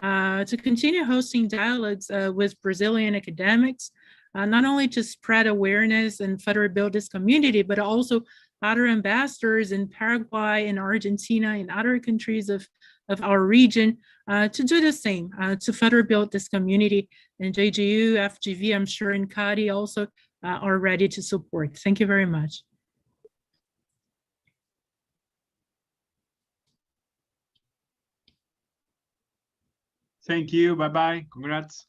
to continue hosting dialogues with Brazilian academics, not only to spread awareness and further build this community, but also other ambassadors in Paraguay and Argentina and other countries of our region to do the same, to further build this community. And JGU, FGV, I'm sure, and CADI also are ready to support. Thank you very much. Thank you. Bye-bye. Congrats.